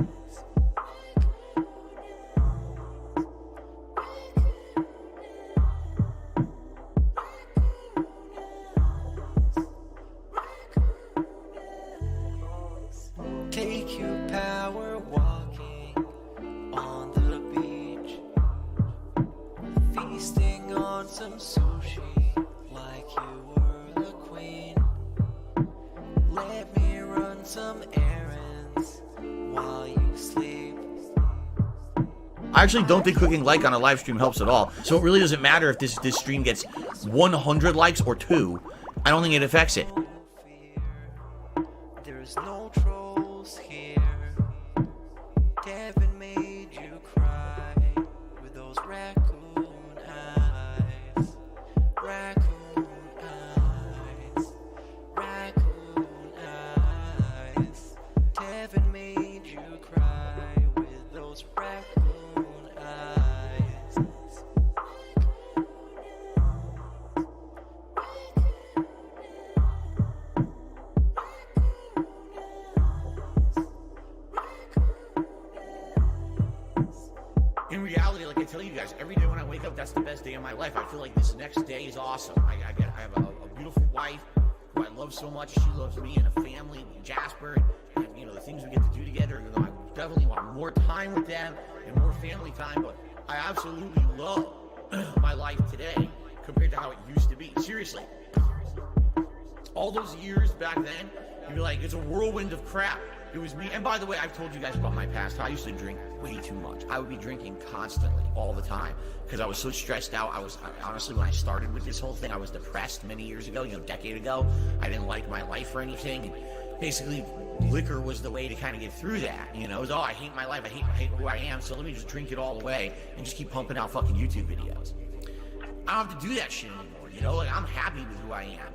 Take you power walking on the beach, feasting on some sushi like you were the queen. Let me run some errands while you sleep. I actually don't think clicking like on a live stream helps at all. So it really doesn't matter if this stream gets 100 likes or 2. I don't think it affects it. There's no trolls here. Devin made you cry with those raccoon eyes. Raccoon eyes. Raccoon eyes. Devin made you cry with those raccoon eyes. In reality, like I tell you guys, every day when I wake up, that's the best day of my life. I feel like this next day is awesome. I have a beautiful wife who I love so much. She loves me, and a family, Jasper, and you know the things we get to do together. You know, I definitely want more time with them and more family time. But I absolutely love my life today compared to how it used to be. Seriously, all those years back then, you'd be like, it's a whirlwind of crap. It was me. And by the way, I've told you guys about my past. I used to drink way too much. I would be drinking constantly, all the time, because I was so stressed out. Honestly, when I started with this whole thing, I was depressed many years ago, a decade ago. I didn't like my life or anything. And basically, liquor was the way to kind of get through that. It was, oh, I hate my life. I hate who I am. So let me just drink it all away and just keep pumping out fucking YouTube videos. I don't have to do that shit anymore. Like, I'm happy with who I am.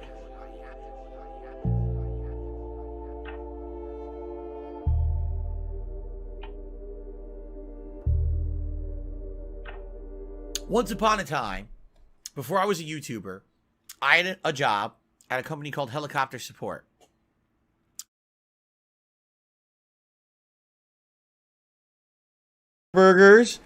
Once upon a time, before I was a YouTuber, I had a job at a company called Helicopter Support. Burgers,